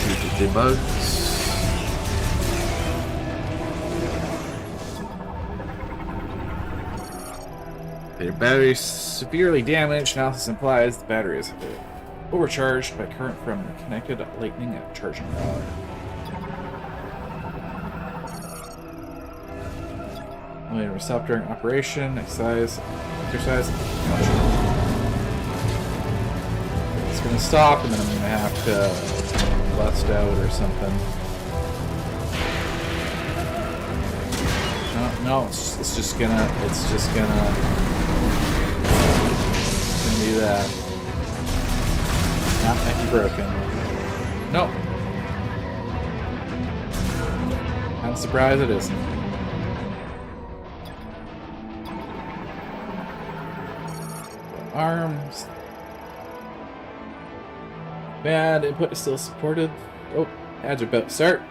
Shoot the bugs. Their battery is severely damaged. Analysis implies the battery is overcharged by current from the connected lightning charging rod. When we stop during operation, exercise. It's gonna stop, and then I'm gonna have to bust out or something. No, it's just gonna do that. Not make you broken. Nope. I'm surprised it isn't. Arms. Bad input is still supported. Oh, ads are about to start.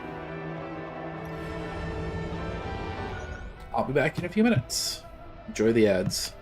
I'll be back in a few minutes. Enjoy the ads.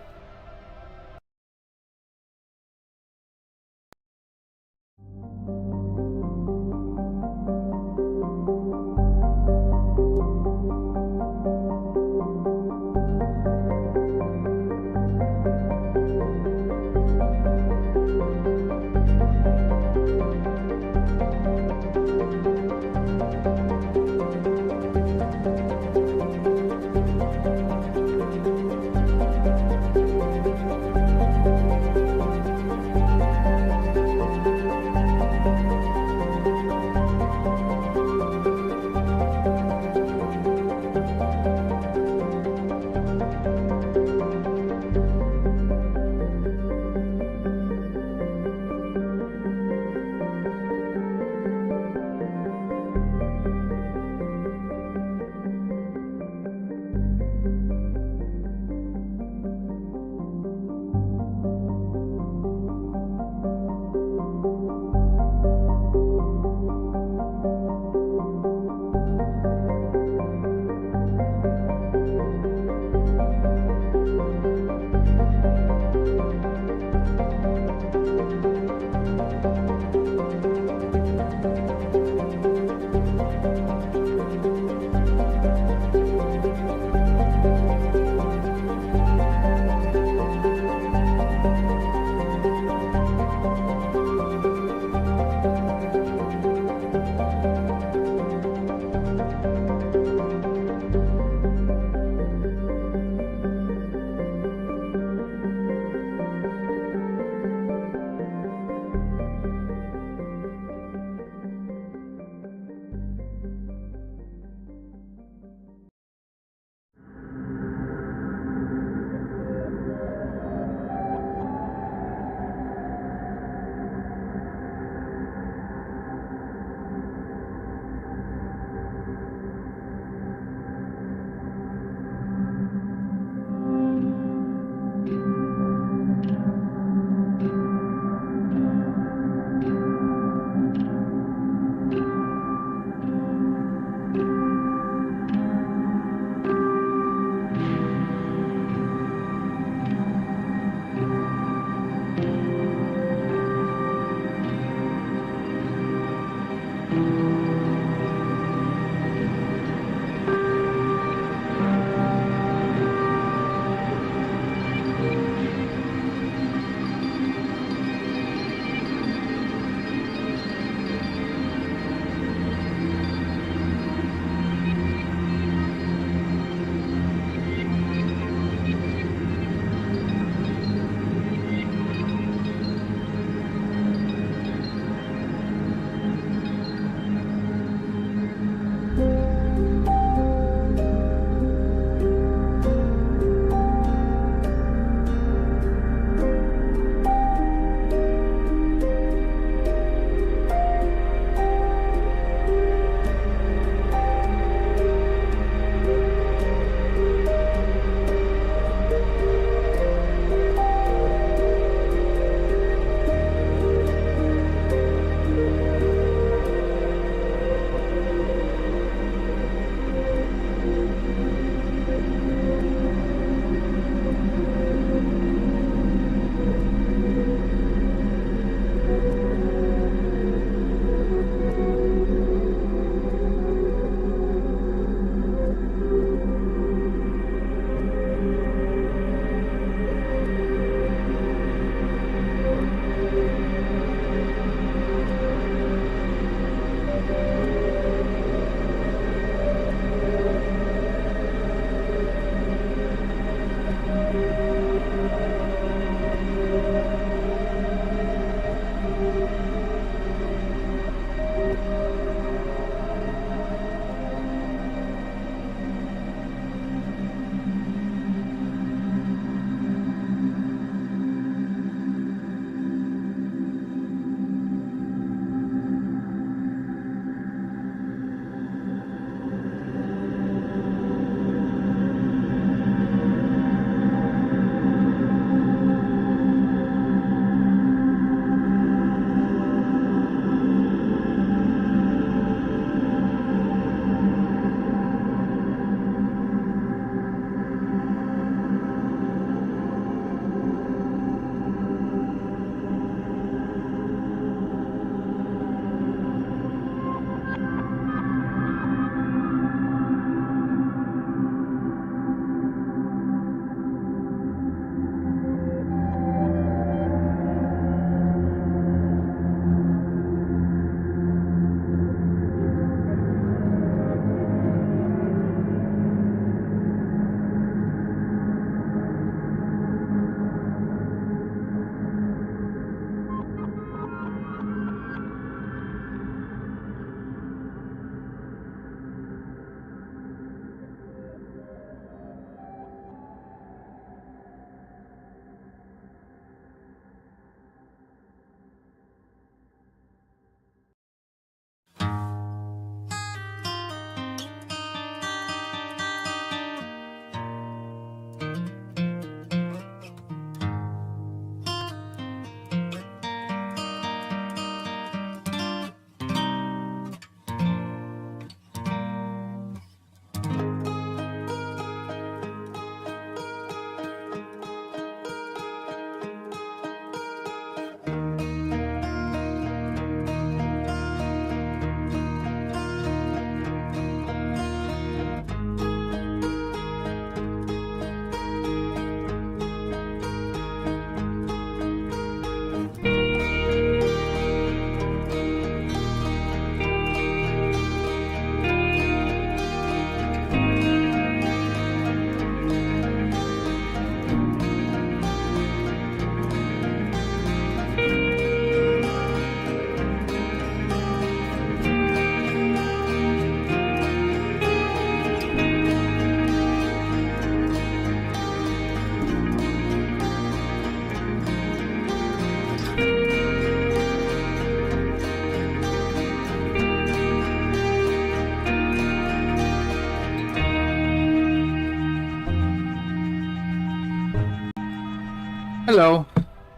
Hello.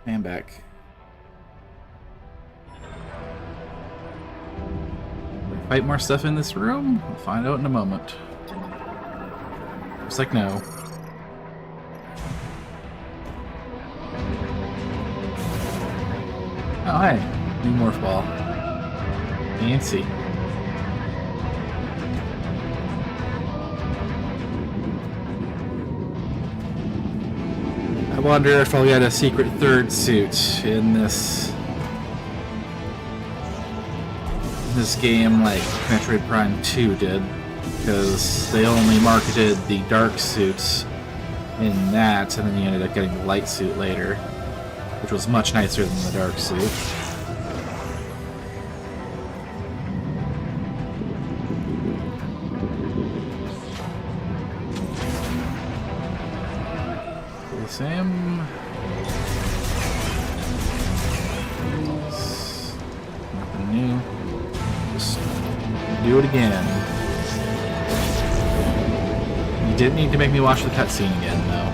I am back. Fight more stuff in this room? We'll find out in a moment. Looks like no. Oh, hey. New morph ball. Fancy. I wonder if I'll get a secret third suit in this game like Metroid Prime 2 did, because they only marketed the dark suits in that, and then you ended up getting the light suit later, which was much nicer than the dark suit. Same. Nothing new. Just do it again. You didn't need to make me watch the cutscene again, though.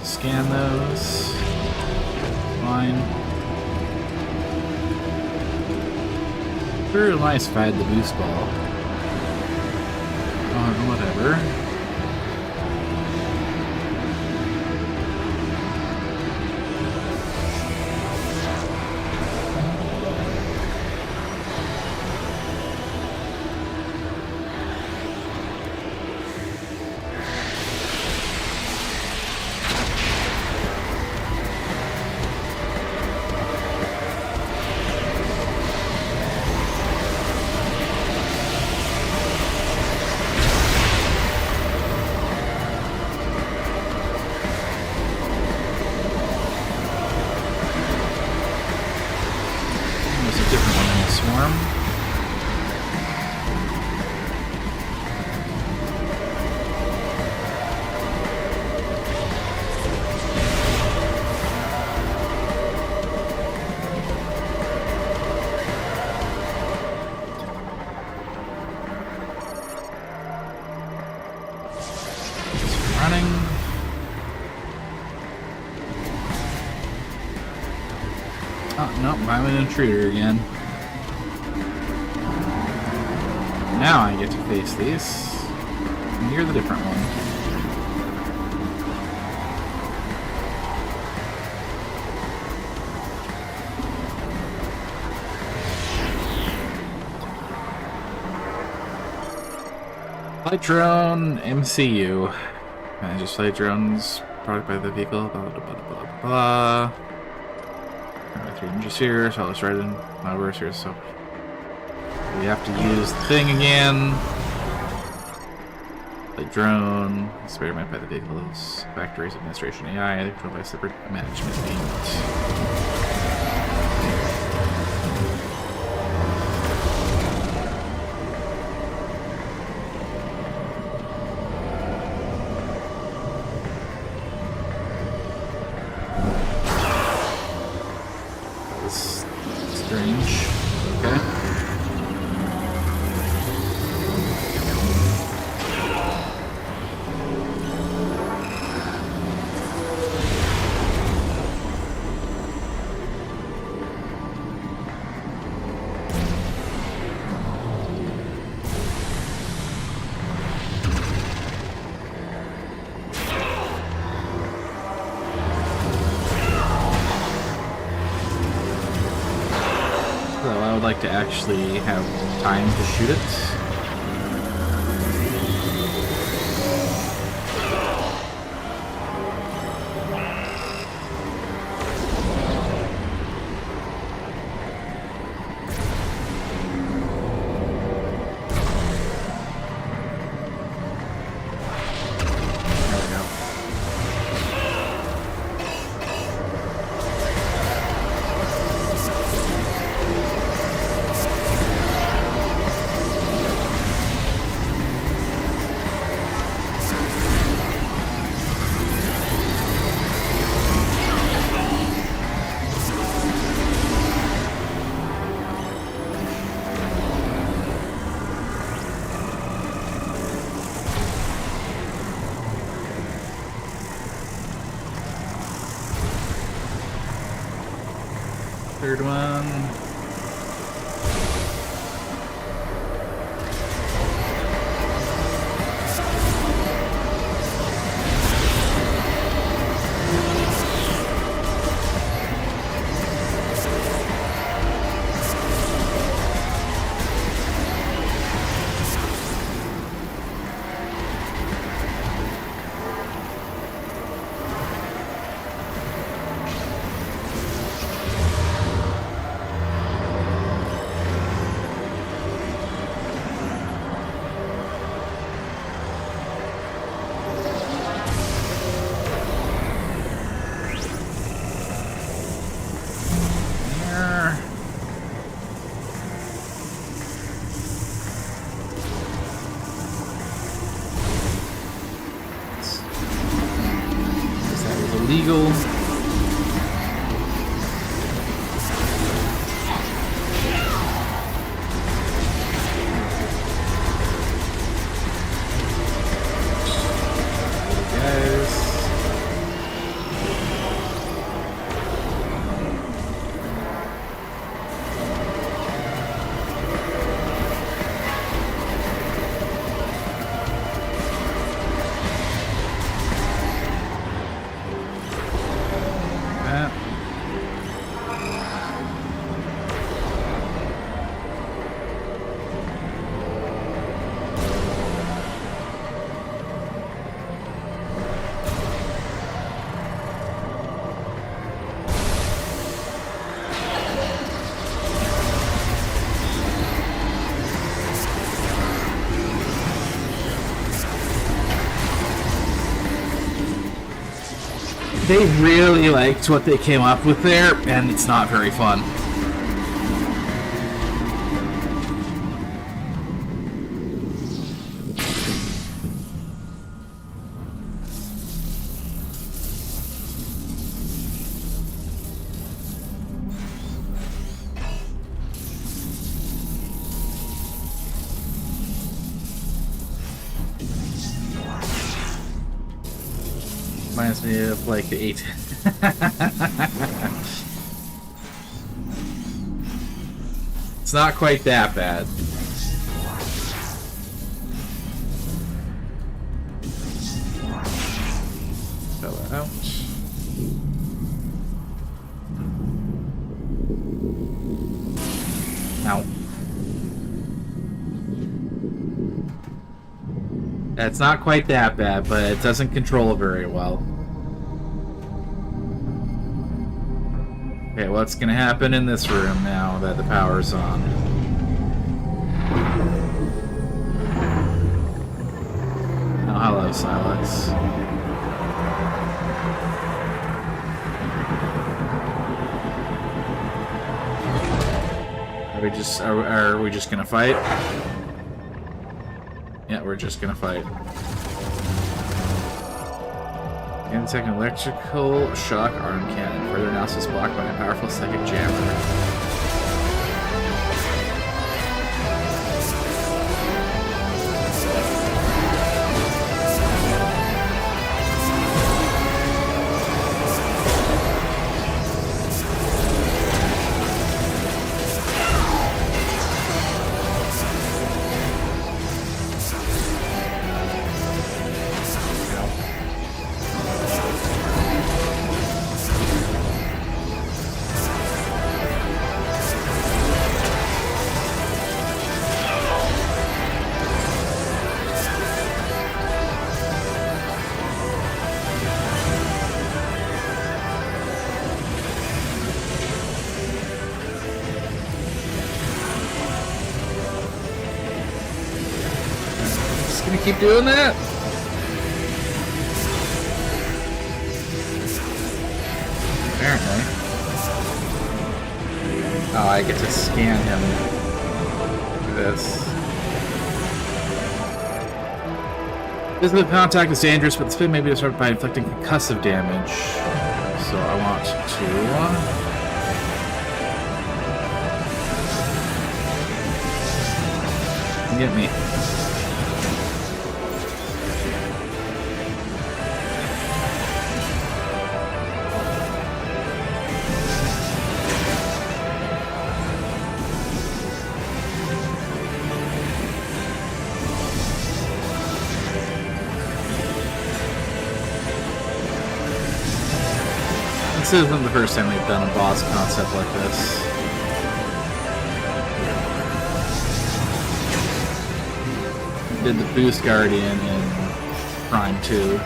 Scan those. Fine. Very nice if I had the boost ball. Whatever. Oh, nope, I'm an intruder again. Now I get to face these. And you're the different one. Flight Drone MCU. Just flight drones, product by the vehicle, blah blah blah blah blah blah. 3 ninjas here, so let's write in my words here, so we have to use the thing again. Flight drone, experiment by the vehicles, factories, administration AI, controlled by separate management teams. Strange. Okay. I would like to actually have time to shoot it. There we go. Third one. Illegal. They really liked what they came up with there, and it's not very fun. Reminds me of like the 8. It's not quite that bad. Fill it out. Ow. It's not quite that bad, but it doesn't control very well. Okay, what's gonna happen in this room now that the power's on? Oh, hello, Silex. Are we just gonna fight? Yeah, we're just gonna fight. Insect electrical shock arm cannon. Further analysis blocked by a powerful second jammer. Keep doing that? Apparently. Oh, I get to scan him. Look at this. Physical contact is dangerous, but the spin may be disrupted by inflicting concussive damage. So I want to... Get me. This isn't the first time they've done a boss concept like this. Did the Boost Guardian in Prime 2.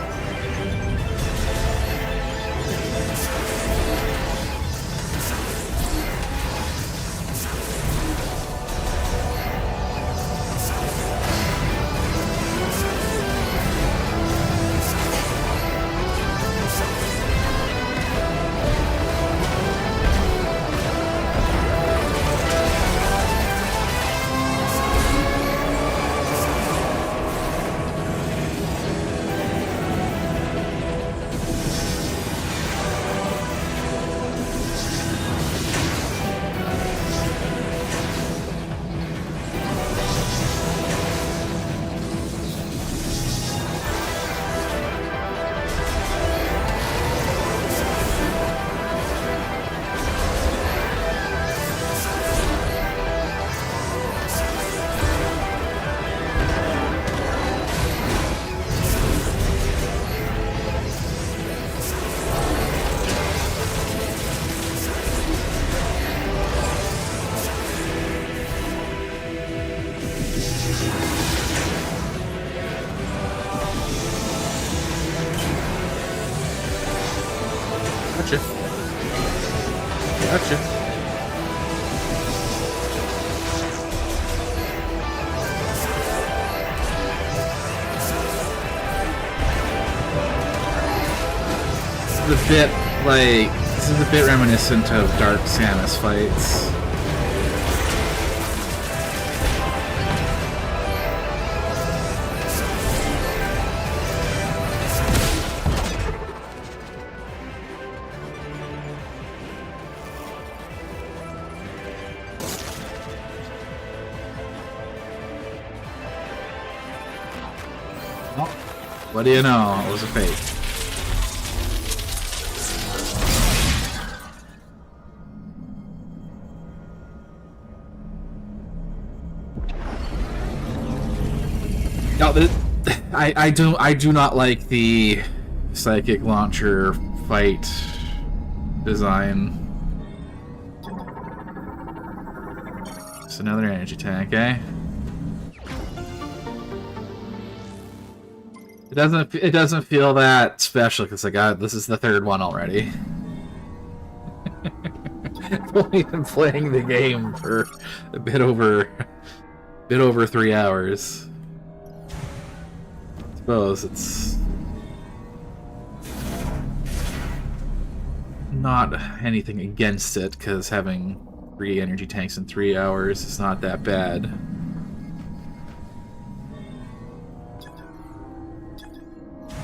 Gotcha. This is a bit reminiscent of Dark Samus fights. What do you know? It was a fake. No, I do not like the psychic launcher fight design. It's another energy tank, eh? It doesn't feel that special because this is the third one already. I've only been playing the game for a bit over 3 hours. I suppose it's not anything against it because having 3 energy tanks in 3 hours is not that bad.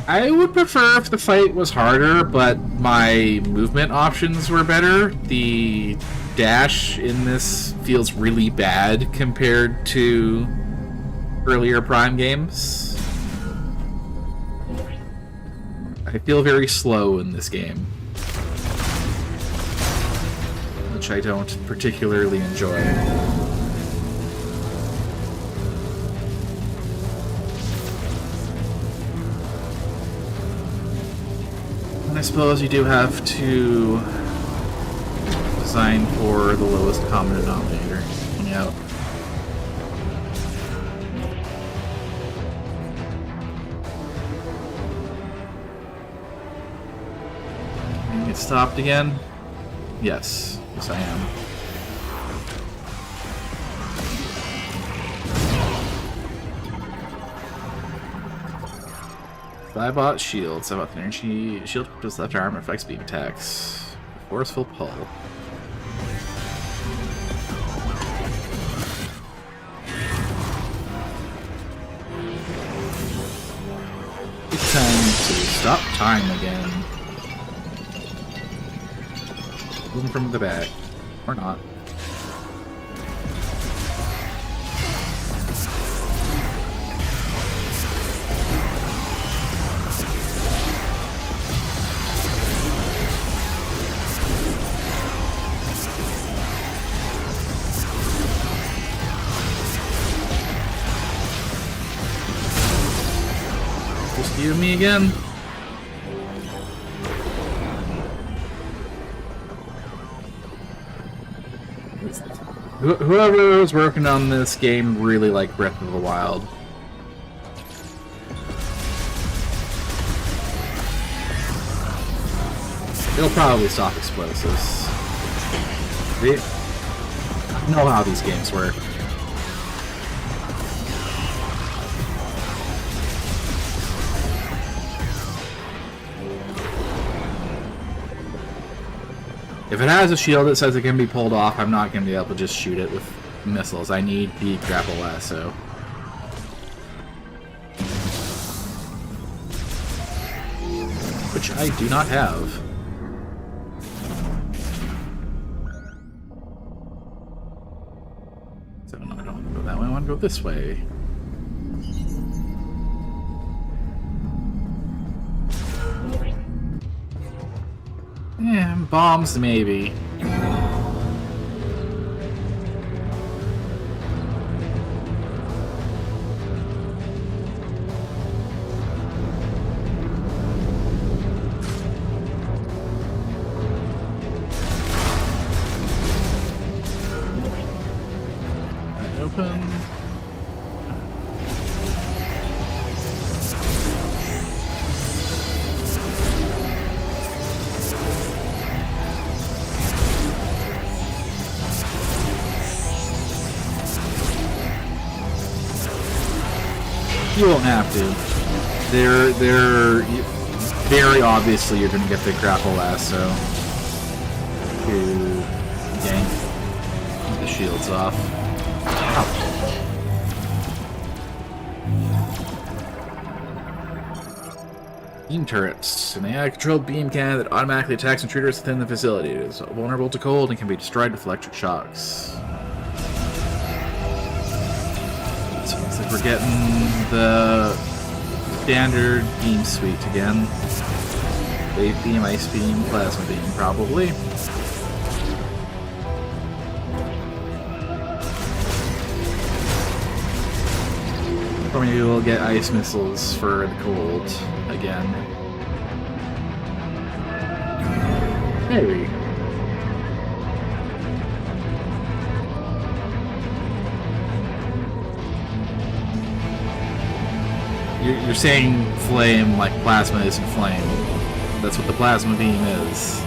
I would prefer if the fight was harder, but my movement options were better. The dash in this feels really bad compared to earlier Prime games. I feel very slow in this game, which I don't particularly enjoy. I suppose you do have to design for the lowest common denominator when you're out. Can you get stopped again? Yes. Yes, I am. I bought shields. I bought the energy shield with his left arm affects beam attacks. Forceful pull. It's time to stop time again. Boom from the back. Or not. You and me again? Whoever was working on this game really liked Breath of the Wild. They'll probably stop explosives. They know how these games work. If it has a shield that says it can be pulled off, I'm not going to be able to just shoot it with missiles. I need the grapple lasso. Which I do not have. So no, I don't want to go that way, I want to go this way. Yeah, bombs maybe. Open. You won't have to. They're very obviously you're gonna get the grapple lasso to yank the shields off. Ow. Beam turrets. An AI-controlled beam cannon that automatically attacks intruders within the facility. It is vulnerable to cold and can be destroyed with electric shocks. So looks like we're getting the standard beam suite again. Wave beam, ice beam, plasma beam, probably. Or maybe we'll get ice missiles for the cold again. Maybe. You're saying flame like plasma isn't flame. That's what the plasma beam is.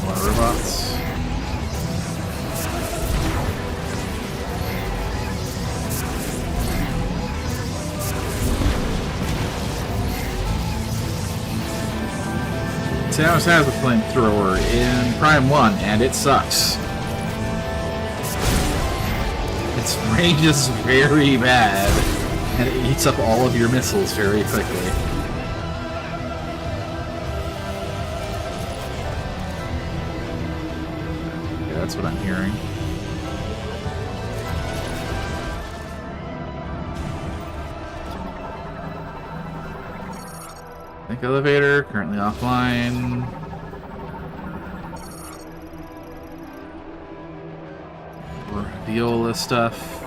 More robots. Samus has a flamethrower in Prime 1, and it sucks. Its range is very bad, and it eats up all of your missiles very quickly. Yeah, that's what I'm hearing. Think elevator, currently offline. Or Viola stuff.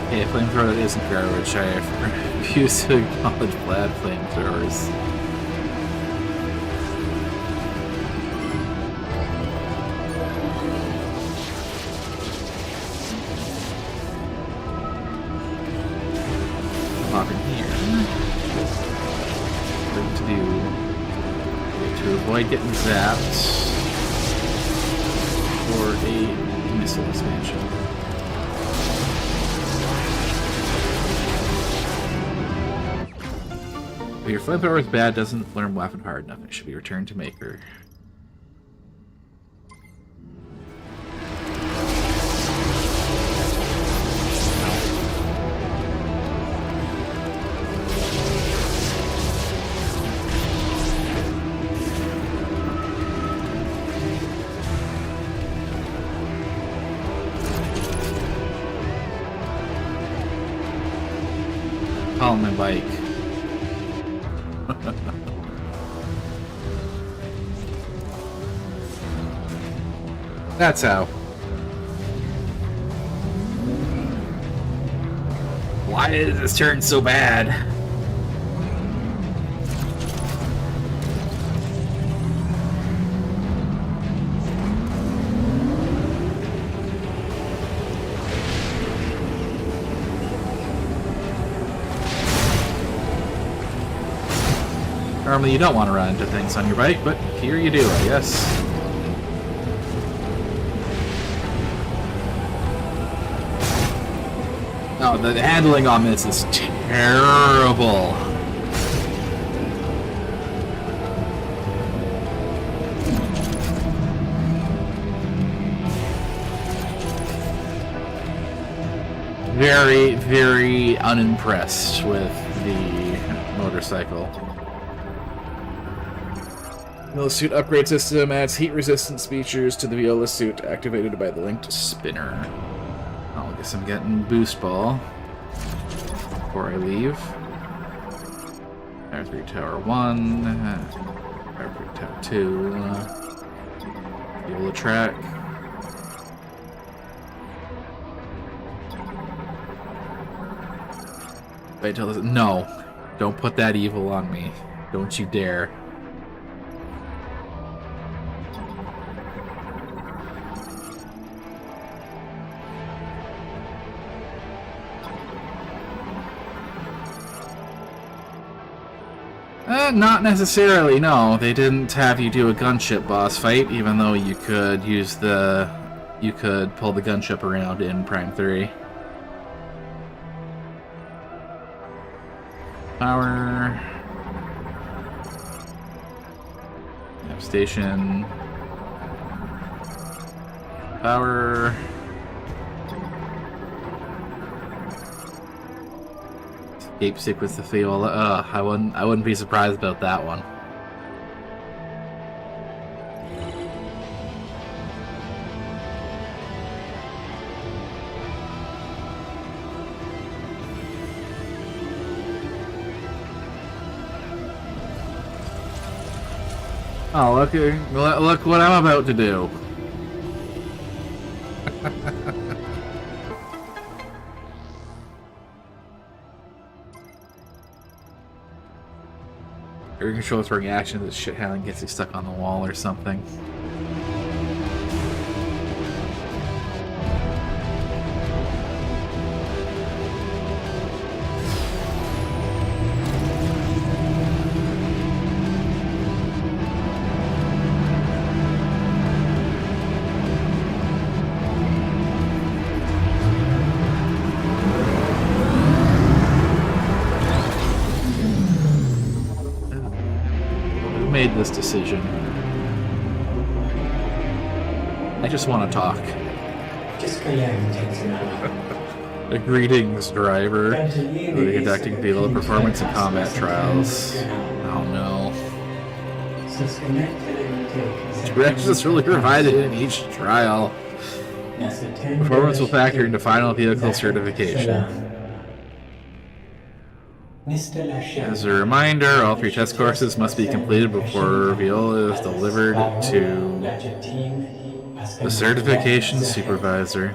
Okay, flamethrower that isn't garbage. I refuse to acknowledge bad flamethrowers. Pop in here. What to do to avoid getting zapped or a missile expansion. If your flamethrower is bad, doesn't learn weapon hard enough, it should be returned to maker. call it my bike. That's how. Why is this turn so bad? Normally you don't want to run into things on your bike, but here you do, I guess. Oh, the handling on this is terrible. Very, very unimpressed with the motorcycle. Viola suit upgrade system adds heat resistance features to the Viola suit activated by the linked spinner. I guess I'm getting boost ball before I leave. Fire 3 Tower 1, Fire 3 Tower 2, Viola track. Wait till this. No, don't put that evil on me. Don't you dare. Not necessarily, no. They didn't have you do a gunship boss fight, even though you could use the... You could pull the gunship around in Prime 3. Power... Station... Power... Escape stick with the Viola. I wouldn't be surprised about that one. Oh, look what I'm about to do. Air control throwing action to the shit handling gets you stuck on the wall or something. Made this decision. I just want to talk. Greetings, driver. We're conducting Viola performance and combat trials. Oh no. Directions is really provided in each trial. Performance will factor into final vehicle certification. As a reminder, all 3 test courses must be completed before Viola is delivered to the certification supervisor.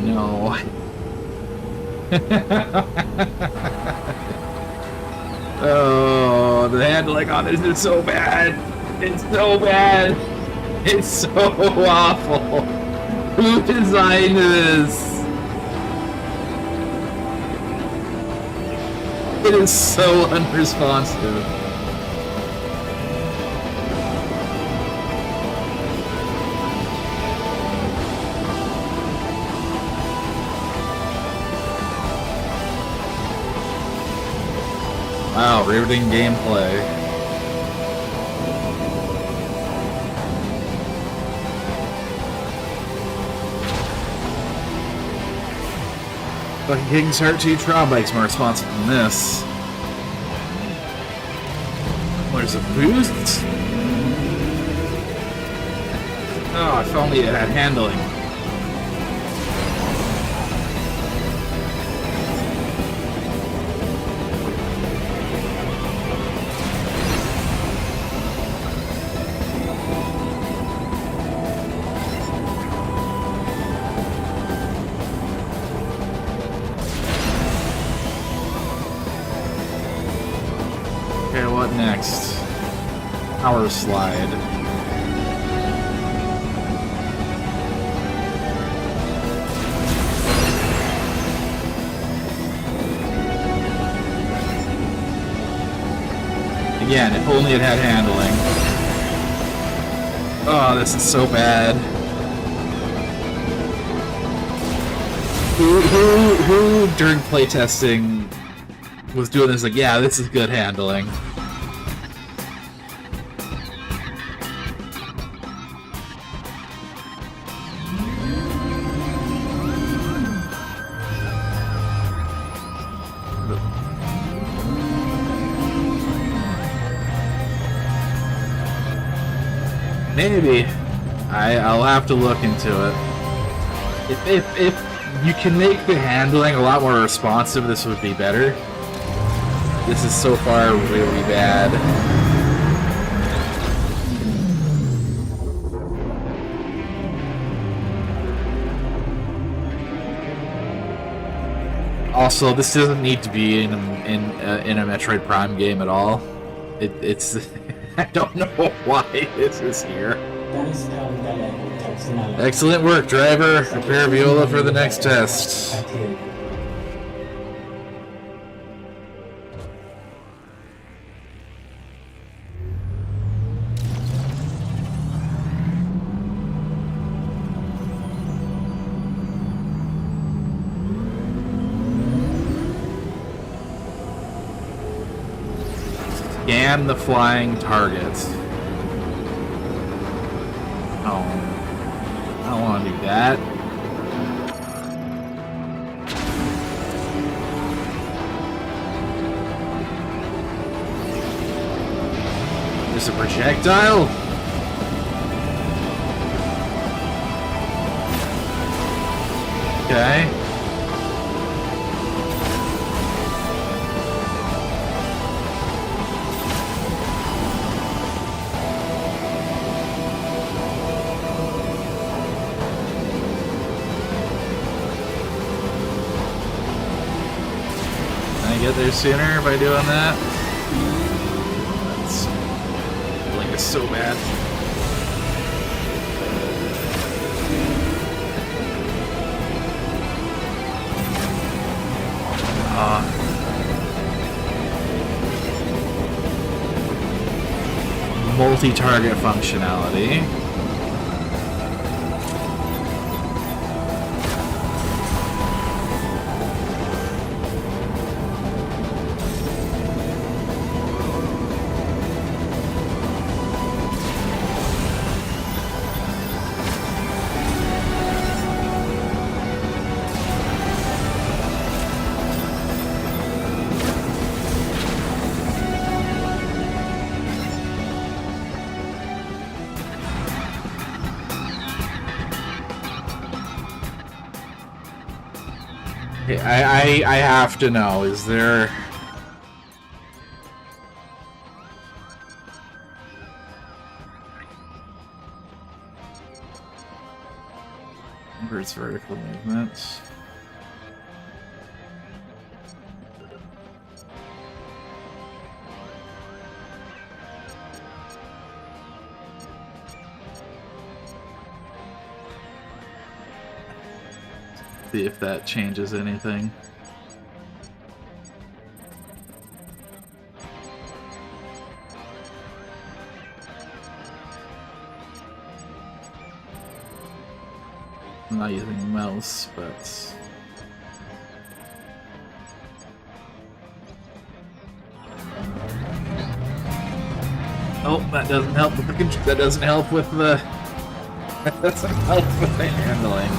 No. Oh, the handling on this is so bad. It's so bad. It's so awful. Who designed this? It is so unresponsive. Wow, riveting gameplay. Fucking King's Heart 2 trial bike's more responsible than this. There's a boost? Oh, if only it had handling. Okay, what next? Power slide. Again, if only it had handling. Oh, this is so bad. Who during playtesting was doing this like, yeah, this is good handling. Maybe. I'll have to look into it. If you can make the handling a lot more responsive, this would be better. This is so far really bad. Also, this doesn't need to be in a Metroid Prime game at all. It's I don't know why this is here. Excellent work, driver. Prepare Viola for the next test. Scan the flying targets. Oh, I don't want to do that. There's a projectile? Okay. Get there sooner by doing that. That's like it's so bad. Multi-target functionality. I have to know, is there... Inverts vertical movements. See if that changes anything. I'm not using the mouse, but... Oh, that doesn't help with the that doesn't help with the that doesn't help with the handling.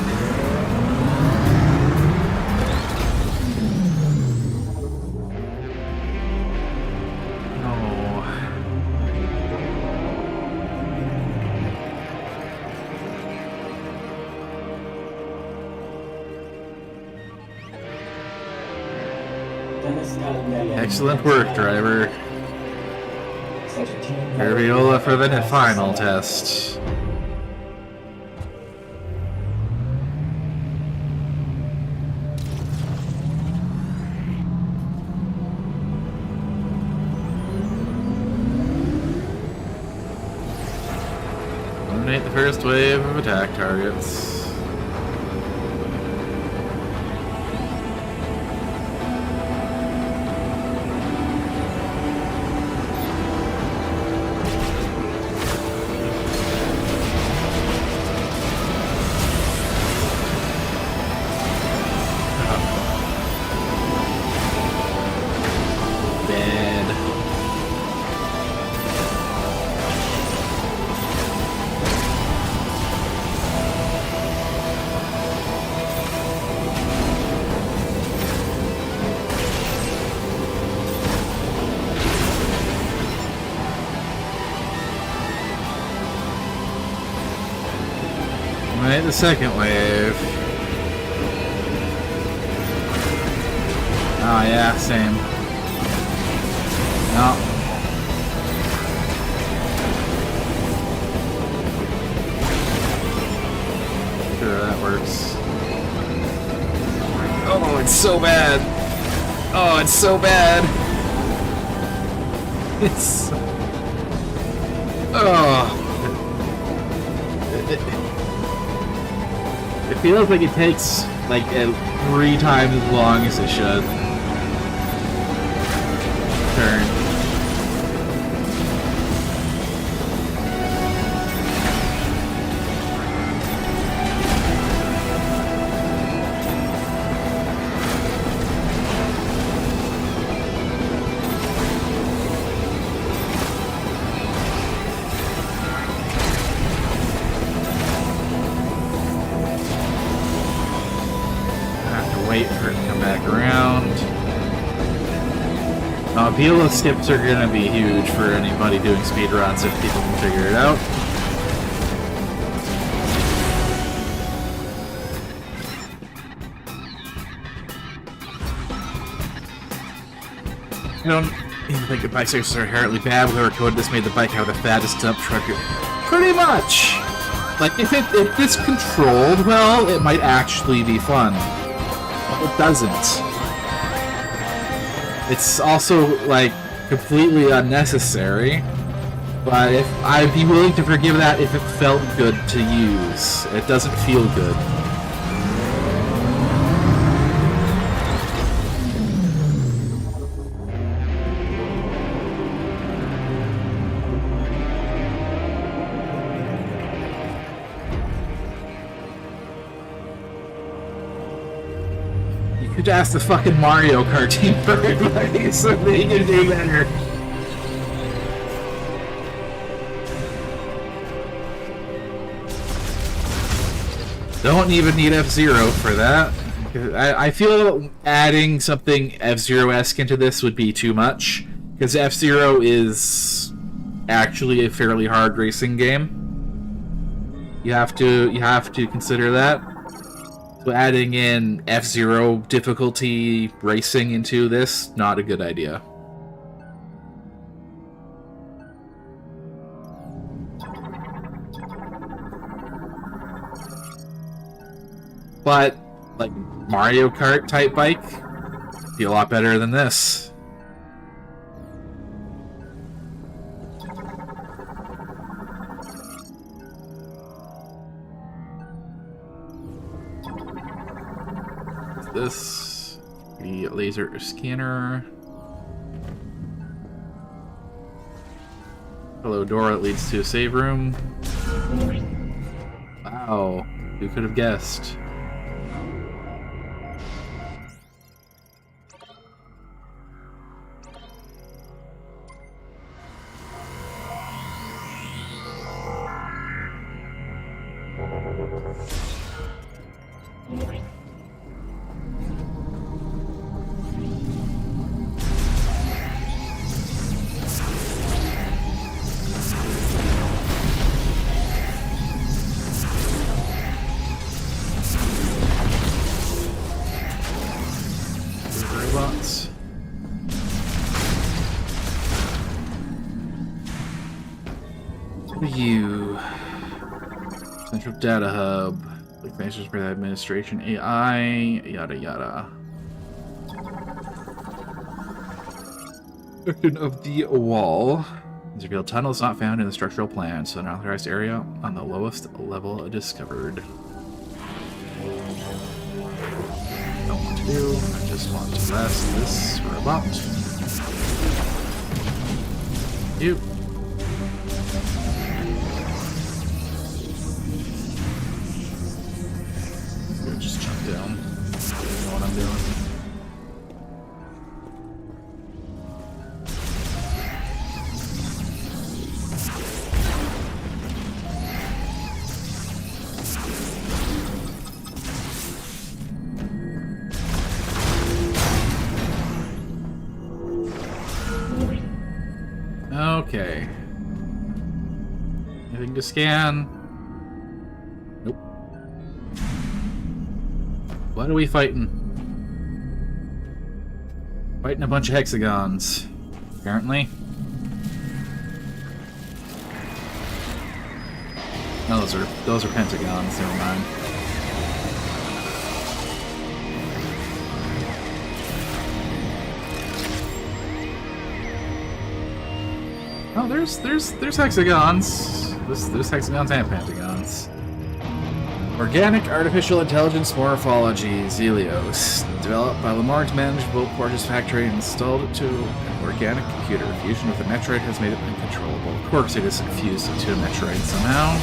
Excellent work, driver. Viola for the final test. Eliminate the first wave of attack targets. Right, the second wave. Oh yeah, same. No. Sure, that works. Oh, it's so bad. Oh, it's so bad. It's... Oh. It feels like it takes like 3 times as long as it should. Turn. Wait for it to come back around. Viola skips are gonna be huge for anybody doing speedruns if people can figure it out. I don't even think the bicycles are inherently bad. Whoever coded this made the bike have the fattest dump truck. Pretty much! Like, if it's controlled well, it might actually be fun. It doesn't. It's also, like, completely unnecessary, but I'd be willing to forgive that if it felt good to use. It doesn't feel good. You could ask the fucking Mario Kart team for advice so they can do better. Don't even need F-Zero for that. I feel adding something F-Zero-esque into this would be too much, because F-Zero is actually a fairly hard racing game. You have to consider that. So adding in F-Zero difficulty racing into this, not a good idea. But, like, Mario Kart type bike, be a lot better than this. This, the laser scanner. Hello, door that leads to a save room. Wow, who could have guessed? Robots. What are you? Central Data Hub. Like measures for the administration, AI, yada yada. Section of the wall. These revealed tunnels not found in the structural plan, so an unauthorized area on the lowest level discovered. Don't want to do. I just want to blast this robot. You. Just jump down. I don't know what I'm doing. Okay. Anything to scan? Nope. What are we fighting? Fighting a bunch of hexagons, apparently. No, those are pentagons, never mind. Oh, there's hexagons. There's hexagons and pentagons. Organic Artificial Intelligence Morphology, Zelios. Developed by Lamarck's manageable Porges factory and installed to an organic computer. Fusion with a Metroid has made it uncontrollable. Of course it is fused into a Metroid somehow.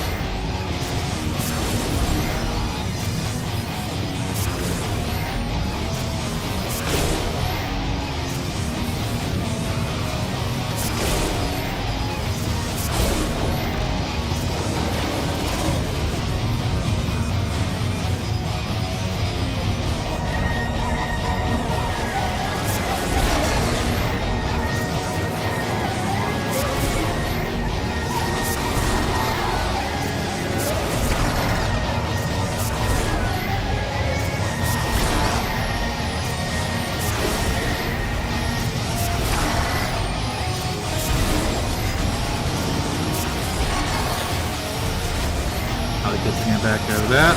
Good to get back out of that.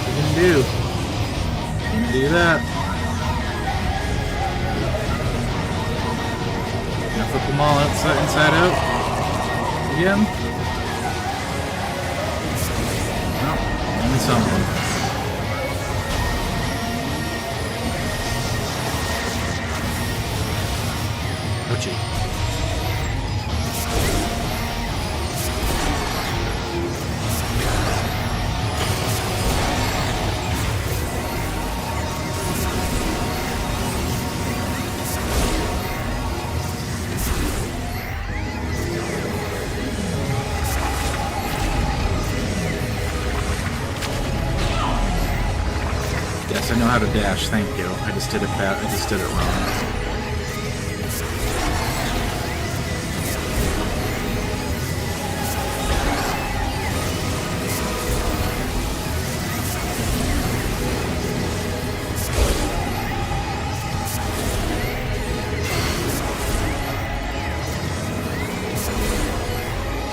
What are you gonna do? Gonna do that. Gonna flip them all inside out again. Some of them. Ouchie. Yes, I know how to dash, thank you. I just did it bad. I just did it wrong.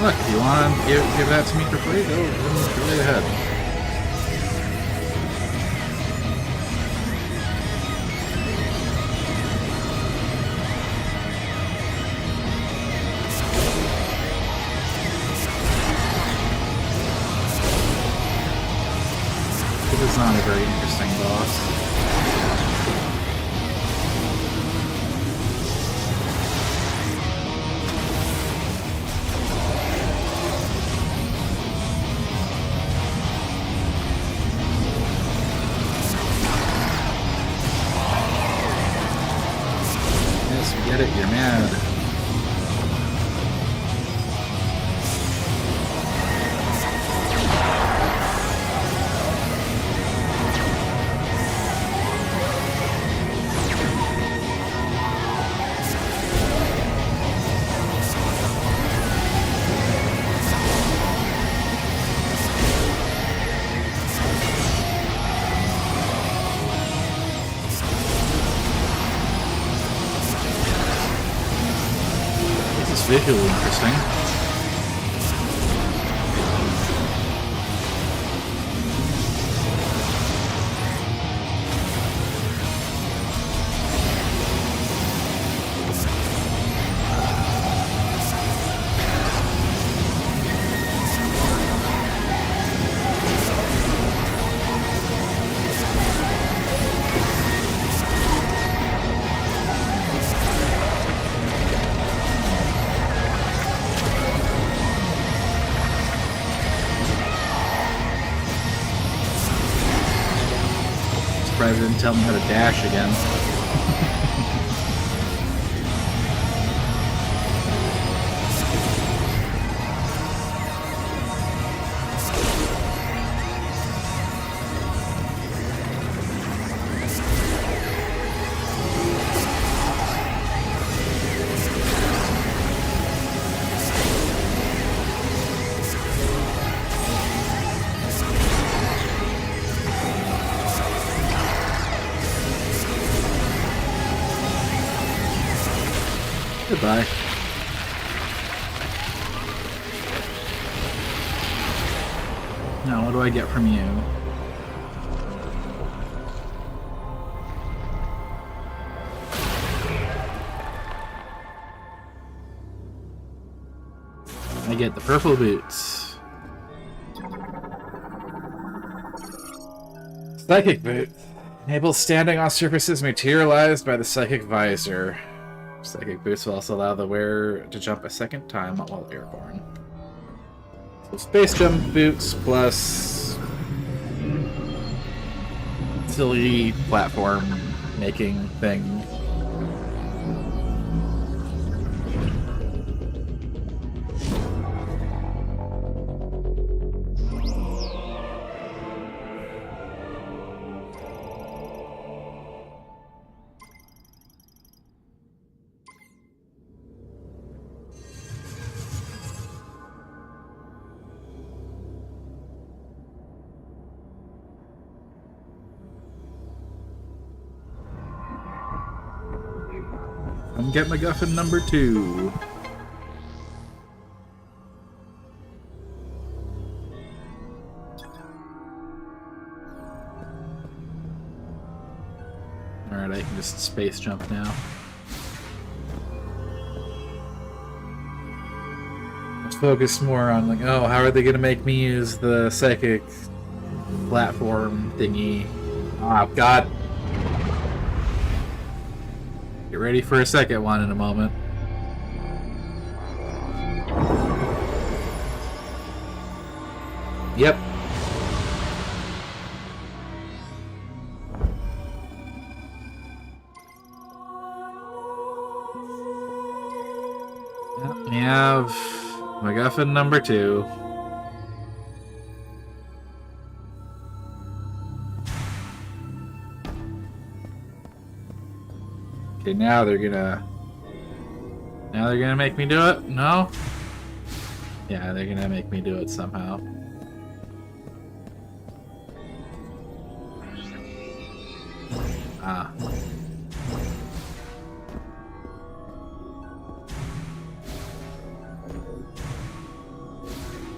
Look, if you want to give that to me for free, go right ahead. It's not a very interesting boss. Yes, we get it, you're mad. visually interesting. Surprised they didn't tell me how to dash again. Goodbye. Now, what do I get from you? I get the purple boots. Psychic boots. Enables standing on surfaces materialized by the psychic visor. Psychic boots will also allow the wearer to jump a second time while airborne. So space jump boots plus silly platform making thing. Come get MacGuffin number 2. Alright, I can just space jump now. Let's focus more on, like, oh, how are they gonna make me use the psychic platform thingy? Oh, God. Get ready for a second one in a moment. Yep. Yep, we have MacGuffin number 2. Okay, now they're gonna make me do it? No? Yeah, they're gonna make me do it somehow. Ah.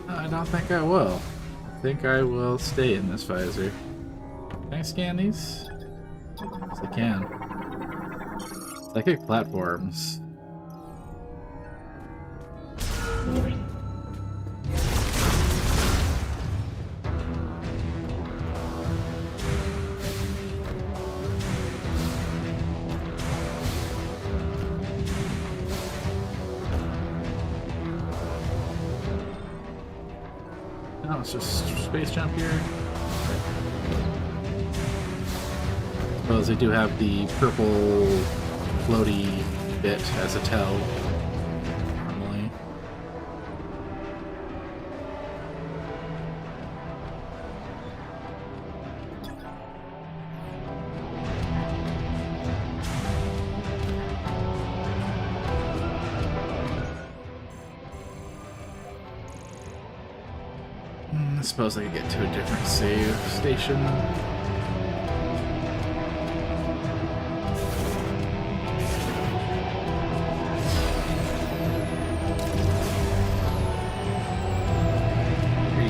I don't think I will. I think I will stay in this visor. Can I scan these? Yes, I can. Psychic platforms. No, it's just space jump here. Suppose they do have the purple floaty bit as a tell. Normally. I suppose I could get to a different save station.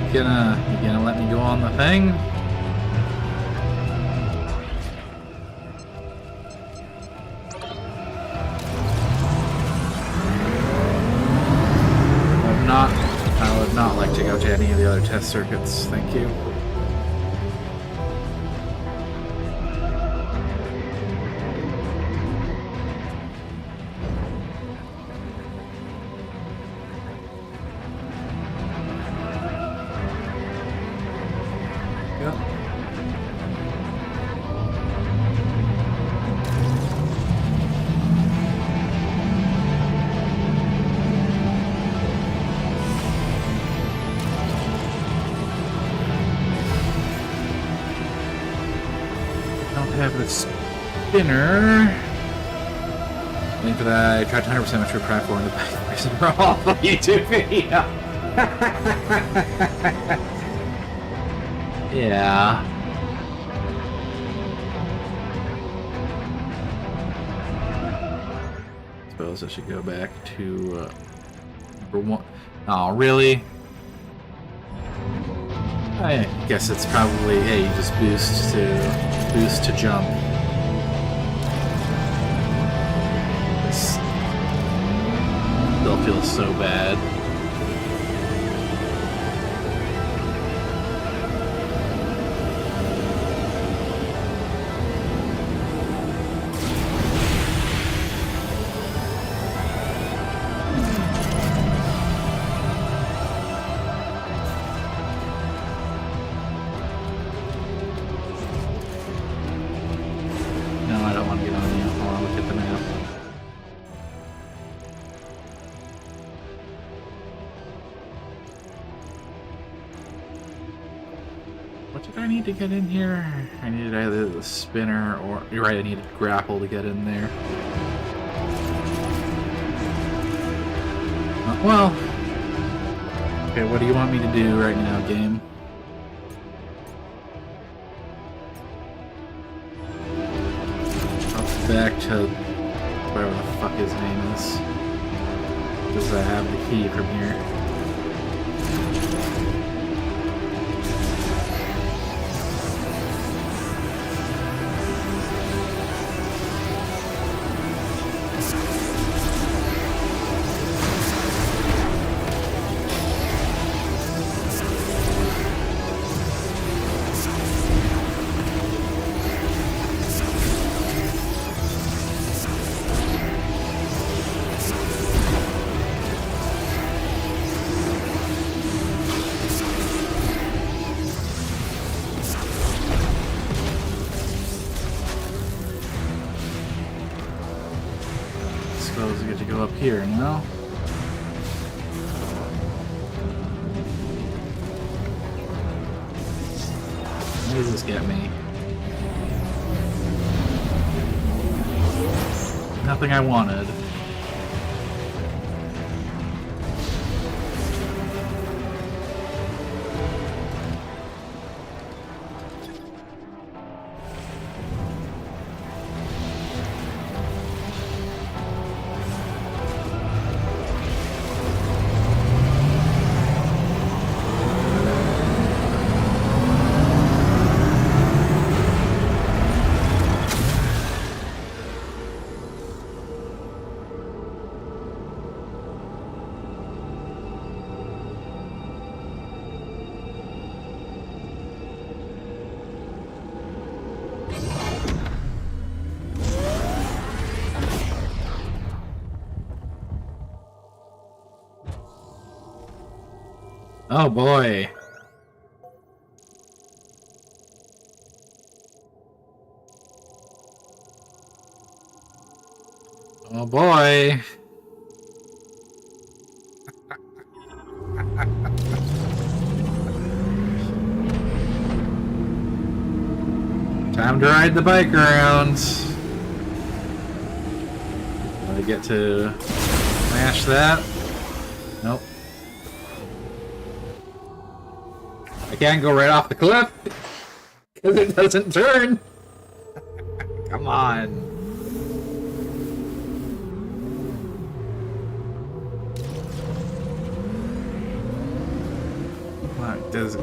You gonna let me go on the thing? I would not like to go to any of the other test circuits, thank you. Have the spinner. Link for that. I tried 100% Metroid Prime 4 in the back version for all the YouTube video. Yeah. Suppose I should go back to number 1. Oh, really? I guess it's probably, hey, you just boost to jump. This still feels so bad. What did I need to get in here? I needed either the spinner or... You're right, I needed grapple to get in there. Well... Okay, what do you want me to do right now, game? Up back to... whatever the fuck his name is. Because I have the key from here. Suppose we get to go up here now. What does this get me? Nothing I wanted. Oh boy. Oh boy. Time to ride the bike around. Do I get to smash that? Nope. I can't go right off the cliff because it doesn't turn. Come on. Come Does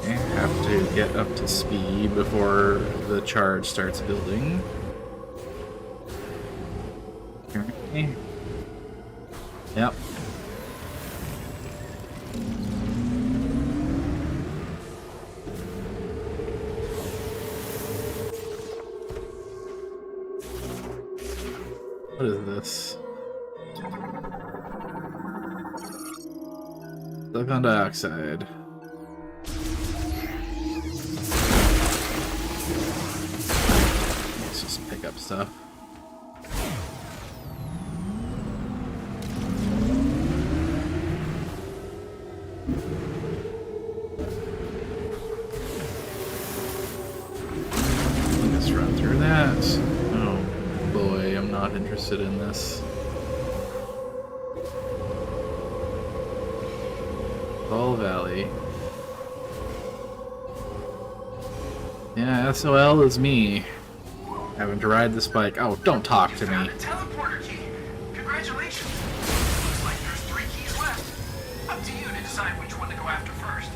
I have to get up to speed before the charge starts building. Okay. Yep. What is this? Silicon dioxide. Let's just pick up stuff. Let's run through that. Oh boy, I'm not interested in this. Fall Valley. Yeah, SOL is me. Having to ride this bike. Oh, don't talk to me. Found a teleporter key. Congratulations. Looks like there's 3 keys left. Up to you to decide which one to go after first.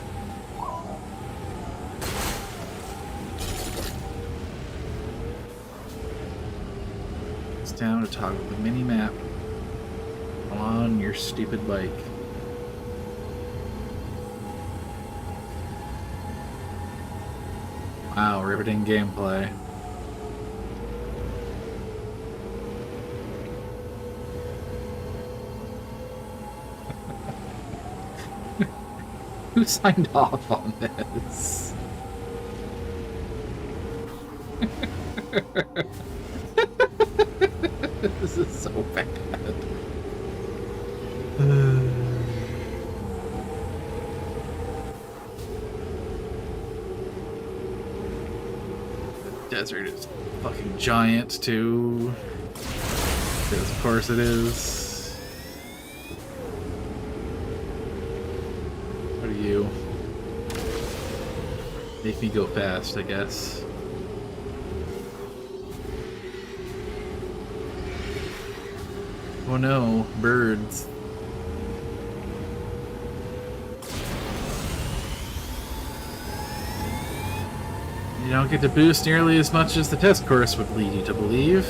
It's down to toggle the mini map on your stupid bike. Wow, riveting gameplay. Who signed off on this? This is so bad. The desert is fucking giant too. Because of course it is. What are you? Make me go fast, I guess. Oh no, birds. You don't get to boost nearly as much as the test course would lead you to believe.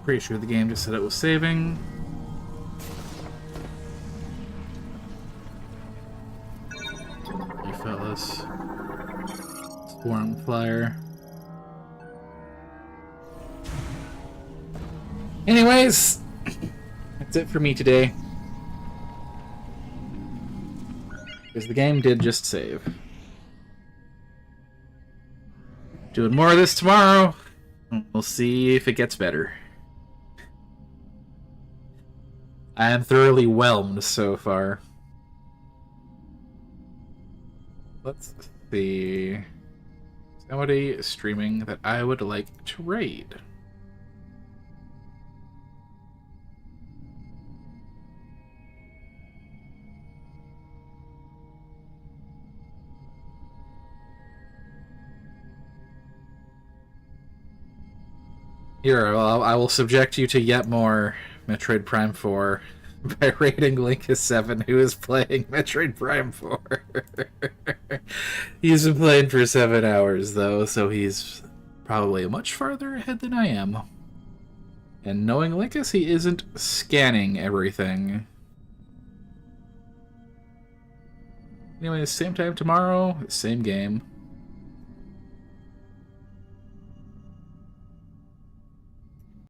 Pretty sure the game just said it was saving. You fellas. Swarm flyer. Anyways, that's it for me today. Because the game did just save. Doing more of this tomorrow. We'll see if it gets better. I am thoroughly whelmed so far. Let's see. Somebody streaming that I would like to raid. Here, I will subject you to yet more Metroid Prime 4 by rating Linkus7, who is playing Metroid Prime 4. He's been playing for 7 hours, though, so he's probably much farther ahead than I am. And knowing Linkus, he isn't scanning everything. Anyways, same time tomorrow, same game.